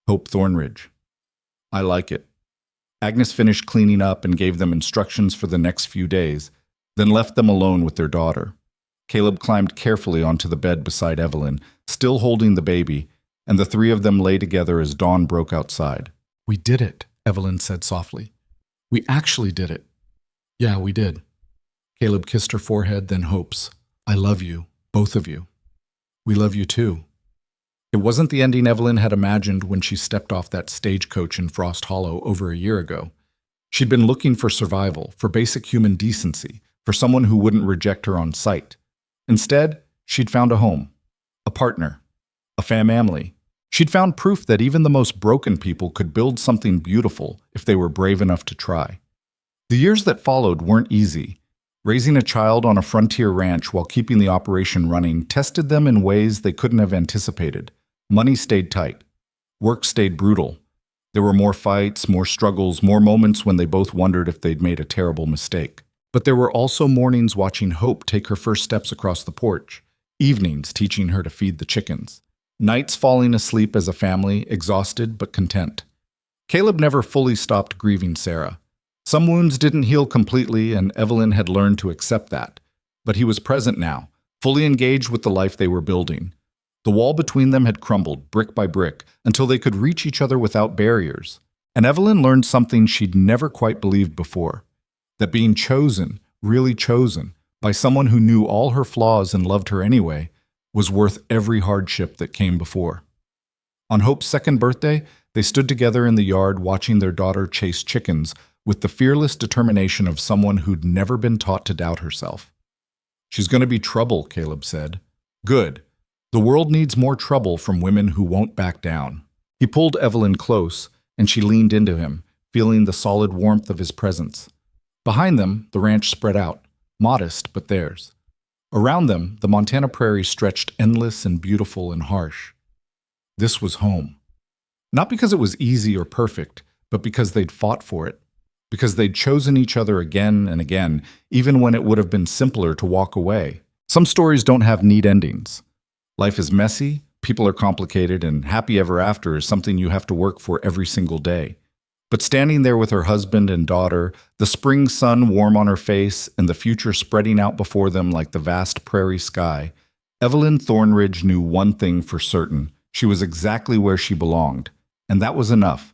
"Hope Thornridge. I like it." Agnes finished cleaning up and gave them instructions for the next few days, then left them alone with their daughter. Caleb climbed carefully onto the bed beside Evelyn, still holding the baby, and the three of them lay together as dawn broke outside. "We did it," Evelyn said softly. "We actually did it." "Yeah, we did." Caleb kissed her forehead, then Hope's. "I love you, both of you." "We love you too." It wasn't the ending Evelyn had imagined when she stepped off that stagecoach in Frost Hollow over a year ago. She'd been looking for survival, for basic human decency, for someone who wouldn't reject her on sight. Instead, she'd found a home, a partner, a family. She'd found proof that even the most broken people could build something beautiful if they were brave enough to try. The years that followed weren't easy. Raising a child on a frontier ranch while keeping the operation running tested them in ways they couldn't have anticipated. Money stayed tight. Work stayed brutal. There were more fights, more struggles, more moments when they both wondered if they'd made a terrible mistake. But there were also mornings watching Hope take her first steps across the porch, evenings teaching her to feed the chickens, nights falling asleep as a family, exhausted but content. Caleb never fully stopped grieving Sarah. Some wounds didn't heal completely, and Evelyn had learned to accept that. But he was present now, fully engaged with the life they were building. The wall between them had crumbled, brick by brick, until they could reach each other without barriers. And Evelyn learned something she'd never quite believed before. That being chosen, really chosen, by someone who knew all her flaws and loved her anyway, was worth every hardship that came before. On Hope's second birthday, they stood together in the yard watching their daughter chase chickens with the fearless determination of someone who'd never been taught to doubt herself. "She's going to be trouble," Caleb said. "Good. The world needs more trouble from women who won't back down." He pulled Evelyn close, and she leaned into him, feeling the solid warmth of his presence. Behind them, the ranch spread out, modest but theirs. Around them, the Montana prairie stretched endless and beautiful and harsh. This was home. Not because it was easy or perfect, but because they'd fought for it. Because they'd chosen each other again and again, even when it would have been simpler to walk away. Some stories don't have neat endings. Life is messy, people are complicated, and happy ever after is something you have to work for every single day. But standing there with her husband and daughter, the spring sun warm on her face and the future spreading out before them like the vast prairie sky, Evelyn Thornridge knew one thing for certain. She was exactly where she belonged, and that was enough.